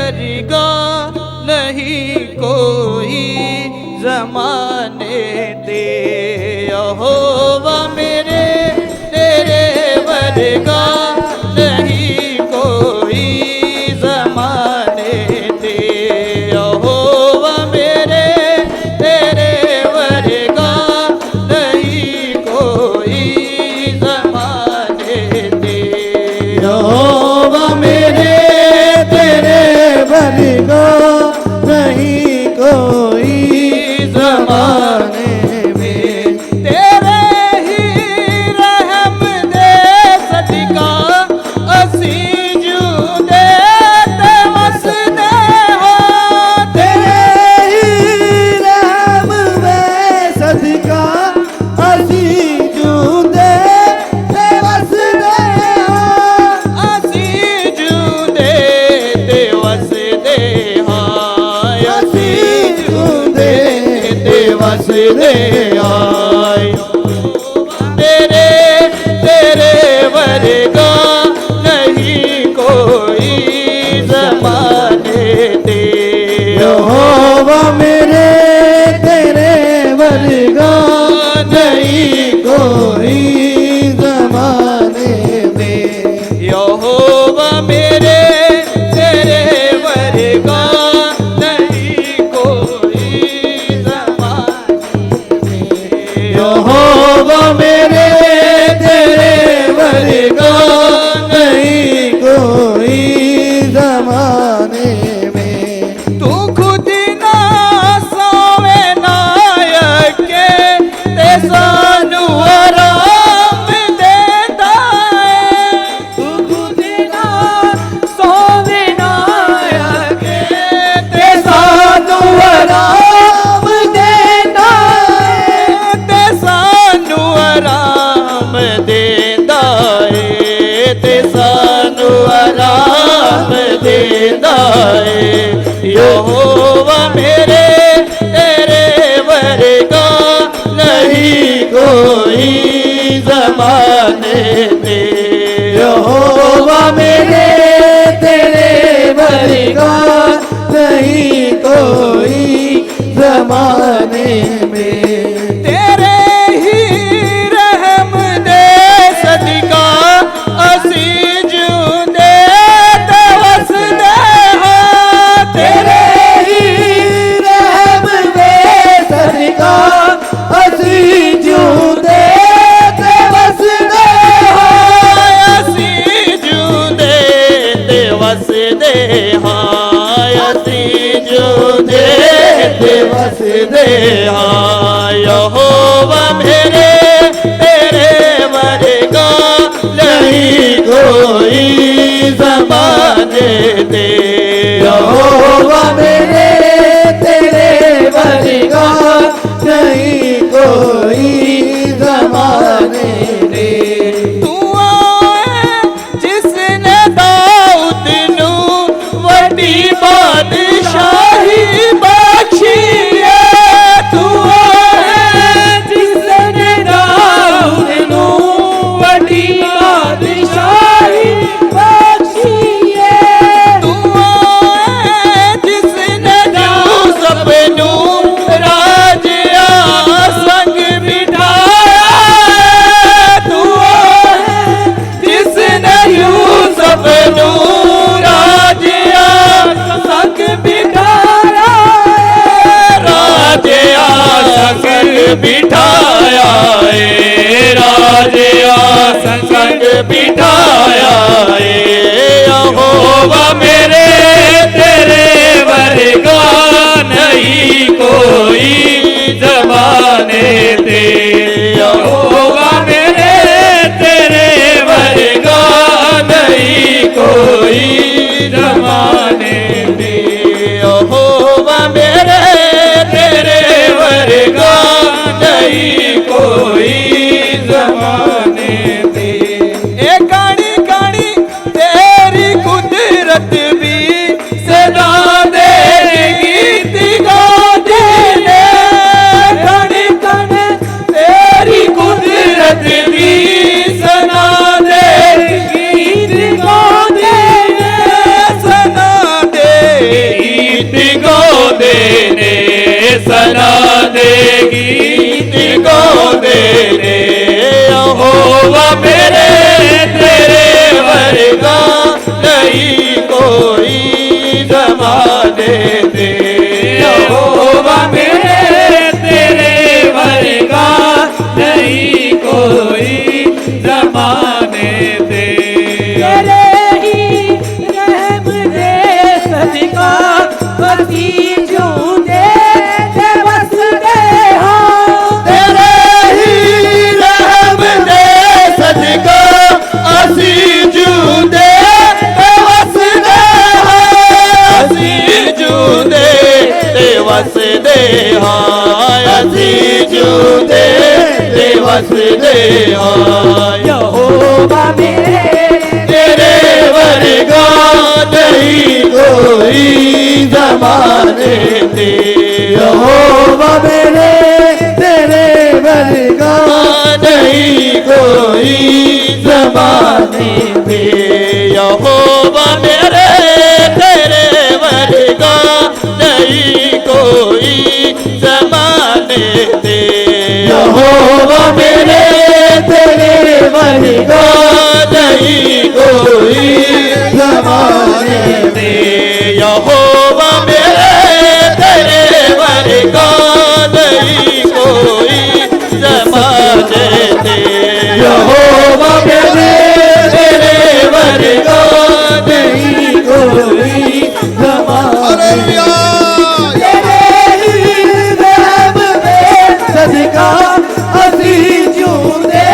वर्गा नहीं कोई ज़माने दे। यहोवा मेरे तेरे वर्गा नहीं कोई ज़माने दे। यहोवा मेरे तेरे वर्गा नहीं कोई ज़माने दे। यहोवा मेरे तेरे वर्गा नहीं कोई ज़माने में। तेरे ही रहम दे सदका असी जूदे ते वसदे हो। तेरे ही रहम दे सदका असी जूदे ते वसदे हो। असी जूदे ते वसदे हाय। असी जूदे ते वसदे हाय। तेरे तेरे वर्गा नहीं कोई ज़माने दे। यहोवा मेरे तेरे वर्गा नहीं कोई ज़माने में। यहोवा मेरे तेरे वर्गा नहीं कोई ज़माने में। यहोवा मेरे तेरे वर्गा नहीं कोई ज़माने में। तू खुद ना सोवे नायक के ते सानू आराम देता है। तू खुद ना सोवे नायक के ते सानू आराम देता है। ते सानू आराम देता है। ते सानू आराम देता है। यहोवा मेरे तेरे वर्गा नहीं कोई ज़माने दे। यहोवा मेरे तेरे वर्गा नहीं कोई ज़माने में। तेरे ही रहम दे सदका असी जूदे ते वसदे हो। तेरे ही रहम दे सदका असी जूदे ते वसदे हो। असी जूदे ते वसदे हाय। असी जूदे ते वसदे हाय। यहोवा मेरे तेरे वर्गा नहीं कोई ज़माने दे। यहोवा मेरे तेरे वर्गा नहीं कोई ज़माने में। तू आए जिसने दाऊद नू वड्डी बादशाही बख्शी है। तू आए जिसने दाऊद नू वड्डी बादशाही बख्शी है। तू आए जिसने यूसुफ नू राज आसन बिठाया है। तू आए जिसने यूसुफ नू राज आसन बिठाया है। राज आसन बिठाया है। राज आसन बिठाया है। यहोवा मेरे तेरे वर्गा नहीं कोई ज़माने दे। यहोवा मेरे तेरे वर्गा नहीं कोई ज़माने दे। यहोवा मेरे तेरे वर्गा नहीं कोई ज़माने दे। ए काणी काणी तेरी कुदरत भी जमाने दे। यहोवा मेरे तेरे वर्गा नहीं कोई जमाने दे। तेरे ही रहम दे सदका बसी जूदे ते बस दे हाँ। तेरे ही रहम दे सदका असी जूदे ते वसदे हां। असी जूदे ते वसदे हां। असी जूदे ते वसदे हां। यहोवा मेरे तेरे वर्गा नहीं कोई जमाने दे। यहोवा मेरे तेरे वर्गा नहीं कोई जमाने दे। यहोवा मेरे तेरे वर्गा नहीं कोई जमाने दे। यहोवा मेरे तेरे वर्गा नहीं कोई जमाने दे। यहोवा मेरे तेरे वर्गा नहीं कोई जमाने दे। यहोवा मेरे तेरे वर्गा नहीं कोई जमाने दे। तेरे ही रहम दे सदका असी जूदे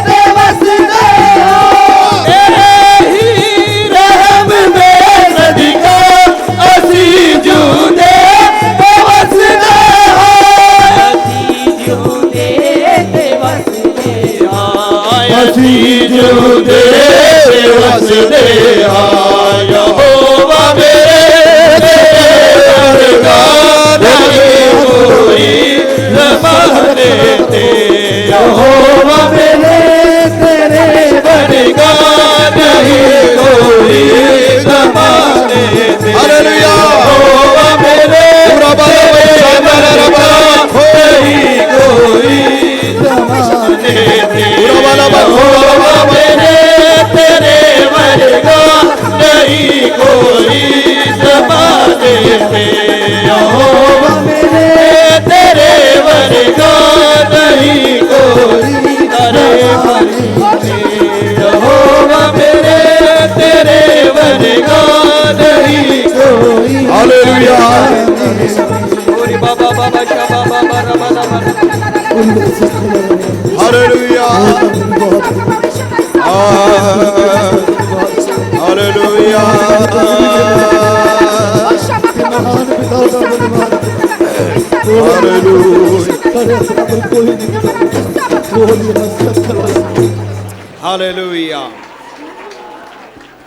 ते वसदे हां। तेरे ही रहम दे सदका असी जूदे ते वसदे हां। बसी जूदे ते बस दे हाँ। असी जूदे ते वसदे हां। यहोवा मेरे वर्गा नहीं कोई जमाने दे। यहोवा मेरे तेरे वर्गा नहीं कोई जमाने दे। यहोवा मेरे नहीं कोई जमाने दे। यहोवा मेरे तेरे वर्गा नहीं कोई जमाने दे। यहोवा मेरे तेरे वर्गा नहीं कोई यहोवा मेरे तेरे वर्गा नहीं कोई। हालेलुया। ओरी बाबा बाबा शाबा बाबा रबा रबा। हालेलुया। हालेलुया। हालेलुया।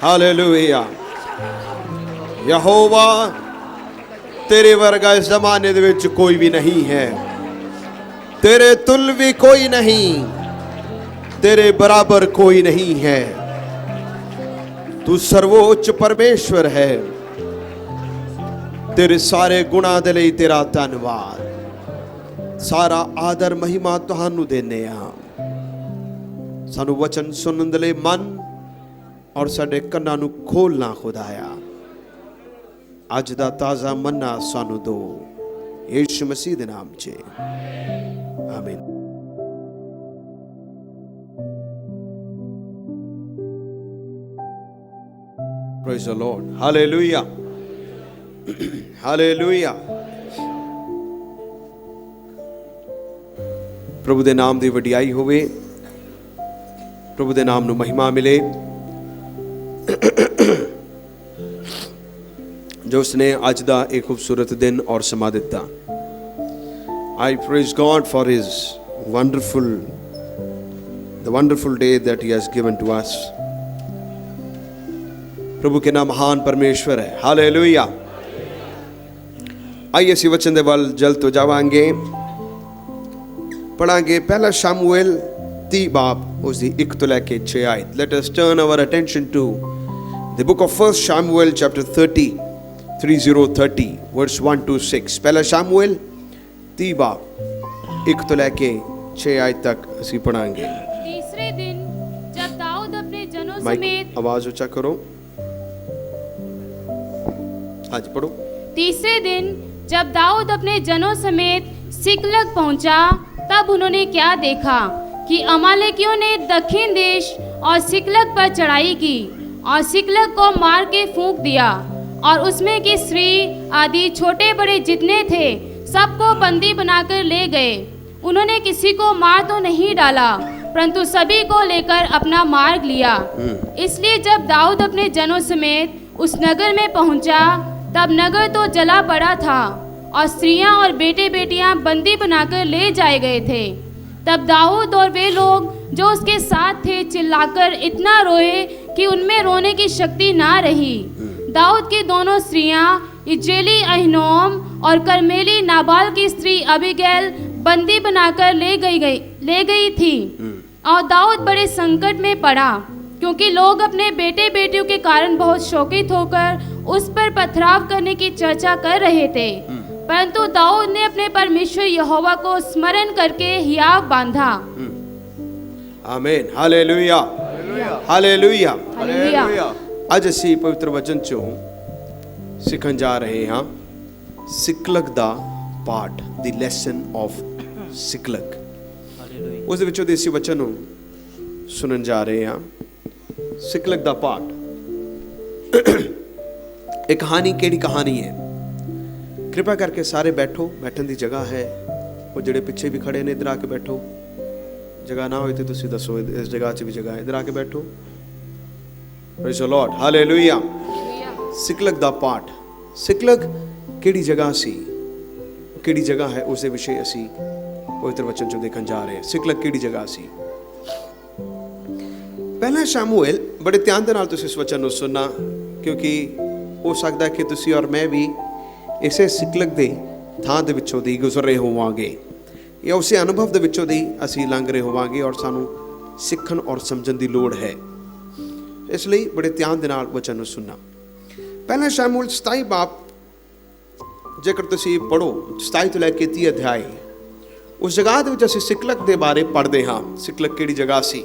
हालेलुया। यहोवा तेरे वर्गा इस जमाने दे विच कोई भी नहीं है। तेरे तुल भी कोई नहीं। तेरे बराबर कोई नहीं है। तू सर्वोच्च परमेश्वर है। तेरे सारे गुणा दे लई तेरा धन्नवाद। सारा आदर महिमा तुहानू देने आ। सानू वचन सुनन दे लई मन और साडे कन्नां नू खोलना खुदाया। अज दा ताज़ा मन्ना सानू दो यीशु मसीह दे नाम च आमीन। Praise the Lord. Hallelujah. Hallelujah. प्रभु दे नाम दी वडियाई होवे। प्रभु दे नाम नू महिमा मिले जो उसने आज दा एक खूबसूरत दिन और समा दिता। I praise God for his the wonderful day that he has given to us. प्रभु के नाम महान परमेश्वर है। हालेलुया। आइए इसी वचन दे वल जल्द तो जावांगे। पढ़ांगे पहला शमूएल 30 बाब उसदी 1 तो लेके 6 आयत। Let us turn our attention to the book of 1 Samuel chapter 30 verse 1 to 6। पहला शमूएल 30 बाब 1 तो लेके 6 आयत तक ਅਸੀਂ पढ़ांगे। तीसरे दिन जब दाऊद अपने जनों माइक समेत आवाज ऊंचा करो। आज पढ़ो। तीसरे दिन जब दाऊद अपने जनों समेत सिकलग पहुंचा, तब उन्होंने क्या देखा कि अमालेकियों ने दक्षिण देश और सिकलग पर चढ़ाई की और सिकलग को मार के फूंक दिया, और उसमें की स्त्री आदि छोटे बड़े जितने थे सबको बंदी बनाकर ले गए। उन्होंने किसी को मार तो नहीं डाला, परंतु सभी को लेकर अपना मार्ग लिया। इसलिए जब दाऊद अपने जनों समेत उस नगर में पहुंचा, तब नगर तो जला पड़ा था और स्त्रियां और बेटे बेटियां बंदी बनाकर ले जाए गए थे। तब दाऊद और वे लोग जो उसके साथ थे चिल्लाकर इतना रोए कि उनमें रोने की शक्ति ना रही। दाऊद की दोनों स्त्रियां इज्रेली अहीनोम और कर्मेली नाबाल की स्त्री अबीगैल बंदी बनाकर ले गई थी। और दाऊद बड़े संकट में पड़ा, क्योंकि लोग अपने बेटे बेटियों के कारण बहुत शोकित होकर उस पर पथराव करने की चर्चा कर रहे थे। परंतु दाऊद ने अपने परमेश्वर यहोवा को स्मरण करके हियाव बांधा। आमीन, हालेलुया, हालेलुया। हालेलुया। ਅੱਜ ਅਸੀਂ ਪਵਿੱਤਰ ਵਚਨ ਚੋਂ ਸਿੱਖਣ ਜਾ ਰਹੇ ਹਾਂ ਸਿਕਲਗ ਦਾ ਪਾਠ, ਦੀ ਲੈਸਨ ਆਫ ਸਿਕਲਗ। ਉਸ ਦੇ ਵਿੱਚੋਂ ਦੇ ਅਸੀਂ ਵਚਨ ਨੂੰ ਸੁਣਨ ਜਾ ਰਹੇ ਹਾਂ। ਸਿਕਲਗ ਦਾ ਪਾਠ ਇਹ ਕਹਾਣੀ ਕਿਹੜੀ ਕਹਾਣੀ ਹੈ? ਕਿਰਪਾ ਕਰਕੇ ਸਾਰੇ ਬੈਠੋ, ਬੈਠਣ ਦੀ ਜਗ੍ਹਾ ਹੈ। ਉਹ ਜਿਹੜੇ ਪਿੱਛੇ ਵੀ ਖੜੇ ਨੇ ਇੱਧਰ ਆ ਕੇ ਬੈਠੋ। ਜਗ੍ਹਾ ਨਾ ਹੋਏ ਤੇ ਤੁਸੀਂ ਦੱਸੋ, ਇਸ ਜਗ੍ਹਾ 'ਚ ਵੀ ਜਗ੍ਹਾ ਹੈ, ਇੱਧਰ ਆ ਕੇ ਬੈਠੋ। Praise the Lord, hallelujah. Ziklag ਦਾ ਪਾਠ, ਸਿਕਲਗ ਕਿਹੜੀ ਜਗ੍ਹਾ ਸੀ, ਕਿਹੜੀ ਜਗ੍ਹਾ ਹੈ, ਉਸ ਦੇ ਵਿਸ਼ੇ ਅਸੀਂ ਪਵਿੱਤਰ ਵਚਨ ਚੋਂ ਦੇਖਣ ਜਾ ਰਹੇ ਹਾਂ। ਸਿਕਲਗ ਕਿਹੜੀ ਜਗ੍ਹਾ ਸੀ? ਪਹਿਲਾ ਸ਼ਮੂਏਲ, ਬੜੇ ਧਿਆਨ ਦੇ ਨਾਲ ਤੁਸੀਂ ਇਸ ਵਚਨ ਨੂੰ ਸੁਣਨਾ, ਕਿਉਂਕਿ ਹੋ ਸਕਦਾ ਕਿ ਤੁਸੀਂ ਔਰ ਮੈਂ ਵੀ ਇਸੇ ਸਿਕਲਗ ਦੇ ਥਾਂ ਦੇ ਵਿੱਚੋਂ ਦੀ ਗੁਜ਼ਰ ਰਹੇ ਹੋਵਾਂਗੇ, ਜਾਂ ਉਸੇ ਅਨੁਭਵ ਦੇ ਵਿੱਚੋਂ ਦੀ ਅਸੀਂ ਲੰਘ ਰਹੇ ਹੋਵਾਂਗੇ, ਔਰ ਸਾਨੂੰ ਸਿੱਖਣ ਔਰ ਸਮਝਣ ਦੀ ਲੋੜ ਹੈ। ਇਸ ਲਈ ਬੜੇ ਧਿਆਨ ਦੇ ਨਾਲ ਵਚਨ ਨੂੰ ਸੁਣਨਾ। ਪਹਿਲਾ ਸ਼ਮੂਏਲ 27 ਬਾਬ, ਜੇਕਰ ਤੁਸੀਂ ਪੜ੍ਹੋ 27 ਤੋਂ ਲੈ ਕੇ 30 ਅਧਿਆਏ, ਉਸ ਜਗ੍ਹਾ ਦੇ ਵਿੱਚ ਅਸੀਂ ਸਿਕਲਗ ਦੇ ਬਾਰੇ ਪੜ੍ਹਦੇ ਹਾਂ। ਸਿਕਲਗ ਕਿਹੜੀ ਜਗ੍ਹਾ ਸੀ?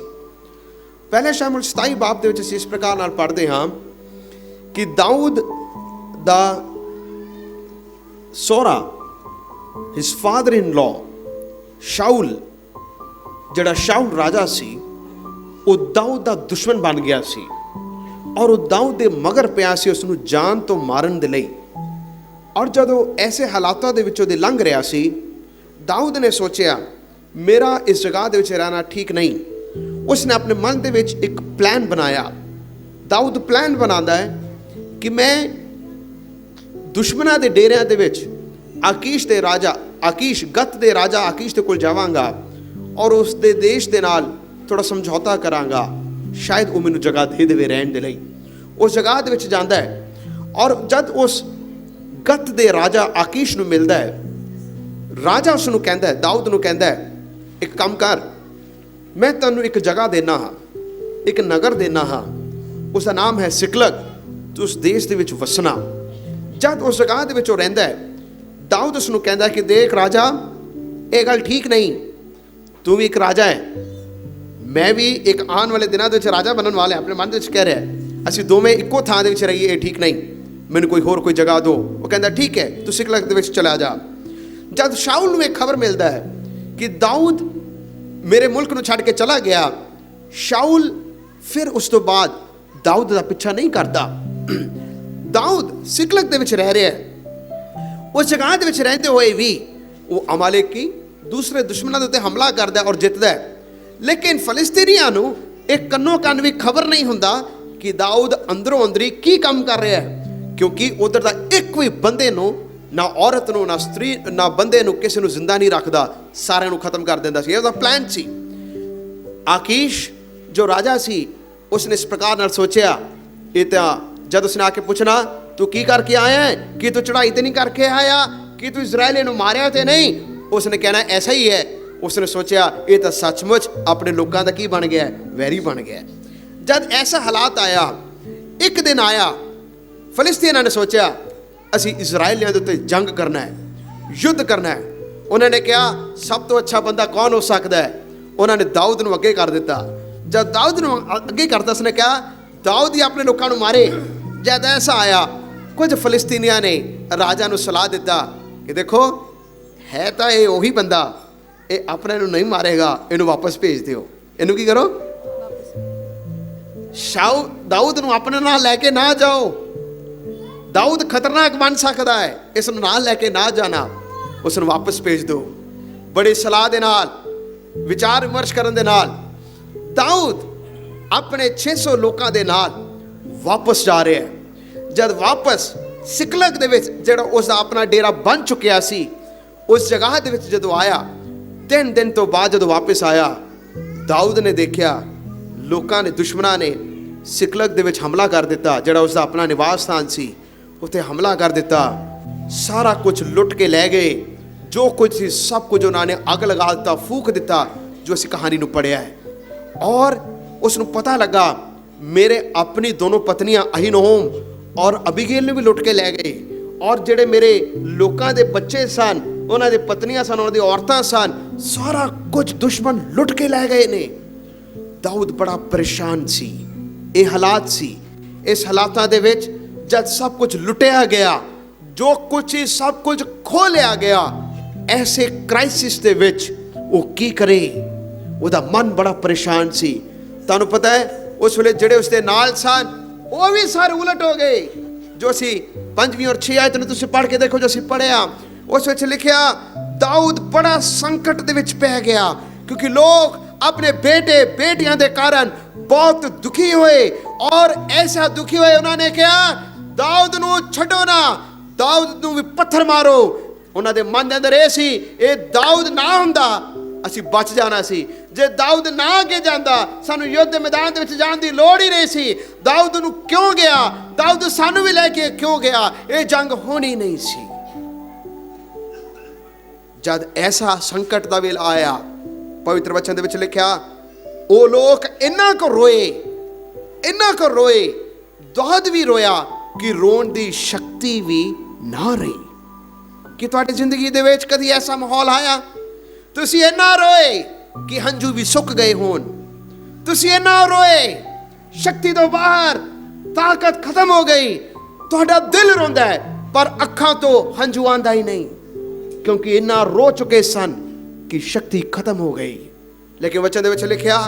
ਪਹਿਲਾ ਸ਼ਮੂਏਲ 27 ਬਾਬ ਦੇ ਵਿੱਚ ਅਸੀਂ ਇਸ ਪ੍ਰਕਾਰ ਨਾਲ ਪੜ੍ਹਦੇ ਹਾਂ ਕਿ ਦਾਊਦ ਦਾ ਸੋਹਰਾ, ਹਿਸ ਫਾਦਰ ਇਨ ਲਾਅ ਸ਼ਾਉਲ, ਜਿਹੜਾ ਸ਼ਾਉਲ ਰਾਜਾ ਸੀ, ਉਹ ਦਾਊਦ ਦਾ ਦੁਸ਼ਮਣ ਬਣ ਗਿਆ ਸੀ ਔਰ ਉਹ ਦਾਊਦ ਦੇ ਮਗਰ ਪਿਆ ਸੀ ਉਸ ਨੂੰ ਜਾਨ ਤੋਂ ਮਾਰਨ ਦੇ ਲਈ। ਔਰ ਜਦੋਂ ਐਸੇ ਹਾਲਾਤਾਂ ਦੇ ਵਿੱਚੋਂ ਦੀ ਲੰਘ ਰਿਹਾ ਸੀ, ਦਾਊਦ ਨੇ ਸੋਚਿਆ ਮੇਰਾ ਇਸ ਜਗ੍ਹਾ ਦੇ ਵਿੱਚ ਰਹਿਣਾ ਠੀਕ ਨਹੀਂ। ਉਸਨੇ ਆਪਣੇ ਮਨ ਦੇ ਵਿੱਚ ਇੱਕ ਪਲਾਨ ਬਣਾਇਆ। ਦਾਊਦ ਪਲਾਨ ਬਣਾਉਂਦਾ ਹੈ ਕਿ ਮੈਂ ਦੁਸ਼ਮਣਾਂ ਦੇ ਡੇਰਿਆਂ ਦੇ ਵਿੱਚ ਆਕੀਸ਼ ਦੇ ਰਾਜਾ ਆਕੀਸ਼, ਗਤ ਦੇ ਰਾਜਾ ਆਕੀਸ਼ ਦੇ ਕੋਲ ਜਾਵਾਂਗਾ ਔਰ ਉਸ ਦੇ ਦੇਸ਼ ਦੇ ਨਾਲ ਥੋੜਾ ਸਮਝੌਤਾ ਕਰਾਂਗਾ, ਸ਼ਾਇਦ ਉਹ ਮੈਨੂੰ ਜਗ੍ਹਾ ਦੇ ਦੇਵੇ ਰਹਿਣ ਦੇ ਲਈ। ਉਸ ਜਗ੍ਹਾ ਦੇ ਵਿੱਚ ਜਾਂਦਾ ਹੈ ਔਰ ਜਦ ਉਸ ਗਤ ਦੇ ਰਾਜਾ ਆਕੀਸ਼ ਨੂੰ ਮਿਲਦਾ ਹੈ, ਰਾਜਾ ਉਸ ਨੂੰ ਕਹਿੰਦਾ ਹੈ, ਦਾਊਦ ਨੂੰ ਕਹਿੰਦਾ ਹੈ, ਇੱਕ ਕੰਮ ਕਰ, ਮੈਂ ਤੈਨੂੰ ਇੱਕ ਜਗ੍ਹਾ ਦੇਣਾ ਹਾਂ, ਇੱਕ ਨਗਰ ਦੇਣਾ ਹਾਂ, ਉਸ ਦਾ ਨਾਮ ਹੈ ਸਿਕਲਗ, ਤੂੰ ਉਸ ਦੇਸ਼ ਦੇ ਵਿੱਚ ਵਸਣਾ। ਜਦ ਉਸ ਜਗ੍ਹਾ ਦੇ ਵਿੱਚ ਉਹ ਰਹਿੰਦਾ ਹੈ, ਦਾਊਦ ਉਸ ਨੂੰ ਕਹਿੰਦਾ ਕਿ ਦੇਖ ਰਾਜਾ, ਇਹ ਗੱਲ ਠੀਕ ਨਹੀਂ, ਤੂੰ ਵੀ ਇੱਕ ਰਾਜਾ ਹੈ, ਮੈਂ ਵੀ ਇੱਕ ਆਉਣ ਵਾਲੇ ਦਿਨਾਂ ਦੇ ਵਿੱਚ ਰਾਜਾ ਬਣਨ ਵਾਲਾ। ਆਪਣੇ ਮਨ ਦੇ ਵਿੱਚ ਕਹਿ ਰਿਹਾ ਅਸੀਂ ਦੋਵੇਂ ਇੱਕੋ ਥਾਂ ਦੇ ਵਿੱਚ ਰਹੀਏ, ਇਹ ਠੀਕ ਨਹੀਂ, ਮੈਨੂੰ ਕੋਈ ਹੋਰ ਕੋਈ ਜਗ੍ਹਾ ਦਿਓ। ਉਹ ਕਹਿੰਦਾ ਠੀਕ ਹੈ, ਤੂੰ ਸਿਕਲਗ ਦੇ ਵਿੱਚ ਚਲਾ ਜਾ। ਜਦ ਸ਼ਾਉਲ ਨੂੰ ਇੱਕ ਖਬਰ ਮਿਲਦਾ ਹੈ ਕਿ ਦਾਊਦ ਮੇਰੇ ਮੁਲਕ ਨੂੰ ਛੱਡ ਕੇ ਚਲਾ ਗਿਆ, ਸ਼ਾਉਲ ਫਿਰ ਉਸ ਤੋਂ ਬਾਅਦ ਦਾਊਦ ਦਾ ਪਿੱਛਾ ਨਹੀਂ ਕਰਦਾ। ਦਾਊਦ ਸਿਕਲਗ ਦੇ ਵਿੱਚ ਰਹਿ ਰਿਹਾ ਹੈ। ਉਸ ਜਗ੍ਹਾ ਦੇ ਵਿੱਚ ਰਹਿੰਦੇ ਹੋਏ ਵੀ ਉਹ ਅਮਾਲੇਕੀ ਦੂਸਰੇ ਦੁਸ਼ਮਣਾਂ ਦੇ ਉੱਤੇ ਹਮਲਾ ਕਰਦਾ ਔਰ ਜਿੱਤਦਾ ਹੈ। ਲੇਕਿਨ ਫਲਿਸਤੀਨੀਆਂ ਨੂੰ ਇੱਕ ਕੰਨੋ ਕੰਨ ਵੀ ਖਬਰ ਨਹੀਂ ਹੁੰਦਾ ਕਿ ਦਾਊਦ ਅੰਦਰੋਂ ਅੰਦਰੀ ਕੀ ਕੰਮ ਕਰ ਰਿਹਾ ਹੈ, ਕਿਉਂਕਿ ਉਧਰ ਦਾ ਇੱਕ ਵੀ ਬੰਦੇ ਨੂੰ, ਨਾ ਔਰਤ ਨੂੰ, ਨਾ ਸਤਰੀ, ਨਾ ਬੰਦੇ ਨੂੰ, ਕਿਸੇ ਨੂੰ ਜ਼ਿੰਦਾ ਨਹੀਂ ਰੱਖਦਾ, ਸਾਰਿਆਂ ਨੂੰ ਖਤਮ ਕਰ ਦਿੰਦਾ ਸੀ। ਇਹ ਉਹਦਾ ਪਲਾਨ ਸੀ। ਆਕੀਸ਼ ਜੋ ਰਾਜਾ ਸੀ, ਉਸਨੇ ਇਸ ਪ੍ਰਕਾਰ ਨਾਲ ਸੋਚਿਆ। ਇਹ ਤਾਂ ਜਦ ਉਸਨੇ ਆ ਕੇ ਪੁੱਛਣਾ ਤੂੰ ਕੀ ਕਰਕੇ ਆਇਆ ਹੈ, ਕਿ ਤੂੰ ਚੜ੍ਹਾਈ ਤੇ ਨਹੀਂ ਕਰਕੇ ਆਇਆ, ਕਿ ਤੂੰ ਇਜ਼ਰਾਈਲੀਆਂ ਨੂੰ ਮਾਰਿਆ ਤੇ ਨਹੀਂ, ਉਸਨੇ ਕਹਿਣਾ ਐਸਾ ਹੀ ਹੈ। ਉਸਨੇ ਸੋਚਿਆ ਇਹ ਤਾਂ ਸੱਚਮੁੱਚ ਆਪਣੇ ਲੋਕਾਂ ਦਾ ਕੀ ਬਣ ਗਿਆ, ਵੈਰੀ ਬਣ ਗਿਆ। ਜਦ ਐਸਾ ਹਾਲਾਤ ਆਇਆ, ਇੱਕ ਦਿਨ ਆਇਆ, ਫਲਿਸਤੀਨਾਂ ਨੇ ਸੋਚਿਆ ਅਸੀਂ ਇਜ਼ਰਾਈਲੀਆਂ ਦੇ ਉੱਤੇ ਜੰਗ ਕਰਨਾ ਹੈ, ਯੁੱਧ ਕਰਨਾ ਹੈ। ਉਹਨਾਂ ਨੇ ਕਿਹਾ ਸਭ ਤੋਂ ਅੱਛਾ ਬੰਦਾ ਕੌਣ ਹੋ ਸਕਦਾ ਹੈ? ਉਹਨਾਂ ਨੇ ਦਾਊਦ ਨੂੰ ਅੱਗੇ ਕਰ ਦਿੱਤਾ। ਜਦ ਦਾਊਦ ਨੂੰ ਅੱਗੇ ਕਰਤਾ, ਉਸਨੇ ਕਿਹਾ ਦਾਊਦ ਹੀ ਆਪਣੇ ਲੋਕਾਂ ਨੂੰ ਮਾਰੇ। ਜਦ ਐਸਾ ਆਇਆ, ਕੁਝ ਫਲਸਤੀਨੀਆਂ ਨੇ ਰਾਜਾ ਨੂੰ ਸਲਾਹ ਦਿੱਤਾ ਕਿ ਦੇਖੋ ਹੈ ਤਾਂ ਇਹ ਉਹੀ ਬੰਦਾ, ਇਹ ਆਪਣੇ ਨੂੰ ਨਹੀਂ ਮਾਰੇਗਾ, ਇਹਨੂੰ ਵਾਪਸ ਭੇਜ ਦਿਓ। ਇਹਨੂੰ ਕੀ ਕਰੋ? ਦਾਊਦ ਨੂੰ ਆਪਣੇ ਨਾਲ ਲੈ ਕੇ ਨਾ ਜਾਓ, ਦਾਊਦ ਖਤਰਨਾਕ ਬਣ ਸਕਦਾ ਹੈ, ਇਸ ਨੂੰ ਨਾਲ ਲੈ ਕੇ ਨਾ ਜਾਣਾ, ਉਸ ਨੂੰ ਵਾਪਸ ਭੇਜ ਦਿਓ। ਬੜੀ ਸਲਾਹ ਦੇ ਨਾਲ, ਵਿਚਾਰ ਵਿਮਰਸ਼ ਕਰਨ ਦੇ ਨਾਲ ਦਾਊਦ ਆਪਣੇ 600 ਲੋਕਾਂ ਦੇ ਨਾਲ ਵਾਪਸ ਜਾ ਰਿਹਾ ਹੈ। ਜਦ ਵਾਪਸ ਸਿਕਲਗ ਦੇ ਵਿੱਚ ਜਿਹੜਾ ਉਸ ਦਾ ਆਪਣਾ ਡੇਰਾ ਬਣ ਚੁੱਕਿਆ ਸੀ, ਉਸ ਜਗ੍ਹਾ ਦੇ ਵਿੱਚ ਜਦੋਂ ਆਇਆ, 3 ਦਿਨ ਤੋਂ ਬਾਅਦ ਜਦੋਂ ਵਾਪਸ ਆਇਆ, ਦਾਊਦ ਨੇ ਦੇਖਿਆ ਲੋਕਾਂ ਨੇ, ਦੁਸ਼ਮਣਾਂ ਨੇ ਸਿਕਲਗ ਦੇ ਵਿੱਚ ਹਮਲਾ ਕਰ ਦਿੱਤਾ। ਜਿਹੜਾ ਉਸ ਦਾ ਆਪਣਾ ਨਿਵਾਸ ਸਥਾਨ ਸੀ, ਉੱਥੇ ਹਮਲਾ ਕਰ ਦਿੱਤਾ, ਸਾਰਾ ਕੁਝ ਲੁੱਟ ਕੇ ਲੈ ਗਏ। ਜੋ ਕੁਝ ਸੀ ਸਭ ਕੁਝ ਉਹਨਾਂ ਨੇ ਅੱਗ ਲਗਾ ਦਿੱਤਾ, ਫੂਕ ਦਿੱਤਾ, ਜੋ ਅਸੀਂ ਕਹਾਣੀ ਨੂੰ ਪੜ੍ਹਿਆ ਹੈ। ਔਰ ਉਸ ਨੂੰ ਪਤਾ ਲੱਗਾ ਮੇਰੇ ਆਪਣੀ ਦੋਨੋਂ ਪਤਨੀਆਂ ਅਹੀਨੋਮ ਔਰ ਅਬੀਗੇਲ ਨੂੰ ਵੀ ਲੁੱਟ ਕੇ ਲੈ ਗਏ, ਔਰ ਜਿਹੜੇ ਮੇਰੇ ਲੋਕਾਂ ਦੇ ਬੱਚੇ ਸਨ, ਉਹਨਾਂ ਦੇ ਪਤਨੀਆਂ ਸਨ, ਉਹਨਾਂ ਦੀ ਔਰਤਾਂ ਸਨ, ਸਾਰਾ ਕੁਝ ਦੁਸ਼ਮਣ ਲੁੱਟ ਕੇ ਲੈ ਗਏ ਨੇ। ਦਾਊਦ ਬੜਾ ਪਰੇਸ਼ਾਨ ਸੀ। ਇਹ ਹਾਲਾਤ ਸੀ। ਇਸ ਹਾਲਾਤਾਂ ਦੇ ਵਿੱਚ ਜਦ ਸਭ ਕੁਝ ਲੁੱਟਿਆ ਗਿਆ, ਜੋ ਕੁਝ ਸੀ ਸਭ ਕੁਝ ਖੋਹ ਲਿਆ ਗਿਆ, ਐਸੇ ਕ੍ਰਾਈਸਿਸ ਦੇ ਵਿੱਚ ਉਹ ਕੀ ਕਰੇ? ਉਹਦਾ ਮਨ ਬੜਾ ਪਰੇਸ਼ਾਨ ਸੀ। ਤੁਹਾਨੂੰ ਪਤਾ ਹੈ ਉਸ ਵੇਲੇ ਜਿਹੜੇ ਉਸਦੇ ਨਾਲ ਸਨ ਉਹ ਵੀ ਸਾਰੇ ਉਲਟ ਹੋ ਗਏ। ਜੋ ਅਸੀਂ 5ਵੀਂ ਔਰ 6 ਆਇਤ ਨੂੰ ਤੁਸੀਂ ਪੜ੍ਹ ਕੇ ਦੇਖੋ, ਜੋ ਅਸੀਂ ਪੜ੍ਹਿਆ ਉਸ ਵਿੱਚ ਲਿਖਿਆ ਦਾਊਦ ਬੜਾ ਸੰਕਟ ਦੇ ਵਿੱਚ ਪੈ ਗਿਆ, ਕਿਉਂਕਿ ਲੋਕ ਆਪਣੇ ਬੇਟੇ ਬੇਟੀਆਂ ਦੇ ਕਾਰਨ ਬਹੁਤ ਦੁਖੀ ਹੋਏ, ਔਰ ਐਸਾ ਦੁਖੀ ਹੋਏ ਉਹਨਾਂ ਨੇ ਕਿਹਾ ਦਾਊਦ ਨੂੰ ਛੱਡੋ ਨਾ, ਦਾਊਦ ਨੂੰ ਵੀ ਪੱਥਰ ਮਾਰੋ। ਉਹਨਾਂ ਦੇ ਮਨ ਦੇ ਅੰਦਰ ਇਹ ਸੀ, ਇਹ ਦਾਊਦ ਨਾ ਹੁੰਦਾ ਅਸੀਂ ਬਚ ਜਾਣਾ ਸੀ। ਜੇ ਦਾਊਦ ਨਾ ਅੱਗੇ ਜਾਂਦਾ ਸਾਨੂੰ ਯੁੱਧ ਦੇ ਮੈਦਾਨ ਦੇ ਵਿੱਚ ਜਾਣ ਦੀ ਲੋੜ ਹੀ ਨਹੀਂ ਸੀ। ਦਾਊਦ ਨੂੰ ਕਿਉਂ ਗਿਆ? ਦਾਊਦ ਸਾਨੂੰ ਵੀ ਲੈ ਕੇ ਕਿਉਂ ਗਿਆ? ਇਹ ਜੰਗ ਹੋਣੀ ਨਹੀਂ ਸੀ। ਜਦ ਐਸਾ ਸੰਕਟ ਦਾ ਵੇਲਾ ਆਇਆ, ਪਵਿੱਤਰ ਵਚਨ ਦੇ ਵਿੱਚ ਲਿਖਿਆ ਉਹ ਲੋਕ ਇੰਨਾ ਕੁ ਰੋਏ, ਦਾਊਦ ਵੀ ਰੋਇਆ ਕਿ ਰੋਣ ਦੀ ਸ਼ਕਤੀ ਵੀ ਨਾ ਰਹੀ। ਕਿ ਤੁਹਾਡੀ ਜ਼ਿੰਦਗੀ ਦੇ ਵਿੱਚ ਕਦੀ ਐਸਾ ਮਾਹੌਲ ਆਇਆ ਤੁਸੀਂ ਇੰਨਾ ਰੋਏ ਕਿ ਹੰਝੂ ਵੀ ਸੁੱਕ ਗਏ ਹੋਣ? ਤੁਸੀਂ ਇੰਨਾ ਰੋਏ, ਸ਼ਕਤੀ ਤੋਂ ਬਾਹਰ, ਤਾਕਤ ਖਤਮ ਹੋ ਗਈ, ਤੁਹਾਡਾ ਦਿਲ ਰੋਂਦਾ ਹੈ ਪਰ ਅੱਖਾਂ ਤੋਂ ਹੰਝੂ ਆਂਦਾ ਹੀ ਨਹੀਂ, ਕਿਉਂਕਿ ਇੰਨਾ ਰੋ ਚੁੱਕੇ ਸਨ ਕਿ ਸ਼ਕਤੀ ਖਤਮ ਹੋ ਗਈ। ਲੇਕਿਨ ਵਚਨ ਦੇ ਵਿੱਚ ਲਿਖਿਆ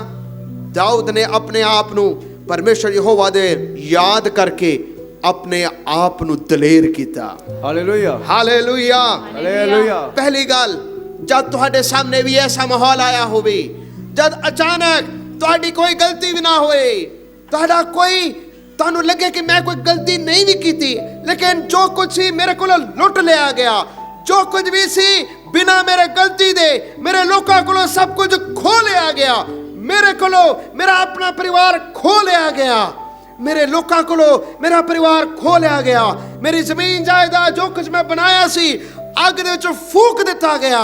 ਦਾਊਦ ਨੇ ਆਪਣੇ ਆਪ ਨੂੰ ਪਰਮੇਸ਼ਰ ਯਹੋਵਾ ਦੇ ਯਾਦ ਕਰਕੇ ਆਪਣੇ ਆਪ ਨੂੰ ਦਲੇਰ ਕੀਤਾ। Hallelujah, hallelujah, hallelujah. ਪਹਿਲੀ ਗੱਲ, ਜਦ ਤੁਹਾਡੇ ਸਾਹਮਣੇ ਵੀ ਐਸਾ ਮਾਹੌਲ ਆਇਆ ਹੋਵੇ, ਜਦ ਅਚਾਨਕ ਤੁਹਾਡੀ ਕੋਈ ਗਲਤੀ ਵੀ ਨਾ ਹੋਏ, ਤੁਹਾਨੂੰ ਲੱਗੇ ਕਿ ਮੈਂ ਕੋਈ ਗਲਤੀ ਨਹੀਂ ਵੀ ਕੀਤੀ, ਲੇਕਿਨ ਜੋ ਕੁਝ ਸੀ ਮੇਰੇ ਕੋਲੋਂ ਲੁੱਟ ਲਿਆ ਗਿਆ, ਜੋ ਕੁਝ ਵੀ ਸੀ ਬਿਨਾਂ ਮੇਰੇ ਗਲਤੀ ਦੇ ਮੇਰੇ ਲੋਕਾਂ ਕੋਲੋਂ ਸਭ ਕੁਝ ਖੋਹ ਲਿਆ ਗਿਆ, ਮੇਰੇ ਕੋਲੋਂ ਮੇਰਾ ਆਪਣਾ ਪਰਿਵਾਰ ਖੋਹ ਲਿਆ ਗਿਆ, ਮੇਰੇ ਲੋਕਾਂ ਕੋਲੋਂ ਮੇਰਾ ਪਰਿਵਾਰ ਖੋਹ ਲਿਆ ਗਿਆ, ਮੇਰੀ ਜ਼ਮੀਨ ਜਾਇਦਾਦ ਜੋ ਕੁਝ ਮੈਂ ਬਣਾਇਆ ਸੀ ਅੱਗ ਦੇ ਵਿੱਚ ਫੂਕ ਦਿੱਤਾ ਗਿਆ।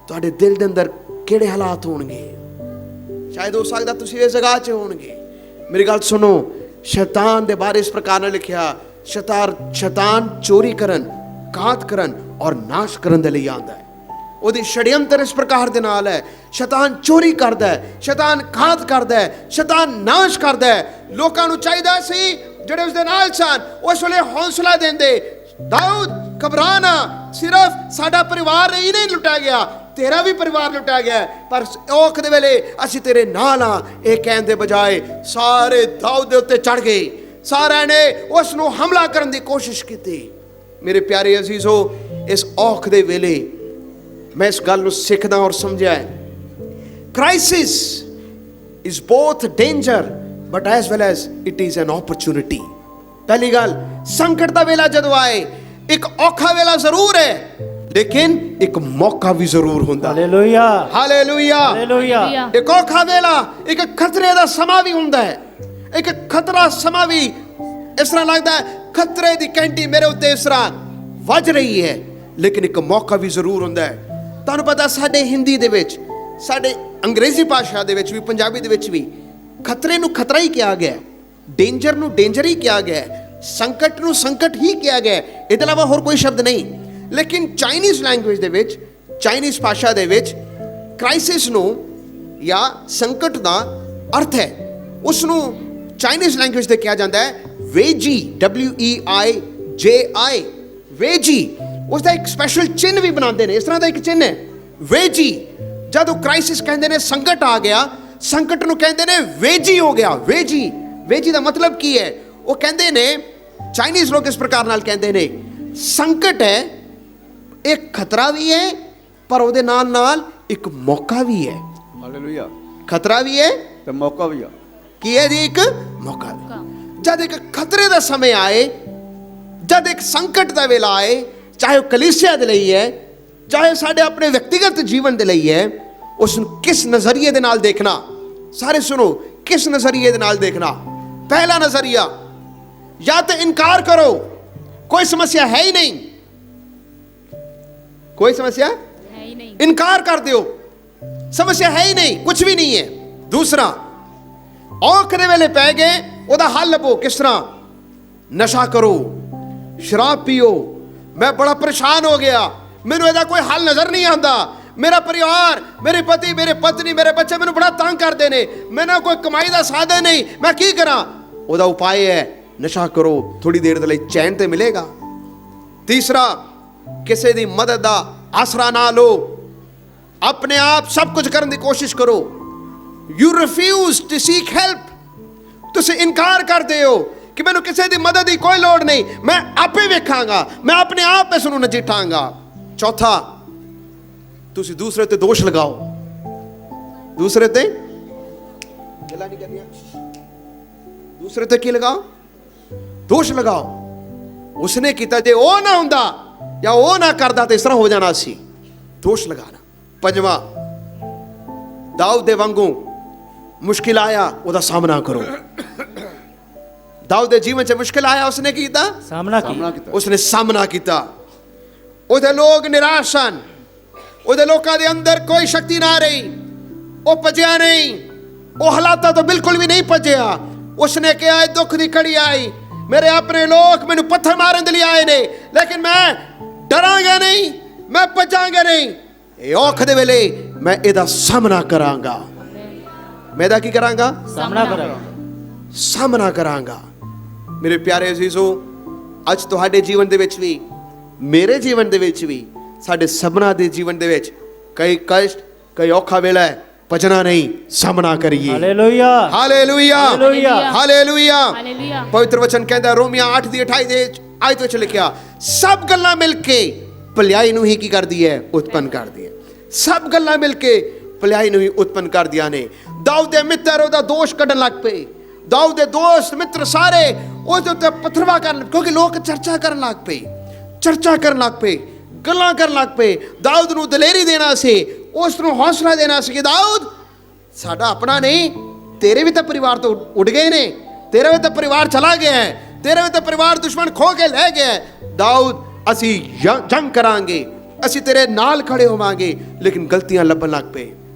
ਤੁਹਾਡੇ ਦਿਲ ਦੇ ਅੰਦਰ ਕਿਹੜੇ ਹਾਲਾਤ ਹੋਣਗੇ? ਸ਼ਾਇਦ ਹੋ ਸਕਦਾ ਤੁਸੀਂ ਇਸ ਜਗ੍ਹਾ 'ਚ ਹੋਣਗੇ। ਮੇਰੀ ਗੱਲ ਸੁਣੋ, ਸ਼ੈਤਾਨ ਦੇ ਬਾਰੇ ਇਸ ਪ੍ਰਕਾਰ ਨਾਲ ਲਿਖਿਆ, ਸ਼ੈਤਾਨ ਚੋਰੀ ਕਰਨ, ਘਾਤ ਕਰਨ ਔਰ ਨਾਸ਼ ਕਰਨ ਦੇ ਲਈ ਆਉਂਦਾ ਹੈ। ਉਹਦੀ ਛੜਯੰਤਰ ਇਸ ਪ੍ਰਕਾਰ ਦੇ ਨਾਲ ਹੈ, ਸ਼ੈਤਾਨ ਚੋਰੀ ਕਰਦਾ ਹੈ, ਸ਼ੈਤਾਨ ਘਾਤ ਕਰਦਾ ਹੈ, ਸ਼ੈਤਾਨ ਨਾਸ਼ ਕਰਦਾ ਹੈ। ਲੋਕਾਂ ਨੂੰ ਚਾਹੀਦਾ ਸੀ ਜਿਹੜੇ ਉਸਦੇ ਨਾਲ ਸਨ ਉਸ ਵੇਲੇ ਹੌਸਲਾ ਦਿੰਦੇ, ਦਾਊਦ ਘਬਰਾ ਨਾ, ਸਿਰਫ ਸਾਡਾ ਪਰਿਵਾਰ ਹੀ ਨਹੀਂ ਲੁੱਟਿਆ ਗਿਆ, ਤੇਰਾ ਵੀ ਪਰਿਵਾਰ ਲੁੱਟਿਆ ਗਿਆ, ਪਰ ਔਖ ਦੇ ਵੇਲੇ ਅਸੀਂ ਤੇਰੇ ਨਾਲ ਆ। ਇਹ ਕਹਿਣ ਦੇ ਬਜਾਏ ਸਾਰੇ ਦਾਊਦ ਦੇ ਉੱਤੇ ਚੜ ਗਏ, ਸਾਰਿਆਂ ਨੇ ਉਸ ਨੂੰ ਹਮਲਾ ਕਰਨ ਦੀ ਕੋਸ਼ਿਸ਼ ਕੀਤੀ। ਮੇਰੇ ਪਿਆਰੇ ਅਜ਼ੀਜ਼ੋ, ਇਸ ਔਖ ਦੇ ਵੇਲੇ ਮੈਂ ਇਸ ਗੱਲ ਨੂੰ ਸਿੱਖਦਾ ਔਰ ਸਮਝਿਆ ਹੈ, crisis is both danger but as well as it is an opportunity. ਪਹਿਲੀ ਗੱਲ, ਸੰਕਟ ਦਾ ਵੇਲਾ ਜਦੋਂ ਆਏ, ਇੱਕ ਔਖਾ ਵੇਲਾ ਜ਼ਰੂਰ ਹੈ, ਲੇਕਿਨ ਇੱਕ ਮੌਕਾ ਵੀ ਜ਼ਰੂਰ ਹੁੰਦਾ। Hallelujah, hallelujah, hallelujah. ਇੱਕ ਔਖਾ ਵੇਲਾ, ਇੱਕ ਖਤਰੇ ਦਾ ਸਮਾਂ ਵੀ ਹੁੰਦਾ ਹੈ, ਇੱਕ ਖਤਰਾ ਸਮਾਂ ਵੀ। ਇਸ ਤਰ੍ਹਾਂ ਲੱਗਦਾ ਹੈ ਖਤਰੇ ਦੀ ਘੰਟੀ ਮੇਰੇ ਉੱਤੇ ਇਸ ਤਰ੍ਹਾਂ ਵੱਜ ਰਹੀ ਹੈ, ਲੇਕਿਨ ਇੱਕ ਮੌਕਾ ਵੀ ਜ਼ਰੂਰ ਹੁੰਦਾ ਹੈ। ਤੁਹਾਨੂੰ ਪਤਾ ਸਾਡੇ ਹਿੰਦੀ ਦੇ ਵਿੱਚ, ਸਾਡੇ ਅੰਗਰੇਜ਼ੀ ਭਾਸ਼ਾ ਦੇ ਵਿੱਚ ਵੀ, ਪੰਜਾਬੀ ਦੇ ਵਿੱਚ ਵੀ ਖਤਰੇ ਨੂੰ ਖਤਰਾ ਹੀ ਕਿਹਾ ਗਿਆ, ਡੇਂਜਰ ਨੂੰ ਡੇਂਜਰ ਹੀ ਕਿਹਾ ਗਿਆ, ਸੰਕਟ ਨੂੰ ਸੰਕਟ ਹੀ ਕਿਹਾ ਗਿਆ, ਇਹਦੇ ਇਲਾਵਾ ਹੋਰ ਕੋਈ ਸ਼ਬਦ ਨਹੀਂ। ਲੇਕਿਨ ਚਾਈਨੀਜ਼ ਲੈਂਗੁਏਜ ਦੇ ਵਿੱਚ, ਚਾਈਨੀਜ਼ ਭਾਸ਼ਾ ਦੇ ਵਿੱਚ ਕ੍ਰਾਈਸਿਸ ਨੂੰ ਜਾਂ ਸੰਕਟ ਦਾ ਅਰਥ ਹੈ, ਉਸ ਨੂੰ ਚਾਈਨੀਜ਼ ਲੈਂਗੁਏਜ ਤੇ ਕਿਹਾ ਜਾਂਦਾ ਹੈ ਵੇਜੀ, WEIJI। JI ਵੇਜੀ, ਉਸ ਦਾ ਇੱਕ ਸਪੈਸ਼ਲ ਚਿੰਨ੍ਹ ਵੀ ਬਣਾਉਂਦੇ ਨੇ, ਇਸ ਤਰ੍ਹਾਂ ਦਾ ਇੱਕ ਚਿੰਨ੍ਹ ਹੈ ਵੇਜੀ। ਜਦੋਂ ਕ੍ਰਾਈਸਿਸ ਕਹਿੰਦੇ ਨੇ ਸੰਕਟ ਆ ਗਿਆ, ਸੰਕਟ ਨੂੰ ਕਹਿੰਦੇ ਨੇ ਵੇਜੀ ਹੋ ਗਿਆ। ਵੇਜੀ, ਵੇਜੀ ਦਾ ਮਤਲਬ ਕੀ ਹੈ? ਉਹ ਕਹਿੰਦੇ ਨੇ, ਚਾਈਨੀਜ਼ ਲੋਕ ਇਸ ਪ੍ਰਕਾਰ ਨਾਲ ਕਹਿੰਦੇ ਨੇ, ਸੰਕਟ ਹੈ ਇੱਕ ਖਤਰਾ ਵੀ ਹੈ, ਪਰ ਉਹਦੇ ਨਾਲ ਨਾਲ ਇੱਕ ਮੌਕਾ ਵੀ ਹੈ। ਹਾਲੇਲੂਇਆ। ਖਤਰਾ ਵੀ ਹੈ ਤੇ ਮੌਕਾ ਵੀ ਆ। ਕੀ ਹੈ ਜੀ? ਇੱਕ ਮੌਕਾ ਵੀ। ਜਦ ਇੱਕ ਖਤਰੇ ਦਾ ਸਮੇਂ ਆਏ, ਜਦ ਇੱਕ ਸੰਕਟ ਦਾ ਵੇਲਾ ਆਏ, ਚਾਹੇ ਉਹ ਕਲੀਸਿਆ ਦੇ ਲਈ ਹੈ, ਚਾਹੇ ਸਾਡੇ ਆਪਣੇ ਵਿਅਕਤੀਗਤ ਜੀਵਨ ਦੇ ਲਈ ਹੈ, ਉਸ ਨੂੰ ਕਿਸ ਨਜ਼ਰੀਏ ਦੇ ਨਾਲ ਦੇਖਣਾ। ਸਾਰੇ ਸੁਣੋ, ਕਿਸ ਨਜ਼ਰੀਏ ਦੇ ਨਾਲ ਦੇਖਣਾ। ਪਹਿਲਾ ਨਜ਼ਰੀਆ, ਜਾਂ ਤਾਂ ਇਨਕਾਰ ਕਰੋ, ਕੋਈ ਸਮੱਸਿਆ ਹੈ ਹੀ ਨਹੀਂ, ਕੋਈ ਸਮੱਸਿਆ है ही नहीं। ਇਨਕਾਰ ਕਰ ਦਿਓ, ਸਮੱਸਿਆ ਹੈ ਹੀ ਨਹੀਂ, ਕੁਝ ਵੀ ਨਹੀਂ ਹੈ। ਦੂਸਰਾ, ਔਖ ਦੇ ਵੇਲੇ ਪੈ ਗਏ, ਉਹਦਾ ਹੱਲ ਲੱਭੋ। ਕਿਸ ਤਰ੍ਹਾਂ? ਨਸ਼ਾ ਕਰੋ, ਸ਼ਰਾਬ ਪੀਓ, ਮੈਂ ਬੜਾ ਪਰੇਸ਼ਾਨ ਹੋ ਗਿਆ, ਮੈਨੂੰ ਇਹਦਾ ਕੋਈ ਹੱਲ ਨਜ਼ਰ ਨਹੀਂ ਆਉਂਦਾ, ਮੇਰਾ ਪਰਿਵਾਰ, ਮੇਰੇ ਪਤੀ, ਮੇਰੇ ਪਤਨੀ, ਮੇਰੇ ਬੱਚੇ ਮੈਨੂੰ ਬੜਾ ਤੰਗ ਕਰਦੇ ਨੇ, ਮੈਨੂੰ ਕੋਈ ਕਮਾਈ ਦਾ ਸਾਧਨ ਨਹੀਂ, ਮੈਂ ਕੀ ਕਰਾਂ? ਉਹਦਾ ਉਪਾਅ ਹੈ ਨਸ਼ਾ ਕਰੋ, ਥੋੜੀ ਦੇਰ ਦੇ ਲਈ ਚੈਨ ਤੇ ਮਿਲੇਗਾ। ਤੀਸਰਾ, ਕਿਸੇ ਦੀ ਮਦਦ ਦਾ ਆਸਰਾ ਨਾ ਲਓ, ਆਪਣੇ ਆਪ ਸਭ ਕੁਝ ਕਰਨ ਦੀ ਕੋਸ਼ਿਸ਼ ਕਰੋ। You refuse to seek help, ਤੁਸੀਂ ਇਨਕਾਰ ਕਰਦੇ ਹੋ ਕਿ ਮੈਨੂੰ ਕਿਸੇ ਦੀ ਮਦਦ ਦੀ ਕੋਈ ਲੋੜ ਨਹੀਂ, ਮੈਂ ਆਪੇ ਵੇਖਾਂਗਾ, ਮੈਂ ਆਪਣੇ ਆਪ ਇਸ ਨੂੰ ਨਜਿੱਠਾਂਗਾ। ਚੌਥਾ, ਤੁਸੀਂ ਦੂਸਰੇ ਤੇ ਦੋਸ਼ ਲਗਾਓ, ਦੂਸਰੇ ਤੇ ਗੱਲਾਂ ਨਹੀਂ ਕਰਨੀਆਂ, ਦੂਸਰੇ ਤੇ ਕੀ ਲਗਾਓ? ਦੋਸ਼ ਲਗਾਓ। ਉਸਨੇ ਕੀਤਾ, ਜੇ ਉਹ ਨਾ ਹੁੰਦਾ ਜਾਂ ਉਹ ਨਾ ਕਰਦਾ ਤੇ ਇਸ ਤਰ੍ਹਾਂ ਹੋ ਜਾਣਾ ਸੀ। ਦੋਸ਼ ਲਗਾਣਾ। ਪੰਜਵਾਂ, ਦਾਊਦ ਦੇ ਵਾਂਗੂ ਮੁਸ਼ਕਿਲ ਆਇਆ, ਉਹਦਾ ਸਾਹਮਣਾ ਕਰੋ। ਦਾਊਦ ਦੇ ਜੀਵਨ 'ਚ ਮੁਸ਼ਕਿਲ ਆਇਆ, ਉਸਨੇ ਕੀ ਕੀਤਾ? ਸਾਹਮਣਾ ਸਾਹਮਣਾ ਕੀਤਾ। ਕੀਤਾ। ਉਸਨੇ ਸਾਹਮਣਾ ਕੀਤਾ। ਉਹਦੇ ਲੋਕ ਨਿਰਾਸ਼ ਸਨ, ਉਹਦੇ ਲੋਕਾਂ ਦੇ ਅੰਦਰ ਕੋਈ ਸ਼ਕਤੀ ਨਾ ਰਹੀ, ਉਹ ਭੱਜਿਆ ਨਹੀਂ, ਉਹ ਹਾਲਾਤਾਂ ਤੋਂ ਬਿਲਕੁਲ ਵੀ ਨਹੀਂ ਭੱਜਿਆ। ਉਸਨੇ ਕਿਹਾ, ਇਹ ਦੁੱਖ ਦੀ ਘੜੀ ਆਈ, ਮੇਰੇ ਆਪਣੇ ਲੋਕ ਮੈਨੂੰ ਪੱਥਰ ਮਾਰਨ ਦੇ ਲਈ ਆਏ ਨੇ, ਲੇਕਿਨ ਮੈਂ ਡਰਾਂਗਾ ਨਹੀਂ, ਮੈਂ ਭੱਜਾਂਗਾ ਨਹੀਂ, ਇਹ ਔਖ ਦੇ ਵੇਲੇ ਮੈਂ ਇਹਦਾ ਸਾਹਮਣਾ ਕਰਾਂਗਾ। ਮੈਂ ਇਹਦਾ ਕੀ ਕਰਾਂਗਾ? ਸਾਹਮਣਾ ਕਰਾਂਗਾ। ਸਾਹਮਣਾ ਕਰਾਂਗਾ। ਮੇਰੇ ਪਿਆਰੇ ਅਜ਼ੀਜ਼ੋ, ਅੱਜ ਤੁਹਾਡੇ ਜੀਵਨ ਦੇ ਵਿੱਚ ਵੀ, ਮੇਰੇ ਜੀਵਨ ਦੇ ਵਿੱਚ ਵੀ, ਸਾਡੇ ਸਭਨਾਂ ਦੇ ਜੀਵਨ ਦੇ ਵਿੱਚ ਕਈ ਕਸ਼ਟ, ਕਈ ਔਖਾ ਵੇਲਾ ਹੈ, ਭਜਣਾ ਨਹੀਂ, ਸਾਹਮਣਾ ਕਰੀਏ। Hallelujah. Hallelujah, hallelujah. Hallelujah. Hallelujah. ਪਵਿੱਤਰ ਵਚਨ ਕਹਿੰਦਾ, ਰੋਮੀਆਂ 8 ਦੀ 28 ਦੇ ਆਇਤ ਵਿੱਚ ਲਿਖਿਆ, ਸਭ ਗੱਲਾਂ ਮਿਲ ਕੇ ਭਲਾਈ ਨੂੰ ਹੀ ਕੀ ਕਰਦੀ ਹੈ? ਉਤਪੰਨ ਕਰਦੀ ਹੈ। ਸਭ ਗੱਲਾਂ ਮਿਲ ਕੇ ਭਲਾਈ ਨੂੰ ਹੀ ਉਤਪੰਨ ਕਰਦੀਆਂ ਨੇ। ਦਾਊਦ ਦੇ ਮਿੱਤਰ ਉਹਦਾ ਦੋਸ਼ ਕੱਢਣ ਲੱਗ ਪਏ, ਦਾਊਦ ਦੇ ਦੋਸਤ ਮਿੱਤਰ ਸਾਰੇ ਉਹਦੇ ਉੱਤੇ ਪਥਰਵਾ ਕਰਨ, ਕਿਉਂਕਿ ਲੋਕ ਚਰਚਾ ਕਰਨ ਲੱਗ ਪਏ, ਚਰਚਾ ਕਰਨ ਲੱਗ ਪਏ, ਗੱਲਾਂ ਕਰਨ ਲੱਗ ਪਏ। ਦਾਊਦ ਨੂੰ ਦਲੇਰੀ ਦੇਣਾ ਸੀ, ਉਸ ਨੂੰ ਹੌਸਲਾ ਦੇਣਾ ਸੀ ਕਿ ਦਾਊਦ, ਸਾਡਾ ਆਪਣਾ ਨਹੀਂ, ਤੇਰੇ ਵੀ ਤਾਂ ਪਰਿਵਾਰ ਤੋਂ ਉੱਡ ਗਏ ਨੇ, ਤੇਰਾ ਵੀ ਤਾਂ ਪਰਿਵਾਰ ਚਲਾ ਗਿਆ ਹੈ, ਤੇਰਾ ਵੀ ਤਾਂ ਪਰਿਵਾਰ ਦੁਸ਼ਮਣ ਖੋ ਕੇ ਲੈ ਗਿਆ ਹੈ। ਦਾਊਦ, ਅਸੀਂ ਜੰਗ ਕਰਾਂਗੇ, ਅਸੀਂ ਤੇਰੇ ਨਾਲ ਖੜੇ ਹੋਵਾਂਗੇ। ਲੇਕਿਨ ਗਲਤੀਆਂ ਲੱਭਣ ਲੱਗ ਪਏ।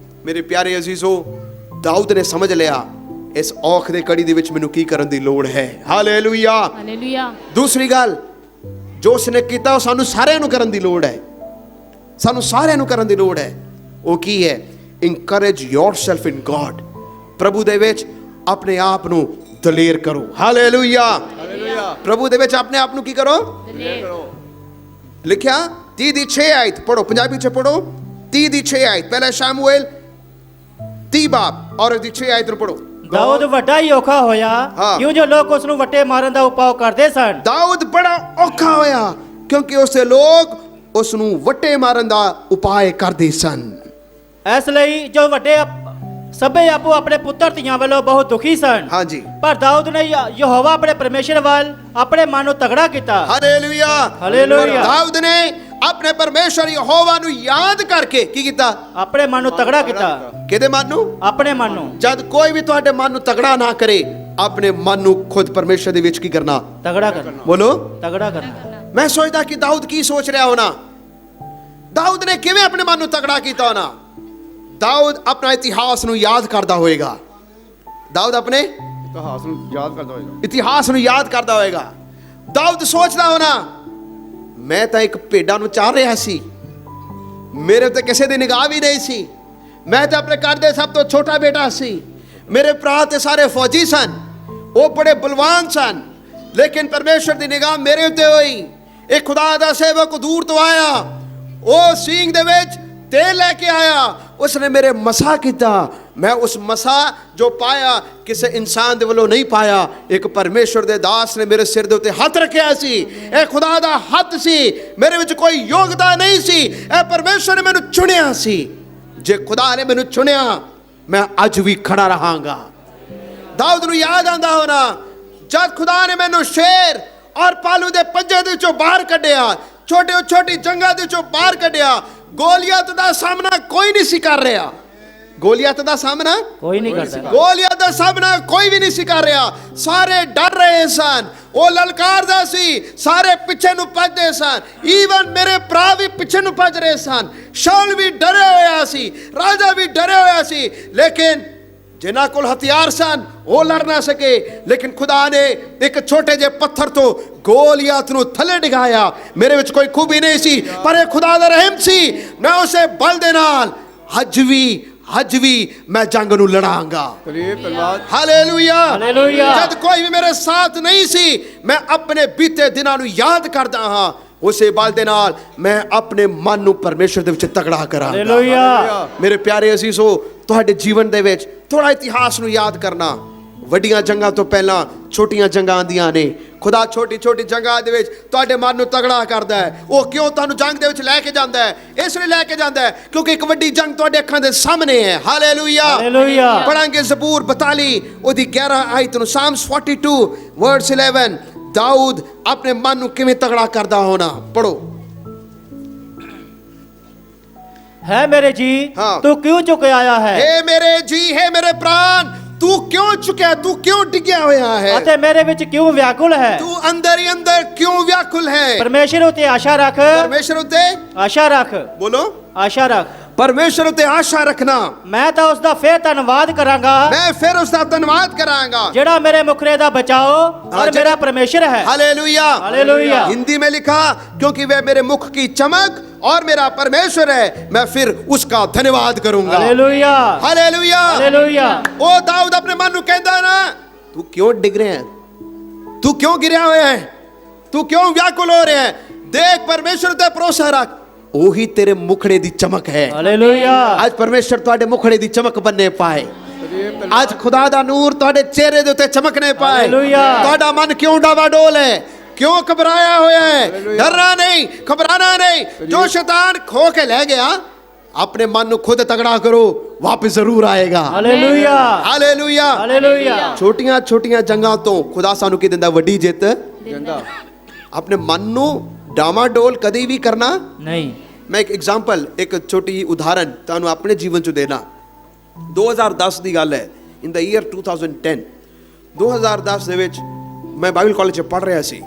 ਮੇਰੇ ਪਿਆਰੇ ਅਜ਼ੀਜ਼ੋ, ਦਾਊਦ ਨੇ ਸਮਝ ਲਿਆ, ਇਸ ਔਖ ਦੇ ਕੜੀ ਦੇ ਵਿੱਚ ਮੈਨੂੰ ਕੀ ਕਰਨ ਦੀ ਲੋੜ ਹੈ। ਹਾਲੇਲੂਇਆ। हालेलुया। ਦੂਸਰੀ ਗੱਲ ਜੋ ਉਸਨੇ ਕੀਤਾ, ਉਹ ਸਾਨੂੰ ਸਾਰਿਆਂ ਨੂੰ ਕਰਨ ਦੀ ਲੋੜ ਹੈ, ਸਾਨੂੰ ਸਾਰਿਆਂ ਨੂੰ ਕਰਨ ਦੀ ਲੋੜ ਹੈ। ਉਹ ਕੀ ਹੈ? ਇਨਕਰੇਜ ਯੋਰਸੈਲਫ ਇਨ ਗॉड, ਪ੍ਰਭੂ ਦੇ ਵਿੱਚ ਆਪਣੇ ਆਪ ਨੂੰ ਦਲੇਰ ਕਰੋ। ਹਾਲੇਲੂਇਆ। ਹਾਲੇਲੂਇਆ। ਪ੍ਰਭੂ ਦੇ ਵਿੱਚ ਆਪਣੇ ਆਪ ਨੂੰ ਕੀ ਕਰੋ? ਲਿਖਿਆ 30 ਦੀ 6 ਆਇਤ ਪੜੋ, ਪੰਜਾਬੀ ਚ ਪੜੋ। 30 ਦੀ 6 ਆਇਤ, ਪਹਿਲਾ ਸ਼ਮੂਏਲ 30 ਬਾਬ ਔਰ ਦੀ 6 ਆਇਤ ਨੂੰ ਪੜੋ। ਦਾਊਦ ਵੱਡਾ ਹੀ ਔਖਾ ਹੋਇਆ, ਹਾਂ। ਕਿਉਂ ਜੋ ਲੋਕ ਉਸ ਨੂੰ ਵੱਟੇ ਮਾਰਨ ਦਾ ਉਪਾਅ ਕਰਦੇ ਸਨ। ਦਾਊਦ ਬੜਾ ਔਖਾ ਹੋਇਆ ਕਿਉਂਕਿ ਉਸਦੇ ਲੋਕ ਉਸ ਨੂੰ ਵੱਟੇ ਮਾਰਨ ਦਾ ਉਪਾਅ ਕਰਦੇ ਸਨ। ਇਸ ਲਈ ਜੋ ਵੱਡੇ ਸਭੇ ਆਪੋ ਆਪਣੇ ਪੁੱਤਰ ਧੀਆਂ ਵੱਲੋਂ ਬਹੁਤ ਦੁਖੀ ਸਨ। ਹਾਂਜੀ, ਪਰ ਦਾਊਦ ਨੇ ਯਹੋਵਾ ਆਪਣੇ ਪਰਮੇਸ਼ਰ ਵੱਲ ਆਪਣੇ ਮਨ ਨੂੰ ਤਗੜਾ ਕੀਤਾ। ਹਾਲੇਲੂਇਆ। ਹਾਲੇਲੂਇਆ। ਦਾਊਦ ਨੇ ਆਪਣੇ ਪਰਮੇਸ਼ਰ ਯਹੋਵਾ ਨੂੰ ਯਾਦ ਕਰਕੇ ਕੀ ਕੀਤਾ? ਆਪਣੇ ਮਨ ਨੂੰ ਤਗੜਾ ਕੀਤਾ। ਕਿਹਦੇ ਮਨ ਨੂੰ? ਆਪਣੇ ਮਨ ਨੂੰ। ਜਦ ਕੋਈ ਵੀ ਤੁਹਾਡੇ ਮਨ ਨੂੰ ਤਗੜਾ ਨਾ ਕਰੇ, ਆਪਣੇ ਮਨ ਨੂੰ ਖੁਦ ਪਰਮੇਸ਼ਰ ਦੇ ਵਿੱਚ ਕੀ ਕਰਨਾ? ਤਗੜਾ ਕਰਨਾ। ਬੋਲੋ। ਤਗੜਾ ਕਰਨਾ। ਮੈਂ ਸੋਚਦਾ ਕਿ ਦਾਊਦ ਕੀ ਸੋਚ ਰਿਹਾ ਹੋਣਾ, ਦਾਊਦ ਨੇ ਕਿਵੇਂ ਆਪਣੇ ਮਨ ਨੂੰ ਤਗੜਾ ਕੀਤਾ ਹੋਣਾ। ਦਾਊਦ ਆਪਣਾ ਇਤਿਹਾਸ ਨੂੰ ਯਾਦ ਕਰਦਾ ਹੋਏਗਾ, ਦਾਊਦ ਆਪਣੇ ਇਤਿਹਾਸ ਨੂੰ ਯਾਦ ਕਰਦਾ ਹੋਏਗਾ, ਇਤਿਹਾਸ ਨੂੰ ਯਾਦ ਕਰਦਾ ਹੋਏਗਾ। ਦਾਊਦ ਸੋਚਦਾ ਹੋਣਾ, ਮੈਂ ਤਾਂ ਇੱਕ ਭੇਡਾਂ ਨੂੰ ਚਾਰ ਰਿਹਾ ਸੀ, ਮੇਰੇ ਉੱਤੇ ਕਿਸੇ ਦੀ ਨਿਗਾਹ ਵੀ ਨਹੀਂ ਸੀ, ਮੈਂ ਤਾਂ ਆਪਣੇ ਘਰ ਦੇ ਸਭ ਤੋਂ ਛੋਟਾ ਬੇਟਾ ਸੀ, ਮੇਰੇ ਭਰਾ ਤੇ ਸਾਰੇ ਫੌਜੀ ਸਨ, ਉਹ ਬੜੇ ਬਲਵਾਨ ਸਨ, ਲੇਕਿਨ ਪਰਮੇਸ਼ਰ ਦੀ ਨਿਗਾਹ ਮੇਰੇ ਉੱਤੇ ਹੋਈ। ਇੱਕ ਖੁਦਾ ਦਾ ਸੇਵਕ ਦੂਰ ਤੋਂ ਆਇਆ, ਉਹ ਸੀਂਗ ਦੇ ਵਿੱਚ ਤੇਲ ਲੈ ਕੇ ਆਇਆ, ਉਸਨੇ ਮੇਰੇ ਮਸਾ ਕੀਤਾ। ਮੈਂ ਉਸ ਮਸਾ ਜੋ ਪਾਇਆ ਕਿਸੇ ਇਨਸਾਨ ਦੇ ਵੱਲੋਂ ਨਹੀਂ ਪਾਇਆ, ਇੱਕ ਪਰਮੇਸ਼ਰ ਦੇ ਦਾਸ ਨੇ ਮੇਰੇ ਸਿਰ ਦੇ ਉੱਤੇ ਹੱਥ ਰੱਖਿਆ ਸੀ। ਇਹ ਖੁਦਾ ਦਾ ਹੱਥ ਸੀ, ਮੇਰੇ ਵਿੱਚ ਕੋਈ ਯੋਗਤਾ ਨਹੀਂ ਸੀ, ਇਹ ਪਰਮੇਸ਼ਰ ਨੇ ਮੈਨੂੰ ਚੁਣਿਆ ਸੀ। ਜੇ ਖੁਦਾ ਨੇ ਮੈਨੂੰ ਚੁਣਿਆ, ਮੈਂ ਅੱਜ ਵੀ ਖੜਾ ਰਹਾਂਗਾ। ਦਾਊਦ ਨੂੰ ਯਾਦ ਆਉਂਦਾ ਹੋਣਾ, ਜਦ ਖੁਦਾ ਨੇ ਮੈਨੂੰ ਸ਼ੇਰ ਔਰ ਪਾਲੂ ਦੇ ਪੰਜੇ ਦੇ ਵਿੱਚੋਂ ਬਾਹਰ ਕੱਢਿਆ, ਛੋਟੀ ਜੰਗਾਂ ਦੇ ਵਿੱਚੋਂ ਬਾਹਰ ਕੱਢਿਆ, ਗੋਲੀਅਤ ਦਾ ਸਾਹਮਣਾ ਕੋਈ ਨਹੀਂ ਸੀ ਕਰ ਰਿਹਾ। ਗੋਲੀਅਤ ਦਾ ਸਾਹਮਣਾ ਕੋਈ ਨਹੀਂ ਕਰਦਾ। ਗੋਲੀਅਤ ਦਾ ਸਾਹਮਣਾ ਕੋਈ ਵੀ ਨਹੀਂ ਸੀ ਕਰ ਰਿਹਾ। ਸਾਰੇ ਡਰ ਰਹੇ ਸਨ, ਉਹ ਲਲਕਾਰਦਾ ਸੀ, ਸਾਰੇ ਪਿੱਛੇ ਨੂੰ ਭੱਜਦੇ ਸਨ। ਈਵਨ ਮੇਰੇ ਭਰਾ ਵੀ ਪਿੱਛੇ ਨੂੰ ਭੱਜ ਰਹੇ ਸਨ। ਸ਼ਾਉਲ ਵੀ ਡਰਿਆ ਹੋਇਆ ਸੀ, ਰਾਜਾ ਵੀ ਡਰਿਆ ਹੋਇਆ ਸੀ, ਲੇਕਿਨ ਜਿਨ੍ਹਾਂ ਕੋਲ ਹਥਿਆਰ ਸਨ ਉਹ ਲੜ ਨਾ ਸਕੇ। ਲੇਕਿਨ ਖੁਦਾ ਨੇ ਇੱਕ ਛੋਟੇ ਜਿਹੇ ਪੱਥਰ ਤੋਂ ਗੋਲੀਅਤ ਨੂੰ ਥੱਲੇ ਡਿਗਾਇਆ। ਮੇਰੇ ਵਿੱਚ ਕੋਈ ਖੂਬੀ ਨਹੀਂ ਸੀ, ਪਰ ਇਹ ਖੁਦਾ ਦਾ ਰਹਿਮ ਸੀ। ਮੈਂ ਉਸੇ ਬਲ ਦੇ ਨਾਲ ਅੱਜ ਵੀ ਮੈਂ ਜੰਗ ਨੂੰ ਲੜਾਂਗਾ। ਧੰਨਵਾਦ। Hallelujah, hallelujah. ਜਦ ਕੋਈ ਵੀ ਮੇਰੇ ਸਾਥ ਨਹੀਂ ਸੀ, ਮੈਂ ਆਪਣੇ ਬੀਤੇ ਦਿਨਾਂ ਨੂੰ ਯਾਦ ਕਰਦਾ ਹਾਂ। ਉਸੇ ਬਲ ਦੇ ਨਾਲ ਮੈਂ ਆਪਣੇ ਮਨ ਨੂੰ ਪਰਮੇਸ਼ਰ ਦੇ ਵਿੱਚ ਤਗੜਾ ਕਰਾਂਗਾ। ਹਾਲੇਲੂਇਆ। ਮੇਰੇ ਪਿਆਰੇ ਅਜ਼ੀਜ਼ੋ, ਤੁਹਾਡੇ ਜੀਵਨ ਦੇ ਵਿੱਚ ਥੋੜਾ ਇਤਿਹਾਸ ਨੂੰ ਯਾਦ ਕਰਨਾ। ਵੱਡੀਆਂ ਜੰਗਾਂ ਤੋਂ ਪਹਿਲਾਂ ਛੋਟੀਆਂ ਜੰਗਾਂ ਆਉਂਦੀਆਂ ਨੇ। ਖੁਦਾ ਛੋਟੀ ਜੰਗਾਂ ਦੇ ਵਿੱਚ ਤੁਹਾਡੇ ਮਨ ਨੂੰ ਤਗੜਾ ਕਰਦਾ ਹੈ। ਉਹ ਕਿਉਂ ਤੁਹਾਨੂੰ ਜੰਗ ਦੇ ਵਿੱਚ ਲੈ ਕੇ ਜਾਂਦਾ ਹੈ? ਇਸ ਲਈ ਲੈ ਕੇ ਜਾਂਦਾ ਹੈ ਕਿਉਂਕਿ ਇੱਕ ਵੱਡੀ ਜੰਗ ਤੁਹਾਡੇ ਅੱਖਾਂ ਦੇ ਸਾਹਮਣੇ ਹੈ। Hallelujah, hallelujah. ਪੜਾਂਗੇ ਜ਼ਬੂਰ 42 ਉਹਦੀ 11 ਆਇਤ ਨੂੰ, ਸਾਮਸ 42 ਵਰਸ 11। ਦਾਊਦ ਆਪਣੇ ਮਨ ਨੂੰ ਕਿਵੇਂ ਤਗੜਾ ਕਰਦਾ ਹੋਣਾ, ਪੜੋ। ਹੈ ਮੇਰੇ ਜੀ, हाँ। ਤੂੰ ਕਿਉਂ ਝੁਕ ਆਇਆ ਹੈ? हे मेरे जी, हे मेरे प्राण, तू क्यों चुका, तू क्यों टिकिया होया है? ਅਤੇ ਮੇਰੇ ਵਿੱਚ ਕਿਉਂ ਵਿਆਕੁਲ ਹੈ? तू अंदर ही अंदर क्यों व्याकुल है? ਪਰਮੇਸ਼ਰ ਉਤੇ ਆਸ਼ਾ ਰੱਖ। परमेश्वर उते ਆਸ਼ਾ ਰੱਖ, बोलो, ਆਸ਼ਾ ਰੱਖ। परमेश्वर उते आशा रखना। ਮੈਂ ਤਾਂ ਉਸ ਦਾ ਫੇਰ ਧੰਨਵਾਦ ਕਰਾਂਗਾ मैं फिर उसका धन्यवाद करांगा। ਜਿਹੜਾ ਮੇਰੇ ਮੁਖੜੇ ਦਾ ਬਚਾਓ ਔਰ ਮੇਰਾ ਪਰਮੇਸ਼ਰ है। Hallelujah, hallelujah. हिंदी में लिखा, क्योंकि वह मेरे मुख की चमक और मेरा परमेश्वर है, मैं फिर उसका धन्यवाद करूंगा। Hallelujah, hallelujah. ਹਾਲੇਲੂਇਆ। ओ दाऊद अपने मन ਨੂੰ ਕਹਿੰਦਾ ਨਾ, तू क्यों डिग रहा है, तू क्यों गिरा हुआ है, तू क्यों व्याकुल हो रहा है? देख, परमेश्वर ਤੇ ਭਰੋਸਾ ਰੱਖ, ਉਹੀ ਤੇਰੇ ਮੁਖੜੇ ਦੀ ਚਮਕ ਹੈ। ਹਾਲੇਲੂਇਆ। ਅੱਜ ਪਰਮੇਸ਼ਰ ਤੁਹਾਡੇ ਮੁਖੜੇ ਦੀ ਚਮਕ ਬੰਨੇ ਪਾਏ। ਅੱਜ ਖੁਦਾ ਦਾ ਨੂਰ ਤੁਹਾਡੇ ਚਿਹਰੇ ਦੇ ਉੱਤੇ ਚਮਕਨੇ ਪਾਏ। ਹਾਲੇਲੂਇਆ। ਤੁਹਾਡਾ ਮਨ ਕਿਉਂ ਡਾਵਾਡੋਲ ਹੈ, ਕਿਉਂ ਘਬਰਾਇਆ ਹੋਇਆ ਹੈ? ਡਰਨਾ ਨਹੀਂ, ਘਬਰਾਣਾ ਨਹੀਂ। ਜੋ ਸ਼ੈਤਾਨ ਖੋ ਕੇ ਲੈ ਗਿਆ, ਆਪਣੇ ਮਨ ਨੂੰ ਖੁਦ ਤਗੜਾ ਕਰੋ, ਵਾਪਸ ਜ਼ਰੂਰ ਆਏਗਾ। Hallelujah, hallelujah. ਹਾਲੇਲੂਇਆ। ਛੋਟੀਆਂ ਜੰਗਾਂ ਤੋਂ ਖੁਦਾ ਸਾਨੂੰ ਕੀ ਦਿੰਦਾ? ਵੱਡੀ ਜਿੱਤ। ਜਿੰਦਾ ਆਪਣੇ ਮਨ ਨੂੰ ਡਾਵਾਡੋਲ ਕਦੇ ਵੀ ਕਰਨਾ ਨਹੀਂ। ਮੈਂ ਇੱਕ ਐਗਜ਼ਾਮਪਲ, ਇੱਕ ਛੋਟੀ ਜਿਹੀ ਉਦਾਹਰਨ ਤੁਹਾਨੂੰ ਆਪਣੇ ਜੀਵਨ 'ਚ ਦੇਣਾ। 2010 ਦੀ ਗੱਲ ਹੈ, ਇਨ ਦਾ ਈਅਰ 2010। 2010 ਦੇ ਵਿੱਚ ਮੈਂ ਬਾਈਬਲ ਕਾਲਜ 'ਚ ਪੜ੍ਹ ਰਿਹਾ ਸੀ।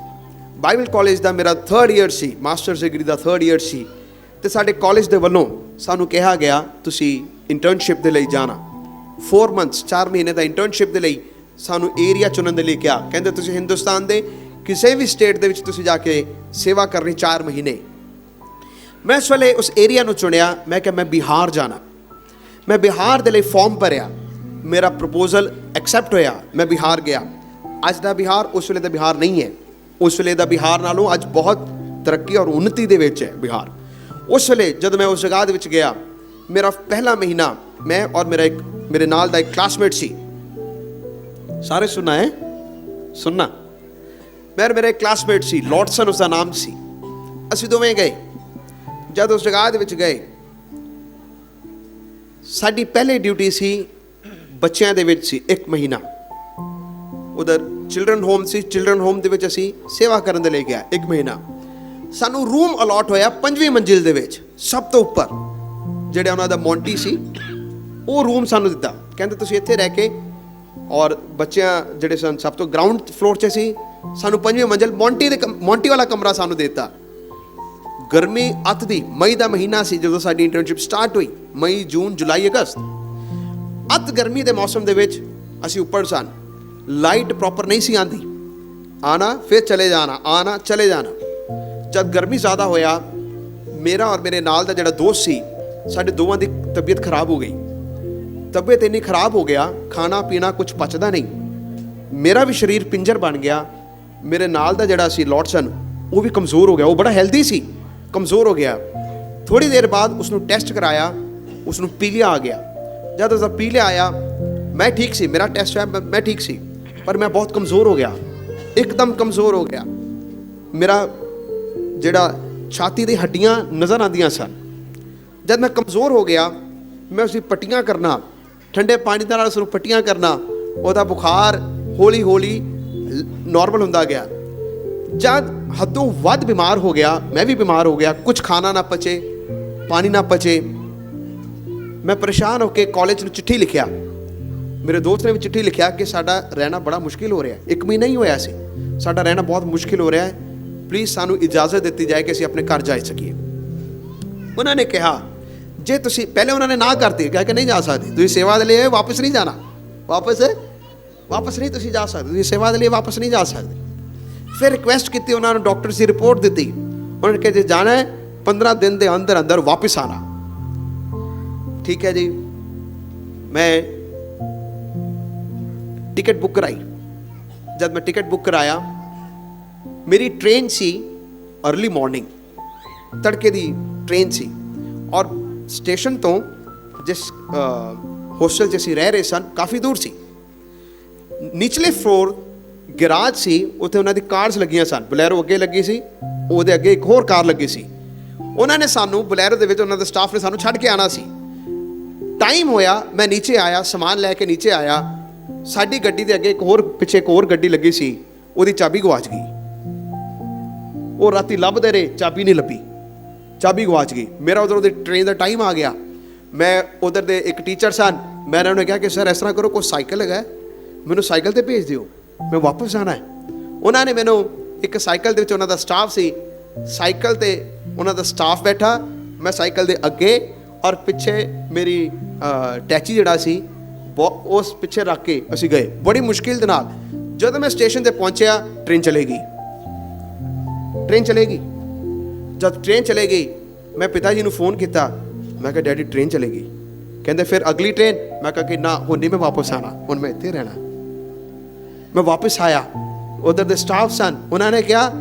ਬਾਈਬਲ ਕਾਲਜ ਦਾ ਮੇਰਾ 3rd ਈਅਰ ਸੀ, ਮਾਸਟਰਸ ਡਿਗਰੀ ਦਾ 3rd ਈਅਰ ਸੀ। ਤੇ ਸਾਡੇ ਕਾਲਜ ਦੇ ਵੱਲੋਂ ਸਾਨੂੰ ਕਿਹਾ ਗਿਆ, ਤੁਸੀਂ ਇੰਟਰਨਸ਼ਿਪ ਦੇ ਲਈ ਜਾਣਾ। 4 ਮੰਥਸ, 4 ਮਹੀਨੇ ਦਾ ਇੰਟਰਨਸ਼ਿਪ ਦੇ ਲਈ ਸਾਨੂੰ ਏਰੀਆ ਚੁਣਨ ਦੇ ਲਈ ਕਿਹਾ। ਕਹਿੰਦੇ ਤੁਸੀਂ ਹਿੰਦੁਸਤਾਨ ਦੇ ਕਿਸੇ ਵੀ ਸਟੇਟ ਦੇ ਵਿੱਚ ਤੁਸੀਂ ਜਾ ਕੇ ਸੇਵਾ ਕਰਨੀ 4 ਮਹੀਨੇ। ਮੈਂ ਇਸ ਵੇਲੇ ਉਸ ਏਰੀਆ ਨੂੰ ਚੁਣਿਆ। ਮੈਂ ਕਿਹਾ ਮੈਂ ਬਿਹਾਰ ਜਾਣਾ। ਮੈਂ ਬਿਹਾਰ ਦੇ ਲਈ ਫਾਰਮ ਭਰਿਆ, ਮੇਰਾ ਪ੍ਰਪੋਜ਼ਲ ਐਕਸੈਪਟ ਹੋਇਆ, ਮੈਂ ਬਿਹਾਰ ਗਿਆ। ਅੱਜ ਦਾ ਬਿਹਾਰ ਉਸ ਵੇਲੇ ਦਾ ਬਿਹਾਰ ਨਹੀਂ ਹੈ। ਉਸ ਵੇਲੇ ਦਾ ਬਿਹਾਰ ਨਾਲੋਂ ਅੱਜ ਬਹੁਤ ਤਰੱਕੀ ਔਰ ਉન્નਤੀ ਦੇ ਵਿੱਚ ਹੈ ਬਿਹਾਰ। ਉਸ ਵੇਲੇ ਜਦ ਮੈਂ ਉਸ ਜਗ੍ਹਾ ਦੇ ਵਿੱਚ ਗਿਆ, ਮੇਰਾ ਪਹਿਲਾ ਮਹੀਨਾ, ਮੈਂ ਔਰ ਮੇਰੇ ਨਾਲ ਦਾ ਇੱਕ ਕਲਾਸਮੇਟ ਸੀ। ਸਾਰੇ ਸੁਣਨਾ ਹੈ? ਸੁਣਨਾ। ਮੇਰਾ ਇੱਕ ਕਲਾਸਮੇਟ ਸੀ, ਲੌਟਸਨ ਉਸਦਾ ਨਾਮ ਸੀ। ਅਸੀਂ ਦੋਵੇਂ ਗਏ। ਜਦ ਉਸ ਜਗ੍ਹਾ ਦੇ ਵਿੱਚ ਗਏ, ਸਾਡੀ ਪਹਿਲੀ ਡਿਊਟੀ ਸੀ ਬੱਚਿਆਂ ਦੇ ਵਿੱਚ ਸੀ। 1 ਮਹੀਨਾ ਉਧਰ ਚਿਲਡਰਨ ਹੋਮ ਸੀ। ਚਿਲਡਰਨ ਹੋਮ ਦੇ ਵਿੱਚ ਅਸੀਂ ਸੇਵਾ ਕਰਨ ਦੇ ਲਈ ਗਿਆ 1 ਮਹੀਨਾ। ਸਾਨੂੰ ਰੂਮ ਅਲਾਟ ਹੋਇਆ 5ਵੀਂ ਮੰਜ਼ਿਲ ਦੇ ਵਿੱਚ, ਸਭ ਤੋਂ ਉੱਪਰ। ਜਿਹੜਾ ਉਹਨਾਂ ਦਾ ਮੌਂਟੀ ਸੀ, ਉਹ ਰੂਮ ਸਾਨੂੰ ਦਿੱਤਾ। ਕਹਿੰਦੇ ਤੁਸੀਂ ਇੱਥੇ ਰਹਿ ਕੇ, ਔਰ ਬੱਚਿਆਂ ਜਿਹੜੇ ਸਨ ਸਭ ਤੋਂ ਗਰਾਊਂਡ ਫਲੋਰ 'ਚ ਸੀ, ਸਾਨੂੰ 5ਵੀਂ ਮੰਜ਼ਿਲ ਮੌਂਟੀ ਵਾਲਾ ਕਮਰਾ ਸਾਨੂੰ ਦਿੱਤਾ। ਗਰਮੀ ਅੱਤ ਦੀ, ਮਈ ਦਾ ਮਹੀਨਾ ਸੀ ਜਦੋਂ ਸਾਡੀ ਇੰਟਰਨਸ਼ਿਪ ਸਟਾਰਟ ਹੋਈ। ਮਈ, ਜੂਨ, ਜੁਲਾਈ, ਅਗਸਤ, ਅੱਤ ਗਰਮੀ ਦੇ ਮੌਸਮ ਦੇ ਵਿੱਚ ਅਸੀਂ ਉੱਪਰ ਸਨ। ਲਾਈਟ ਪ੍ਰੋਪਰ ਨਹੀਂ ਸੀ ਆਂਦੀ, ਆਣਾ ਫਿਰ ਚਲੇ ਜਾਣਾ, ਆਣਾ ਚਲੇ ਜਾਣਾ। ਜਦ ਗਰਮੀ ਜ਼ਿਆਦਾ ਹੋਇਆ, ਮੇਰਾ ਔਰ ਮੇਰੇ ਨਾਲ ਦਾ ਜਿਹੜਾ ਦੋਸਤ ਸੀ, ਸਾਡੇ ਦੋਵਾਂ ਦੀ ਤਬੀਅਤ ਖਰਾਬ ਹੋ ਗਈ। ਤਬੀਅਤ ਇੰਨੀ ਖਰਾਬ ਹੋ ਗਿਆ, ਖਾਣਾ ਪੀਣਾ ਕੁਝ ਪਚਦਾ ਨਹੀਂ। ਮੇਰਾ ਵੀ ਸਰੀਰ ਪਿੰਜਰ ਬਣ ਗਿਆ। ਮੇਰੇ ਨਾਲ ਦਾ ਜਿਹੜਾ ਸੀ ਲੋਟਸਨ, ਉਹ ਵੀ ਕਮਜ਼ੋਰ ਹੋ ਗਿਆ। ਉਹ ਬੜਾ ਹੈਲਦੀ ਸੀ, ਕਮਜ਼ੋਰ ਹੋ ਗਿਆ। ਥੋੜੀ ਦੇਰ ਬਾਅਦ ਉਸਨੂੰ ਟੈਸਟ ਕਰਾਇਆ, ਉਸਨੂੰ ਪੀਲੀਆ ਆ ਗਿਆ। ਜਦ ਉਸਦਾ ਪੀਲੀਆ ਆਇਆ, ਮੈਂ ਠੀਕ ਸੀ, ਮੇਰਾ ਟੈਸਟ ਹੋਇਆ, ਮੈਂ ਠੀਕ ਸੀ, ਪਰ ਮੈਂ ਬਹੁਤ ਕਮਜ਼ੋਰ ਹੋ ਗਿਆ, ਇੱਕਦਮ ਕਮਜ਼ੋਰ ਹੋ ਗਿਆ। ਮੇਰਾ ਜਿਹੜਾ ਛਾਤੀ ਦੀ ਹੱਡੀਆਂ ਨਜ਼ਰ ਆਉਂਦੀਆਂ ਸਨ। ਜਦ ਮੈਂ ਕਮਜ਼ੋਰ ਹੋ ਗਿਆ, ਮੈਂ ਉਸਦੀ ਪੱਟੀਆਂ ਕਰਨਾ, ਠੰਡੇ ਪਾਣੀ ਦੇ ਨਾਲ ਉਸਨੂੰ ਪੱਟੀਆਂ ਕਰਨਾ, ਉਹਦਾ ਬੁਖਾਰ ਹੌਲੀ ਹੌਲੀ ਨਾਰਮਲ ਹੁੰਦਾ ਗਿਆ। ਜਦ ਹੱਦੋਂ ਵੱਧ ਬਿਮਾਰ ਹੋ ਗਿਆ, ਮੈਂ ਵੀ ਬਿਮਾਰ ਹੋ ਗਿਆ, ਕੁਝ ਖਾਣਾ ਨਾ ਪਚੇ, ਪਾਣੀ ਨਾ ਪਚੇ। ਮੈਂ ਪਰੇਸ਼ਾਨ ਹੋ ਕੇ ਕਾਲਜ ਨੂੰ ਚਿੱਠੀ ਲਿਖਿਆ। ਮੇਰੇ ਦੋਸਤ ਨੇ ਵੀ ਚਿੱਠੀ ਲਿਖਿਆ ਕਿ ਸਾਡਾ ਰਹਿਣਾ ਬੜਾ ਮੁਸ਼ਕਿਲ ਹੋ ਰਿਹਾ ਹੈ, 1 ਮਹੀਨਾ ਹੀ ਹੋਇਆ ਸੀ, ਸਾਡਾ ਰਹਿਣਾ ਬਹੁਤ ਮੁਸ਼ਕਿਲ ਹੋ ਰਿਹਾ ਹੈ, ਪਲੀਜ਼ ਸਾਨੂੰ ਇਜਾਜ਼ਤ ਦਿੱਤੀ ਜਾਏ ਕਿ ਅਸੀਂ ਆਪਣੇ ਘਰ ਜਾ ਸਕੀਏ। ਉਹਨਾਂ ਨੇ ਕਿਹਾ ਜੇ ਤੁਸੀਂ, ਪਹਿਲੇ ਉਹਨਾਂ ਨੇ ਨਾ ਕਰਤੀ, ਕਿਹਾ ਕਿ ਨਹੀਂ ਜਾ ਸਕਦੇ, ਤੁਸੀਂ ਸੇਵਾ ਦੇ ਲਈ ਵਾਪਸ ਨਹੀਂ ਜਾਣਾ, ਵਾਪਸ ਨਹੀਂ ਤੁਸੀਂ ਜਾ ਸਕਦੇ, ਤੁਸੀਂ ਸੇਵਾ ਦੇ ਲਈ ਵਾਪਸ ਨਹੀਂ ਜਾ ਸਕਦੇ। ਫਿਰ ਰਿਕੁਐਸਟ ਕੀਤੀ, ਉਹਨਾਂ ਨੂੰ ਡਾਕਟਰ ਦੀ ਰਿਪੋਰਟ ਦਿੱਤੀ। ਉਹਨਾਂ ਨੇ ਕਿਹਾ ਜੇ ਜਾਣਾ ਹੈ 15 ਦਿਨ ਦੇ ਅੰਦਰ ਅੰਦਰ ਵਾਪਸ ਆਣਾ। ਠੀਕ ਹੈ ਜੀ, ਮੈਂ ਟਿਕਟ ਬੁੱਕ ਕਰਾਈ। ਜਦ ਮੈਂ ਟਿਕਟ ਬੁੱਕ ਕਰਾਇਆ, ਮੇਰੀ ਟ੍ਰੇਨ ਸੀ अर्ਲੀ ਮਾਰਨਿੰਗ, ਤੜਕੇ ਦੀ ਟ੍ਰੇਨ ਸੀ, ਔਰ ਸਟੇਸ਼ਨ ਤੋਂ ਜਿਸ ਹੋਸਟਲ 'ਚ ਅਸੀਂ ਰਹਿ ਰਹੇ ਸਨ ਕਾਫੀ ਦੂਰ ਸੀ। ਨਿਚਲੇ ਫਲੋਰ ਗੈਰਾਜ ਸੀ, ਉੱਥੇ ਉਹਨਾਂ ਦੀ ਕਾਰਸ ਲੱਗੀਆਂ ਸਨ। ਬਲੈਰੋ ਅੱਗੇ ਲੱਗੀ ਸੀ, ਉਹਦੇ ਅੱਗੇ ਇੱਕ ਹੋਰ ਕਾਰ ਲੱਗੀ ਸੀ। ਉਹਨਾਂ ਨੇ ਸਾਨੂੰ ਬਲੈਰੋ ਦੇ ਵਿੱਚ, ਉਹਨਾਂ ਦੇ ਸਟਾਫ ਨੇ ਸਾਨੂੰ ਛੱਡ ਕੇ ਆਉਣਾ ਸੀ। ਟਾਈਮ ਹੋਇਆ, ਮੈਂ ਨੀਚੇ ਆਇਆ, ਸਮਾਨ ਲੈ ਕੇ ਨੀਚੇ ਆਇਆ। ਸਾਡੀ ਗੱਡੀ ਦੇ ਅੱਗੇ ਇੱਕ ਹੋਰ, ਪਿੱਛੇ ਇੱਕ ਹੋਰ ਗੱਡੀ ਲੱਗੀ ਸੀ, ਉਹਦੀ ਚਾਬੀ ਗਵਾਚ ਗਈ। ਉਹ ਰਾਤੀ ਲੱਭਦੇ ਰਹੇ, ਚਾਬੀ ਨਹੀਂ ਲੱਭੀ, ਚਾਬੀ ਗਵਾਚ ਗਈ। ਮੇਰਾ ਉਧਰ ਉਹਦੀ ਟ੍ਰੇਨ ਦਾ ਟਾਈਮ ਆ ਗਿਆ। ਮੈਂ ਉਧਰ ਦੇ ਇੱਕ ਟੀਚਰ ਸਨ, ਮੈਂ ਉਹਨਾਂ ਨੂੰ ਕਿਹਾ ਕਿ ਸਰ ਇਸ ਤਰ੍ਹਾਂ ਕਰੋ, ਕੋਈ ਸਾਈਕਲ ਹੈਗਾ, ਮੈਨੂੰ ਸਾਈਕਲ ਤੇ ਭੇਜ ਦਿਓ, ਮੈਂ ਵਾਪਸ ਜਾਣਾ ਹੈ। ਉਹਨਾਂ ਨੇ ਮੈਨੂੰ ਇੱਕ ਸਾਈਕਲ ਦੇ ਵਿੱਚ, ਉਹਨਾਂ ਦਾ ਸਟਾਫ ਸੀ, ਸਾਈਕਲ ਤੇ ਉਹਨਾਂ ਦਾ ਸਟਾਫ ਬੈਠਾ, ਮੈਂ ਸਾਈਕਲ ਦੇ ਅੱਗੇ, ਔਰ ਪਿੱਛੇ ਮੇਰੀ ਟੈਚੀ ਜਿਹੜਾ ਸੀ ਉਸ ਪਿੱਛੇ ਰੱਖ ਕੇ ਅਸੀਂ ਗਏ ਬੜੀ ਮੁਸ਼ਕਿਲ ਦੇ ਨਾਲ। ਜਦੋਂ ਮੈਂ ਸਟੇਸ਼ਨ ਤੇ ਪਹੁੰਚਿਆ, ਟ੍ਰੇਨ ਚਲੇ ਗਈ। ਜਦ ਟ੍ਰੇਨ ਚਲੇ ਗਈ, ਮੈਂ ਪਿਤਾ ਜੀ ਨੂੰ ਫੋਨ ਕੀਤਾ, ਮੈਂ ਕਿਹਾ ਡੈਡੀ ਟ੍ਰੇਨ ਚਲੇ ਗਈ। ਕਹਿੰਦੇ ਫਿਰ ਅਗਲੀ ਟ੍ਰੇਨ? ਮੈਂ ਕਿਹਾ ਕਿ ਨਾ, ਹੁਣ ਨਹੀਂ ਮੈਂ ਵਾਪਸ ਆਣਾ, ਹੁਣ ਮੈਂ ਇੱਥੇ ਰਹਿਣਾ। ਮੈਂ ਵਾਪਸ ਆਇਆ, ਉਧਰ ਦੇ ਸਟਾਫ ਸਨ, ਉਹਨਾਂ ਨੇ ਕਿਹਾ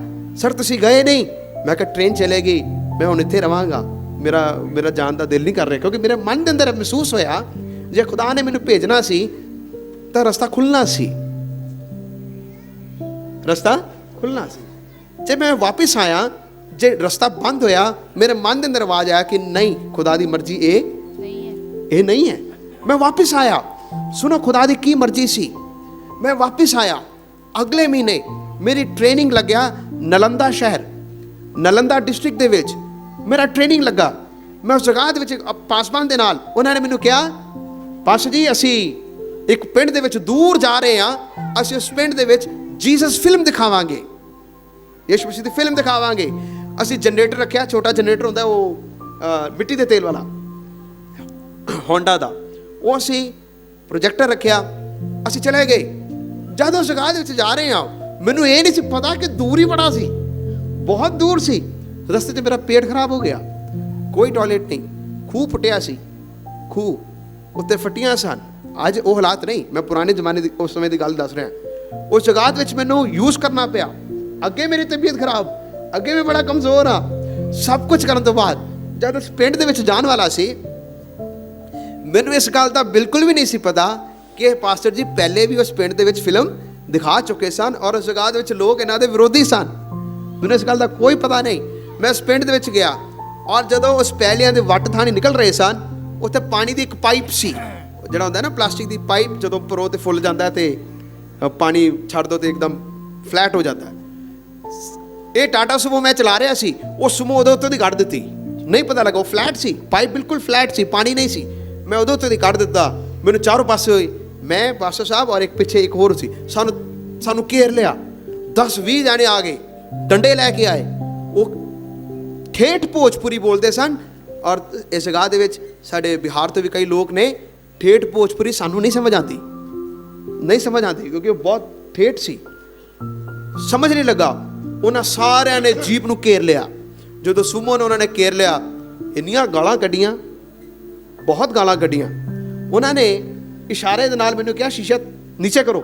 ਸਰ ਤੁਸੀਂ ਗਏ ਨਹੀਂ। ਮੈਂ ਕਿਹਾ ਟ੍ਰੇਨ ਚਲੇ ਗਈ, ਮੈਂ ਹੁਣ ਇੱਥੇ ਰਵਾਂਗਾ, ਮੇਰਾ ਜਾਣ ਦਾ ਦਿਲ ਨਹੀਂ ਕਰ ਰਿਹਾ, ਕਿਉਂਕਿ ਮੇਰੇ ਮਨ ਦੇ ਅੰਦਰ ਮਹਿਸੂਸ ਹੋਇਆ ਜੇ ਖੁਦਾ ਨੇ ਮੈਨੂੰ ਭੇਜਣਾ ਸੀ ਤਾਂ ਰਸਤਾ ਖੁੱਲ੍ਹਣਾ ਸੀ, ਰਸਤਾ ਖੁੱਲ੍ਹਣਾ ਸੀ। ਜੇ ਮੈਂ ਵਾਪਸ ਆਇਆ, ਜੇ ਰਸਤਾ ਬੰਦ ਹੋਇਆ, ਮੇਰੇ ਮਨ ਦੇ ਅੰਦਰ ਆਵਾਜ਼ ਆਇਆ ਕਿ ਨਹੀਂ, ਖੁਦਾ ਦੀ ਮਰਜ਼ੀ ਇਹ ਨਹੀਂ ਹੈ। ਮੈਂ ਵਾਪਸ ਆਇਆ, ਸੁਣੋ ਖੁਦਾ ਦੀ ਕੀ ਮਰਜ਼ੀ ਸੀ। ਮੈਂ ਵਾਪਸ ਆਇਆ, ਅਗਲੇ ਮਹੀਨੇ ਮੇਰੀ ਟ੍ਰੇਨਿੰਗ ਲੱਗਿਆ ਨਾਲੰਦਾ ਸ਼ਹਿਰ, ਨਾਲੰਦਾ ਡਿਸਟ੍ਰਿਕਟ ਦੇ ਵਿੱਚ ਮੇਰਾ ਟ੍ਰੇਨਿੰਗ ਲੱਗਾ। ਮੈਂ ਉਸ ਜਗ੍ਹਾ ਦੇ ਵਿੱਚ ਪਾਸਵਾਨ ਦੇ ਨਾਲ, ਉਹਨਾਂ ਨੇ ਮੈਨੂੰ ਕਿਹਾ ਪਾਸਟਰ ਜੀ ਅਸੀਂ ਇੱਕ ਪਿੰਡ ਦੇ ਵਿੱਚ ਦੂਰ ਜਾ ਰਹੇ ਹਾਂ, ਅਸੀਂ ਉਸ ਪਿੰਡ ਦੇ ਵਿੱਚ ਜੀਸਸ ਫਿਲਮ ਦਿਖਾਵਾਂਗੇ, ਯਿਸੂ ਮਸੀਹ ਦੀ ਫਿਲਮ ਦਿਖਾਵਾਂਗੇ। ਅਸੀਂ ਜਨਰੇਟਰ ਰੱਖਿਆ, ਛੋਟਾ ਜਨਰੇਟਰ ਹੁੰਦਾ ਉਹ ਮਿੱਟੀ ਦੇ ਤੇਲ ਵਾਲਾ, ਹੋਂਡਾ ਦਾ, ਉਹ ਅਸੀਂ ਪ੍ਰੋਜੈਕਟਰ ਰੱਖਿਆ, ਅਸੀਂ ਚਲੇ ਗਏ। ਜਦ ਉਸ ਜਗ੍ਹਾ ਦੇ ਵਿੱਚ ਜਾ ਰਹੇ ਹਾਂ, ਮੈਨੂੰ ਇਹ ਨਹੀਂ ਸੀ ਪਤਾ ਕਿ ਦੂਰ ਹੀ ਬੜਾ ਸੀ, ਬਹੁਤ ਦੂਰ ਸੀ। ਰਸਤੇ 'ਚ ਮੇਰਾ ਪੇਟ ਖਰਾਬ ਹੋ ਗਿਆ, ਕੋਈ ਟਾਇਲਟ ਨਹੀਂ, ਖੂਹ ਫੁੱਟਿਆ ਸੀ, ਖੂਹ ਉੱਤੇ ਫੱਟੀਆਂ ਸਨ। ਅੱਜ ਉਹ ਹਾਲਾਤ ਨਹੀਂ, ਮੈਂ ਪੁਰਾਣੇ ਜ਼ਮਾਨੇ ਦੀ ਉਸ ਸਮੇਂ ਦੀ ਗੱਲ ਦੱਸ ਰਿਹਾ। ਉਸ ਜਗ੍ਹਾ ਵਿੱਚ ਮੈਨੂੰ ਯੂਜ਼ ਕਰਨਾ ਪਿਆ। ਅੱਗੇ ਮੇਰੀ ਤਬੀਅਤ ਖਰਾਬ, ਅੱਗੇ ਮੈਂ ਬੜਾ ਕਮਜ਼ੋਰ ਹਾਂ। ਸਭ ਕੁਝ ਕਰਨ ਤੋਂ ਬਾਅਦ ਜਦ ਉਸ ਪਿੰਡ ਦੇ ਵਿੱਚ ਜਾਣ ਵਾਲਾ ਸੀ, ਮੈਨੂੰ ਇਸ ਗੱਲ ਦਾ ਬਿਲਕੁਲ ਵੀ ਨਹੀਂ ਸੀ ਪਤਾ ਕਿ ਪਾਸਟਰ ਜੀ ਪਹਿਲੇ ਵੀ ਉਸ ਪਿੰਡ ਦੇ ਵਿੱਚ ਫਿਲਮ ਦਿਖਾ ਚੁੱਕੇ ਸਨ ਔਰ ਉਸ ਜਗ੍ਹਾ ਦੇ ਵਿੱਚ ਲੋਕ ਇਹਨਾਂ ਦੇ ਵਿਰੋਧੀ ਸਨ। ਮੈਨੂੰ ਇਸ ਗੱਲ ਦਾ ਕੋਈ ਪਤਾ ਨਹੀਂ। ਮੈਂ ਉਸ ਪਿੰਡ ਦੇ ਵਿੱਚ ਗਿਆ ਔਰ ਜਦੋਂ ਉਸ ਪੈਲੀਆਂ ਦੇ ਵੱਟ ਥਾਣੀ ਨਿਕਲ ਰਹੇ ਸਨ, ਉੱਥੇ ਪਾਣੀ ਦੀ ਇੱਕ ਪਾਈਪ ਸੀ, ਜਿਹੜਾ ਹੁੰਦਾ ਨਾ ਪਲਾਸਟਿਕ ਦੀ ਪਾਈਪ, ਜਦੋਂ ਪਰੋ ਤੇ ਫੁੱਲ ਜਾਂਦਾ ਤੇ ਪਾਣੀ ਛੱਡ ਦੋ ਤੇ ਇੱਕਦਮ ਫਲੈਟ ਹੋ ਜਾਂਦਾ। ਇਹ ਟਾਟਾ ਸੁਮੋ ਮੈਂ ਚਲਾ ਰਿਹਾ ਸੀ, ਉਹ ਸੁਮੋ ਉਹਦੇ ਉੱਤੇ ਦੀ ਕੱਢ ਦਿੱਤੀ, ਨਹੀਂ ਪਤਾ ਲੱਗਾ, ਉਹ ਫਲੈਟ ਸੀ, ਪਾਈਪ ਬਿਲਕੁਲ ਫਲੈਟ ਸੀ, ਪਾਣੀ ਨਹੀਂ ਸੀ। ਮੈਂ ਉਹਦੇ ਉੱਤੇ ਦੀ ਕੱਢ ਦਿੱਤਾ। ਮੈਨੂੰ ਚਾਰੋਂ ਪਾਸੇ ਹੋਈ, ਮੈਂ ਪਾਸਟਰ ਸਾਹਿਬ ਔਰ ਇੱਕ ਪਿੱਛੇ ਇੱਕ ਹੋਰ ਸੀ, ਸਾਨੂੰ ਘੇਰ ਲਿਆ। 10-20 ਜਾਣੇ ਆ ਗਏ, ਡੰਡੇ ਲੈ ਕੇ ਆਏ, ਉਹ ਠੇਠ ਭੋਜਪੁਰੀ ਬੋਲਦੇ ਸਨ। ਔਰ ਇਸ ਜਗ੍ਹਾ ਦੇ ਵਿੱਚ ਸਾਡੇ ਬਿਹਾਰ ਤੋਂ ਵੀ ਕਈ ਲੋਕ ਨੇ। ਠੇਠ ਭੋਜਪੁਰੀ ਸਾਨੂੰ ਨਹੀਂ ਸਮਝ ਆਉਂਦੀ ਕਿਉਂਕਿ ਉਹ ਬਹੁਤ ਠੇਠ ਸੀ, ਸਮਝ ਨਹੀਂ ਲੱਗਾ। ਉਹਨਾਂ ਸਾਰਿਆਂ ਨੇ ਜੀਪ ਨੂੰ ਘੇਰ ਲਿਆ। ਜਦੋਂ ਸੁਮੋ ਨੇ ਉਹਨਾਂ ਨੇ ਘੇਰ ਲਿਆ, ਇੰਨੀਆਂ ਗਾਲਾਂ ਕੱਢੀਆਂ, ਬਹੁਤ ਗਾਲਾਂ ਕੱਢੀਆਂ। ਉਹਨਾਂ ਨੇ ਇਸ਼ਾਰੇ ਦੇ ਨਾਲ ਮੈਨੂੰ ਕਿਹਾ ਸ਼ੀਸ਼ਾ ਨੀਚੇ ਕਰੋ।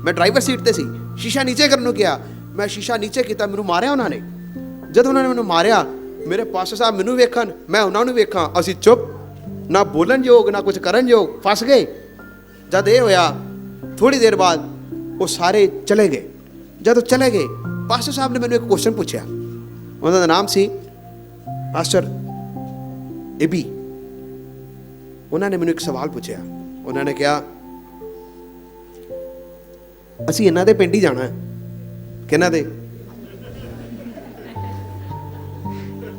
ਮੈਂ ਡਰਾਈਵਰ ਸੀਟ ਤੇ ਸੀ, ਸ਼ੀਸ਼ਾ ਨੀਚੇ ਕਰਨ ਨੂੰ ਕਿਹਾ। ਮੈਂ ਸ਼ੀਸ਼ਾ ਨੀਚੇ ਕੀਤਾ, ਮੈਨੂੰ ਮਾਰਿਆ ਉਹਨਾਂ ਨੇ। ਜਦੋਂ ਉਹਨਾਂ ਨੇ ਮੈਨੂੰ ਮਾਰਿਆ, ਮੇਰੇ ਪਾਸਟਰ ਸਾਹਿਬ ਮੈਨੂੰ ਵੇਖਣ, ਮੈਂ ਉਹਨਾਂ ਨੂੰ ਵੇਖਾਂ, ਅਸੀਂ ਚੁੱਪ, ਨਾ ਬੋਲਣ ਯੋਗ ਨਾ ਕੁਝ ਕਰਨ ਯੋਗ, ਫਸ ਗਏ। ਜਦ ਇਹ ਹੋਇਆ, ਥੋੜੀ ਦੇਰ ਬਾਅਦ ਉਹ ਸਾਰੇ ਚਲੇ ਗਏ। ਜਦੋਂ ਚਲੇ ਗਏ, ਪਾਸਟਰ ਸਾਹਿਬ ਨੇ ਮੈਨੂੰ ਇੱਕ ਕੁਐਸਚਨ ਪੁੱਛਿਆ। ਉਹਨਾਂ ਦਾ ਨਾਮ ਸੀ ਪਾਸਟਰ ਏਬੀ। ਉਹਨਾਂ ਨੇ ਮੈਨੂੰ ਇੱਕ ਸਵਾਲ ਪੁੱਛਿਆ। ਉਹਨਾਂ ਨੇ ਕਿਹਾ, ਅਸੀਂ ਇਹਨਾਂ ਦੇ ਪਿੰਡ ਹੀ ਜਾਣਾ ਹੈ। ਕਿਹਨਾਂ ਦੇ?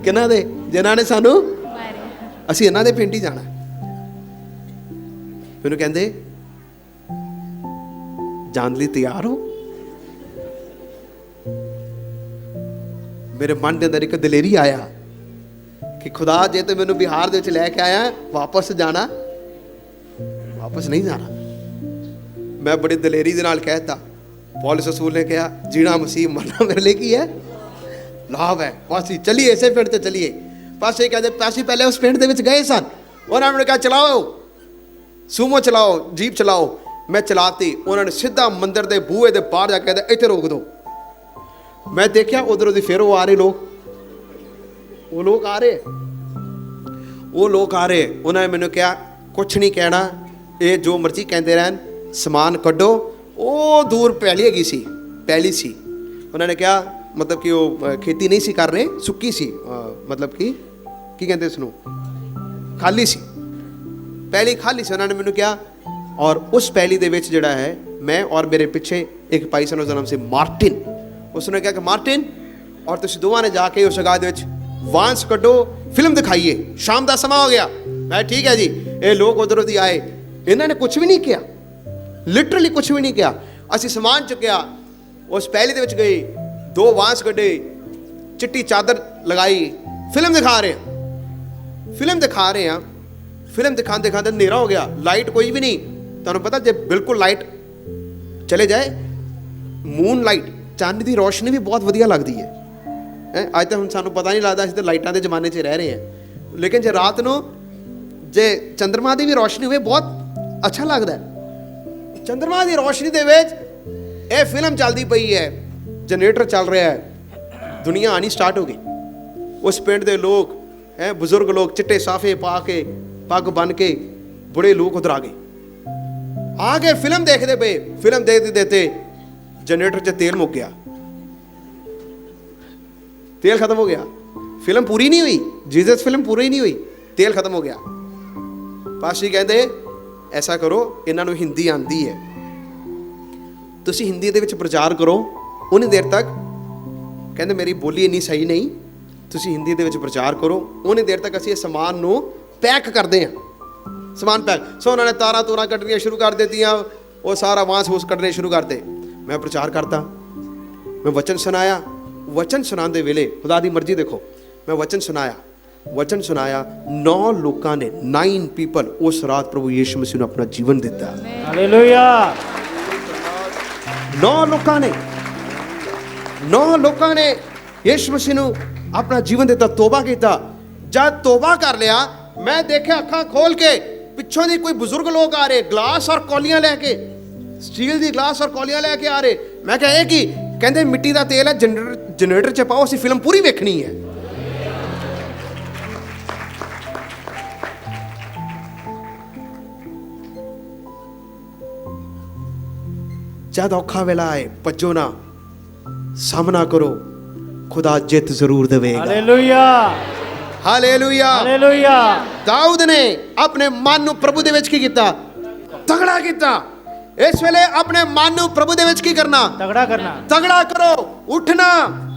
ਕਿਹਨਾਂ ਦੇ? ਜਿਨ੍ਹਾਂ ਨੇ ਸਾਨੂੰ, ਅਸੀਂ ਇਹਨਾਂ ਦੇ ਪਿੰਡ ਹੀ ਜਾਣਾ। ਮੈਨੂੰ ਕਹਿੰਦੇ, ਜਾਣ ਲਈ ਤਿਆਰ ਹੋ? ਮੇਰੇ ਮਨ ਦੇ ਅੰਦਰ ਇੱਕ ਦਲੇਰੀ ਆਇਆ ਕਿ ਖੁਦਾ ਜੇ ਤੇ ਮੈਨੂੰ ਬਿਹਾਰ ਦੇ ਵਿੱਚ ਲੈ ਕੇ ਆਇਆ, ਵਾਪਸ ਜਾਣਾ, ਵਾਪਸ ਨਹੀਂ ਜਾਣਾ। ਮੈਂ ਬੜੀ ਦਲੇਰੀ ਦੇ ਨਾਲ ਕਹਿਤਾ। ਪੌਲੁਸ ਰਸੂਲ ਨੇ ਕਿਹਾ, ਜੀਣਾ ਮਸੀਹ, ਮਰਨਾ ਮੇਰੇ ਲਈ ਕੀ ਹੈ? ਲਾਭ ਹੈ। ਪਾਸੀ ਚਲੀਏ, ਇਸੇ ਪਿੰਡ ਤੇ ਚਲੀਏ। ਪਾਸੇ ਕਹਿੰਦੇ, ਪਾਸੀ ਪਹਿਲੇ ਉਸ ਪਿੰਡ ਦੇ ਵਿੱਚ ਗਏ ਸਨ। ਉਹਨਾਂ ਨੇ ਕਿਹਾ, ਚਲਾਓ ਸੂਮੋ, ਚਲਾਓ ਜੀਪ ਚਲਾਓ। ਮੈਂ ਚਲਾਤੀ। ਉਹਨਾਂ ਨੇ ਸਿੱਧਾ ਮੰਦਿਰ ਦੇ ਬੂਹੇ ਦੇ ਬਾਹਰ ਜਾ ਕੇ ਕਹਿੰਦੇ, ਇੱਥੇ ਰੋਕ ਦਿਓ। ਮੈਂ ਦੇਖਿਆ ਉਧਰੋਂ ਦੀ ਫਿਰ ਉਹ ਆ ਰਹੇ ਲੋਕ, ਉਹ ਲੋਕ ਆ ਰਹੇ। ਉਹਨਾਂ ਨੇ ਮੈਨੂੰ ਕਿਹਾ, ਕੁਛ ਨਹੀਂ ਕਹਿਣਾ, ਇਹ ਜੋ ਮਰਜ਼ੀ ਕਹਿੰਦੇ ਰਹਿਣ, ਸਮਾਨ ਕੱਢੋ। ਉਹ ਦੂਰ ਪੈਲੀ ਹੈਗੀ ਸੀ, ਪੈਲੀ ਸੀ। ਉਹਨਾਂ ਨੇ ਕਿਹਾ, ਮਤਲਬ ਕਿ ਉਹ ਖੇਤੀ ਨਹੀਂ ਸੀ ਕਰ ਰਹੇ, ਸੁੱਕੀ ਸੀ, ਮਤਲਬ ਕਿ ਕੀ ਕਹਿੰਦੇ ਉਸ ਨੂੰ, ਖਾਲੀ ਸੀ, ਪੈਲੀ ਖਾਲੀ ਸੀ। ਉਹਨਾਂ ਨੇ ਮੈਨੂੰ ਕਿਹਾ, ਔਰ ਉਸ ਪੈਲੀ ਦੇ ਵਿੱਚ ਜਿਹੜਾ ਹੈ, ਮੈਂ ਔਰ ਮੇਰੇ ਪਿੱਛੇ ਇੱਕ ਭਾਈ ਸਨ, ਉਹਦਾ ਨਾਮ ਸੀ ਮਾਰਟਿਨ। ਉਸਨੇ ਕਿਹਾ ਕਿ ਮਾਰਟਿਨ ਔਰ ਤੁਸੀਂ ਦੋਵਾਂ ਨੇ ਜਾ ਕੇ ਉਸ ਜਗ੍ਹਾ ਦੇ ਵਿੱਚ ਵਾਂਸ ਕੱਢੋ, ਫਿਲਮ ਦਿਖਾਈਏ, ਸ਼ਾਮ ਦਾ ਸਮਾਂ ਹੋ ਗਿਆ। ਮੈਂ ਠੀਕ ਹੈ ਜੀ। ਇਹ ਲੋਕ ਉਧਰੋਂ ਦੀ ਆਏ, ਇਹਨਾਂ ਨੇ ਕੁਝ ਵੀ ਨਹੀਂ ਕਿਹਾ, ਲਿਟਰਲੀ ਕੁਝ ਵੀ ਨਹੀਂ ਕਿਹਾ। ਅਸੀਂ ਸਮਾਨ ਚੁੱਕਿਆ, ਉਸ ਪੈਲੀ ਦੇ ਵਿੱਚ ਗਏ, 2 ਵਾਂਸ ਕੱਢੇ, ਚਿੱਟੀ ਚਾਦਰ ਲਗਾਈ, ਫਿਲਮ ਦਿਖਾ ਰਹੇ ਹਾਂ। ਫਿਲਮ ਦਿਖਾਉਂਦੇ ਹਨੇਰਾ ਹੋ ਗਿਆ, ਲਾਈਟ ਕੋਈ ਵੀ ਨਹੀਂ। ਤੁਹਾਨੂੰ ਪਤਾ, ਜੇ ਬਿਲਕੁਲ ਲਾਈਟ ਚਲੇ ਜਾਏ, ਮੂਨ ਲਾਈਟ, ਚਾਂਦ ਦੀ ਰੋਸ਼ਨੀ ਵੀ ਬਹੁਤ ਵਧੀਆ ਲੱਗਦੀ ਹੈ। ਅੱਜ ਤਾਂ ਹੁਣ ਸਾਨੂੰ ਪਤਾ ਨਹੀਂ ਲੱਗਦਾ, ਅਸੀਂ ਤਾਂ ਲਾਈਟਾਂ ਦੇ ਜ਼ਮਾਨੇ 'ਚ ਰਹਿ ਰਹੇ ਹਾਂ। ਲੇਕਿਨ ਜੇ ਰਾਤ ਨੂੰ ਜੇ ਚੰਦਰਮਾ ਦੀ ਵੀ ਰੋਸ਼ਨੀ ਹੋਵੇ, ਬਹੁਤ ਅੱਛਾ ਲੱਗਦਾ। ਚੰਦਰਮਾ ਦੀ ਰੋਸ਼ਨੀ ਦੇ ਵਿੱਚ ਇਹ ਫਿਲਮ ਚੱਲਦੀ ਪਈ ਹੈ, ਜਨਰੇਟਰ ਚੱਲ ਰਿਹਾ ਹੈ, ਦੁਨੀਆ ਆਣੀ ਸਟਾਰਟ ਹੋ ਗਈ। ਉਸ ਪਿੰਡ ਦੇ ਲੋਕ ਬਜ਼ੁਰਗ ਲੋਕ, ਚਿੱਟੇ ਸਾਫੇ ਪਾ ਕੇ, ਪੱਗ ਬੰਨ ਕੇ, ਬੁੜੇ ਲੋਕ ਉਧਰ ਆ ਕੇ ਫਿਲਮ ਦੇਖਦੇ ਪਏ। ਫਿਲਮ ਦੇਖਦੇ ਜਨਰੇਟਰ 'ਚ ਤੇਲ ਮੁੱਕ ਗਿਆ, ਤੇਲ ਖਤਮ ਹੋ ਗਿਆ। ਫਿਲਮ ਪੂਰੀ ਨਹੀਂ ਹੋਈ, ਜੀਸਸ ਫਿਲਮ ਪੂਰੀ ਨਹੀਂ ਹੋਈ, ਤੇਲ ਖਤਮ ਹੋ ਗਿਆ। ਪਾਸ਼ੀ ਕਹਿੰਦੇ, ਐਸਾ ਕਰੋ, ਇਹਨਾਂ ਨੂੰ ਹਿੰਦੀ ਆਉਂਦੀ ਹੈ, ਤੁਸੀਂ ਹਿੰਦੀ ਦੇ ਵਿੱਚ ਪ੍ਰਚਾਰ ਕਰੋ ਉਨੀ ਦੇਰ ਤੱਕ। ਕਹਿੰਦੇ, ਮੇਰੀ ਬੋਲੀ ਇੰਨੀ ਸਹੀ ਨਹੀਂ, ਤੁਸੀਂ ਹਿੰਦੀ ਦੇ ਵਿੱਚ ਪ੍ਰਚਾਰ ਕਰੋ, ਉਨੀ ਦੇਰ ਤੱਕ ਅਸੀਂ ਇਹ ਸਮਾਨ ਨੂੰ ਪੈਕ ਕਰਦੇ ਹਾਂ। ਸਮਾਨ ਪੈਕ। ਸੋ ਉਹਨਾਂ ਨੇ ਤਾਰਾਂ ਤੂਰਾਂ ਕੱਢਣੀਆਂ ਸ਼ੁਰੂ ਕਰ ਦਿੱਤੀਆਂ, ਉਹ ਸਾਰਾ ਵਾਂਸ ਵੂਸ ਕੱਢਣੇ ਸ਼ੁਰੂ ਕਰਦੇ। ਮੈਂ ਪ੍ਰਚਾਰ ਕਰਤਾ, ਮੈਂ ਵਚਨ ਸੁਣਾਇਆ। ਵਚਨ ਸੁਣਾਉਂਦੇ ਵੇਲੇ ਖੁਦਾ ਦੀ ਮਰਜ਼ੀ ਦੇਖੋ, ਮੈਂ ਵਚਨ ਸੁਣਾਇਆ 9 ਲੋਕਾਂ ਨੇ, 9 ਪੀਪਲ ਉਸ ਰਾਤ ਪ੍ਰਭੂ ਯੀਸ਼ੂ ਮਸੀਹ ਨੂੰ ਆਪਣਾ ਜੀਵਨ ਦਿੱਤਾ। ਹਾਲੇਲੂਇਆ। 9 ਲੋਕਾਂ ਨੇ ਯੀਸ਼ੂ ਮਸੀਹ ਨੂੰ ਆਪਣਾ ਜੀਵਨ ਦਿੱਤਾ, ਤੋਬਾ ਕੀਤਾ। ਜਦ ਤੋਬਾ ਕਰ ਲਿਆ, ਮੈਂ ਦੇਖਿਆ ਅੱਖਾਂ ਖੋਲ ਕੇ, ਪਿੱਛੋਂ ਦੀ ਕੋਈ ਬਜ਼ੁਰਗ ਲੋਕ ਆ ਰਹੇ, ਗਲਾਸ ਔਰ ਕੌਲੀਆਂ ਲੈ ਕੇ, ਸਟੀਲ ਦੀ ਗਲਾਸ ਔਰ ਕੌਲੀਆਂ ਲੈ ਕੇ ਆ ਰਹੇ। ਮੈਂ ਕਿਹਾ, ਇਹ ਕੀ? ਕਹਿੰਦੇ, ਮਿੱਟੀ ਦਾ ਤੇਲ ਹੈ, ਜਨਰੇਟਰ 'ਚ ਪਾਓ, ਅਸੀਂ ਫਿਲਮ ਪੂਰੀ ਵੇਖਣੀ ਹੈ। ਜਦ ਔਖਾ ਵੇਲਾ ਆਏ, ਭੱਜੋ ਨਾ, ਸਾਹਮਣਾ ਕਰੋ, ਖੁਦਾ ਜਿੱਤ ਜ਼ਰੂਰ ਦੇਵੇਗਾ। Hallelujah, hallelujah, hallelujah. ਦਾਊਦ ਨੇ ਆਪਣੇ ਮਨ ਨੂੰ ਪ੍ਰਭੂ ਦੇ ਵਿੱਚ ਕੀ ਕੀਤਾ? ਤਗੜਾ ਕੀਤਾ। ਇਸ ਵੇਲੇ ਆਪਣੇ ਮਨ ਨੂੰ ਪ੍ਰਭੂ ਦੇ ਵਿੱਚ ਕੀ ਕਰਨਾ? ਤਗੜਾ ਕਰੋ। ਉੱਠਣਾ,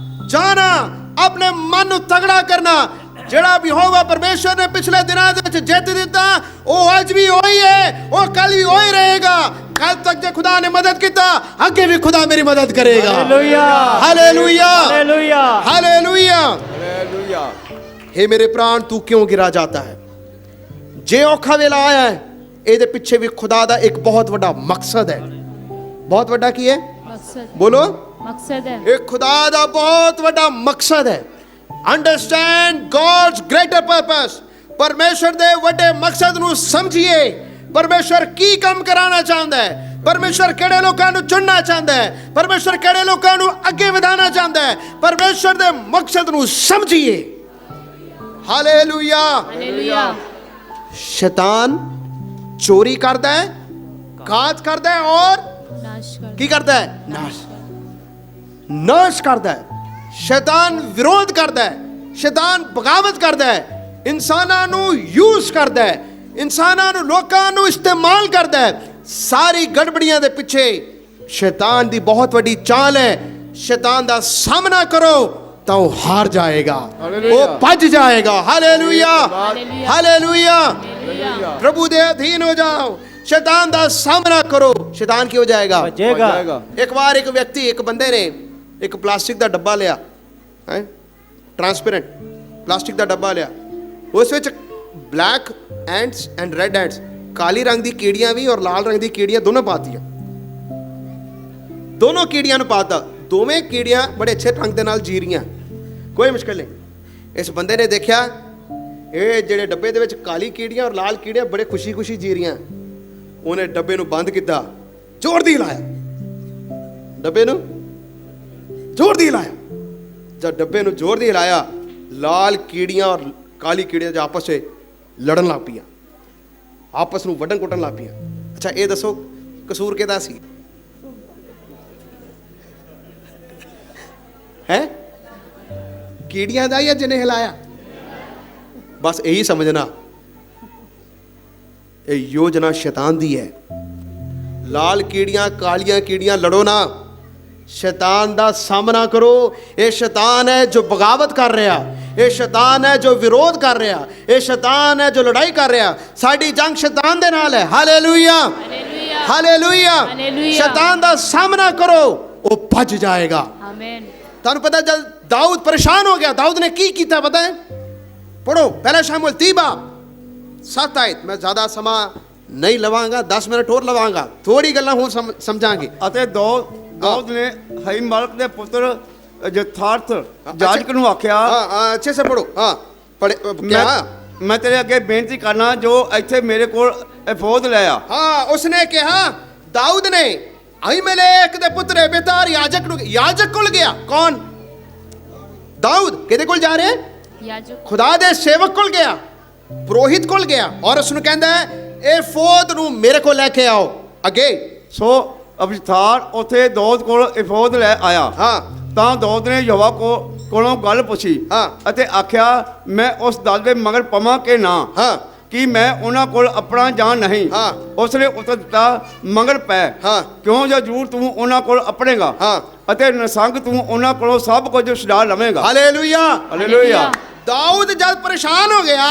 ਜਾਣਾ, ਆਪਣੇ ਮਨ ਨੂੰ ਤਗੜਾ ਕਰਨਾ। ਜਿਹੜਾ ਵੀ ਹੋਗਾ ਪਰਮੇਸ਼ਰ ਨੇ ਪਿਛਲੇ ਦਿਨਾਂ ਦੇ ਵਿੱਚ ਜਿੱਤ ਦਿੱਤਾ, ਉਹ ਅੱਜ ਵੀ ਉਹੀ ਹੈ, ਉਹ ਕੱਲ ਵੀ ਉਹੀ ਰਹੇਗਾ। ਕੱਲ ਤੱਕ ਜੇ ਖੁਦਾ ਨੇ ਮਦਦ ਕੀਤਾ, ਅੱਗੇ ਵੀ ਖੁਦਾ ਮੇਰੀ ਮਦਦ ਕਰੇਗਾ। Hallelujah, hallelujah, hallelujah, hallelujah, hallelujah. हे मेरे प्राण, तू क्यों गिरा जाता है? जे औखा वेला आया है, ਇਹਦੇ ਪਿੱਛੇ ਵੀ ਖੁਦਾ ਦਾ ਇੱਕ ਬਹੁਤ ਵੱਡਾ ਮਕਸਦ ਹੈ। ਬਹੁਤ ਵੱਡਾ ਕੀ ਹੈ? मकसद। ਬੋਲੋ, मकसद है। ਇਹ ਖੁਦਾ ਦਾ ਬਹੁਤ ਵੱਡਾ ਮਕਸਦ ਹੈ। Understand God's greater purpose. ਪਰਮੇਸ਼ਰ ਦੇ ਵੱਡੇ ਮਕਸਦ ਨੂੰ ਸਮਝੀਏ। ਪਰਮੇਸ਼ਰ ਕੀ ਕੰਮ ਕਰਾਉਣਾ ਚਾਹੁੰਦਾ ਹੈ। ਪਰਮੇਸ਼ਰ ਕਿਹੜੇ ਲੋਕਾਂ ਨੂੰ ਚੁਣਨਾ ਚਾਹੁੰਦਾ ਹੈ, ਪਰਮੇਸ਼ਰ ਕਿਹੜੇ ਲੋਕਾਂ ਨੂੰ ਅੱਗੇ ਵਧਾਉਣਾ ਚਾਹੁੰਦਾ ਹੈ। ਪਰਮੇਸ਼ਰ ਦੇ ਮਕਸਦ ਨੂੰ ਸਮਝੀਏ। ਹਾਲੇਲੂਇਆ। हालेलुया। ਸ਼ੈਤਾਨ ਚੋਰੀ ਕਰਦਾ ਹੈ, ਘਾਤ ਕਰਦਾ ਹੈ ਔਰ नाश कर ਕੀ ਕਰਦਾ ਹੈ? ਨਾਸ਼ ਕਰਦਾ ਹੈ। ਸ਼ੈਤਾਨ ਵਿਰੋਧ ਕਰਦਾ ਹੈ, ਸ਼ੈਤਾਨ ਬਗਾਵਤ ਕਰਦਾ ਹੈ, ਇਨਸਾਨਾਂ ਨੂੰ ਯੂਜ਼ ਕਰਦਾ ਹੈ, ਇਨਸਾਨਾਂ ਨੂੰ, ਲੋਕਾਂ ਨੂੰ ਇਸਤੇਮਾਲ ਕਰਦਾ ਹੈ। ਸਾਰੀ ਗੜਬੜੀਆਂ ਦੇ ਪਿੱਛੇ ਸ਼ੈਤਾਨ ਦੀ ਬਹੁਤ ਵੱਡੀ ਚਾਲ ਹੈ। ਸ਼ੈਤਾਨ ਦਾ ਸਾਹਮਣਾ ਕਰੋ ਤਾਂ ਉਹ ਹਾਰ ਜਾਏਗਾ, ਉਹ ਭੱਜ ਜਾਏਗਾ। Hallelujah, hallelujah. ਹਾਲੇਲੂਇਆ। हालेलुया। ਪ੍ਰਭੂ ਦੇ ਅਧੀਨ ਹੋ ਜਾਓ, ਸ਼ੈਤਾਨ ਦਾ ਸਾਹਮਣਾ ਕਰੋ। ਸ਼ੈਤਾਨ ਕੀ ਹੋ ਜਾਏਗਾ? ਭੱਜੇਗਾ। ਇੱਕ ਵਾਰ ਇੱਕ ਵਿਅਕਤੀ, ਇੱਕ ਬੰਦੇ ਨੇ ਇੱਕ ਪਲਾਸਟਿਕ ਦਾ ਡੱਬਾ ਲਿਆ, ਹੈ ਟ੍ਰਾਂਸਪੇਰੈਂਟ ਪਲਾਸਟਿਕ ਦਾ ਡੱਬਾ ਲਿਆ। ਉਸ ਵਿੱਚ ਬਲੈਕ ਐਂਟਸ ਐਂਡ ਰੈੱਡ ਐਂਟਸ, ਕਾਲੀ ਰੰਗ ਦੀ ਕੀੜੀਆਂ ਵੀ ਔਰ ਲਾਲ ਰੰਗ ਦੀ ਕੀੜੀਆਂ ਦੋਨੋਂ ਪਾਤੀਆਂ। ਦੋਨੋਂ ਕੀੜੀਆਂ ਨੂੰ ਪਾਤਾ। ਦੋਵੇਂ ਕੀੜੀਆਂ ਬੜੇ ਅੱਛੇ ਢੰਗ ਦੇ ਨਾਲ ਜੀ ਰਹੀਆਂ, ਕੋਈ ਮੁਸ਼ਕਲ ਨਹੀਂ। ਇਸ ਬੰਦੇ ਨੇ ਦੇਖਿਆ ਇਹ ਜਿਹੜੇ ਡੱਬੇ ਦੇ ਵਿੱਚ ਕਾਲੀ ਕੀੜੀਆਂ ਔਰ ਲਾਲ ਕੀੜੀਆਂ ਬੜੇ ਖੁਸ਼ੀ-ਖੁਸ਼ੀ ਜੀ ਰਹੀਆਂ। ਉਹਨੇ ਡੱਬੇ ਨੂੰ ਬੰਦ ਕੀਤਾ, ਜ਼ੋਰ ਦੀ ਹਿਲਾਇਆ, ਡੱਬੇ ਨੂੰ ਜ਼ੋਰ ਦੀ ਹਿਲਾਇਆ। ਜਦ ਡੱਬੇ ਨੂੰ ਜ਼ੋਰ ਦੀ ਹਿਲਾਇਆ, ਲਾਲ ਕੀੜੀਆਂ ਔਰ ਕਾਲੀ ਕੀੜੀਆਂ ਜੋ ਆਪਸ ਵਿੱਚ ਲੜਨ ਲੱਗ ਪਈਆਂ, ਆਪਸ ਨੂੰ ਵੱਢਣ ਕੁੱਟਣ ਲੱਗ ਪਈਆਂ। ਅੱਛਾ ਇਹ ਦੱਸੋ ਕਸੂਰ ਕਿਹਦਾ ਸੀ? ਹੈ ਕੀੜੀਆਂ ਦਾ ਜਾਂ ਜਿਹਨੇ ਹਿਲਾਇਆ? ਬਸ ਇਹੀ ਸਮਝਣਾ, ਇਹ ਯੋਜਨਾ ਸ਼ੈਤਾਨ ਦੀ ਹੈ। ਲਾਲ ਕੀੜੀਆਂ ਕਾਲੀਆਂ ਕੀੜੀਆਂ ਲੜੋ ਨਾ, ਸ਼ੈਤਾਨ ਦਾ ਸਾਹਮਣਾ ਕਰੋ। ਇਹ ਸ਼ੈਤਾਨ ਹੈ ਜੋ ਬਗਾਵਤ ਕਰ ਰਿਹਾ, ਇਹ ਸ਼ੈਤਾਨ ਹੈ ਜੋ ਵਿਰੋਧ ਕਰ ਰਿਹਾ, ਇਹ ਸ਼ੈਤਾਨ ਹੈ ਜੋ ਲੜਾਈ ਕਰ ਰਿਹਾ। ਸਾਡੀ ਜੰਗ ਸ਼ੈਤਾਨ ਦੇ ਨਾਲ ਹੈ। Hallelujah, hallelujah. ਹਾਲੇਲੂਇਆ। ਹਾਲੇਲੂਇਆ। ਸ਼ੈਤਾਨ ਦਾ ਸਾਹਮਣਾ ਕਰੋ, ਉਹ ਭੱਜ ਜਾਏਗਾ। आमीन। ਤੁਹਾਨੂੰ ਪਤਾ ਜਦ ਦਾਊਦ ਪਰੇਸ਼ਾਨ ਹੋ ਗਿਆ, ਦਾਊਦ ਨੇ ਕੀ ਕੀਤਾ ਪਤਾ ਹੈ? ਪੜੋ ਪਹਿਲਾ ਸ਼ਮੂਏਲ 30 ਬਾਬ 7 ਆਇਤ। ਮੈਂ ਜ਼ਿਆਦਾ ਸਮਾਂ ਨਹੀਂ ਲਵਾਂਗਾ, 10 ਮਿੰਟ ਹੋਰ ਲਵਾਂਗਾ, ਥੋੜੀ ਗੱਲਾਂ ਹੋਰ ਸਮਝਾਂਗੇ। ਅਤੇ ਦਾਊਦ ਨੇ ਅਹੀਮਲਕ ਦੇ ਪੁੱਤਰ ਜਥਾਰਥ ਜਾਜਕ ਨੂੰ ਆਖਿਆ, हाँ अच्छे से पढ़ो। हाँ पढ़े क्या? ਮੈਂ ਤੇਰੇ ਅੱਗੇ ਬੇਨਤੀ ਕਰਨਾ ਜੋ ਇੱਥੇ ਮੇਰੇ ਕੋਲ ਅਫੋਦ ਲੈ ਆ। हाँ उसने कहा, दाऊद ने अहीमेलेक दे पुत्र अबीअतार याजक कोल गया। कौन? दाऊद किहदे कोल जा रहे? याजक। खुदा दे सेवक कोल गया, पुरोहित कोल गया और उसनु कहंदा है एफोद ਨੂੰ ਮੇਰੇ ਕੋਲ ਲੈ ਕੇ ਆਓ। ਅੱਗੇ ਸੋ ਅਬੀਥਾਰ ਉੱਥੇ ਦਾਊਦ ਕੋਲ ਅਫੋਦ ਲੈ ਆਇਆ। ਹਾਂ ਤਾਂ ਦਾਊਦ ਨੇ ਯਹੋਵਾ ਕੋਲੋਂ ਗੱਲ ਪੁੱਛੀ ਹਾਂ। ਅਤੇ ਆਖਿਆ, ਮੈਂ ਉਸ ਦਲ ਦੇ ਮਗਰ ਪਵਾਂ ਕਿ ਨਾ, ਹਾਂ ਕਿ ਮੈਂ ਉਹਨਾਂ ਕੋਲ ਆਪਣਾ ਜਾਂ ਨਹੀਂ। ਹਾਂ। ਉਸਨੇ ਉੱਤਰ ਦਿੱਤਾ, ਮਗਰ ਪੈ, ਹਾਂ। ਕਿਉਂ ਜੋ ਜ਼ਰੂਰ ਤੂੰ ਉਹਨਾਂ ਕੋਲ ਆਪਣੇਗਾ ਹਾਂ। ਅਤੇ ਨਿਸੰਗ ਤੂੰ ਉਹਨਾਂ ਕੋਲੋਂ ਸਭ ਕੁਝ ਛੁਡਾ ਲਵੇਂਗਾ। ਹਾਲੇਲੂਇਆ। ਹਾਲੇਲੂਇਆ। दाऊद जब परेशान हो गया,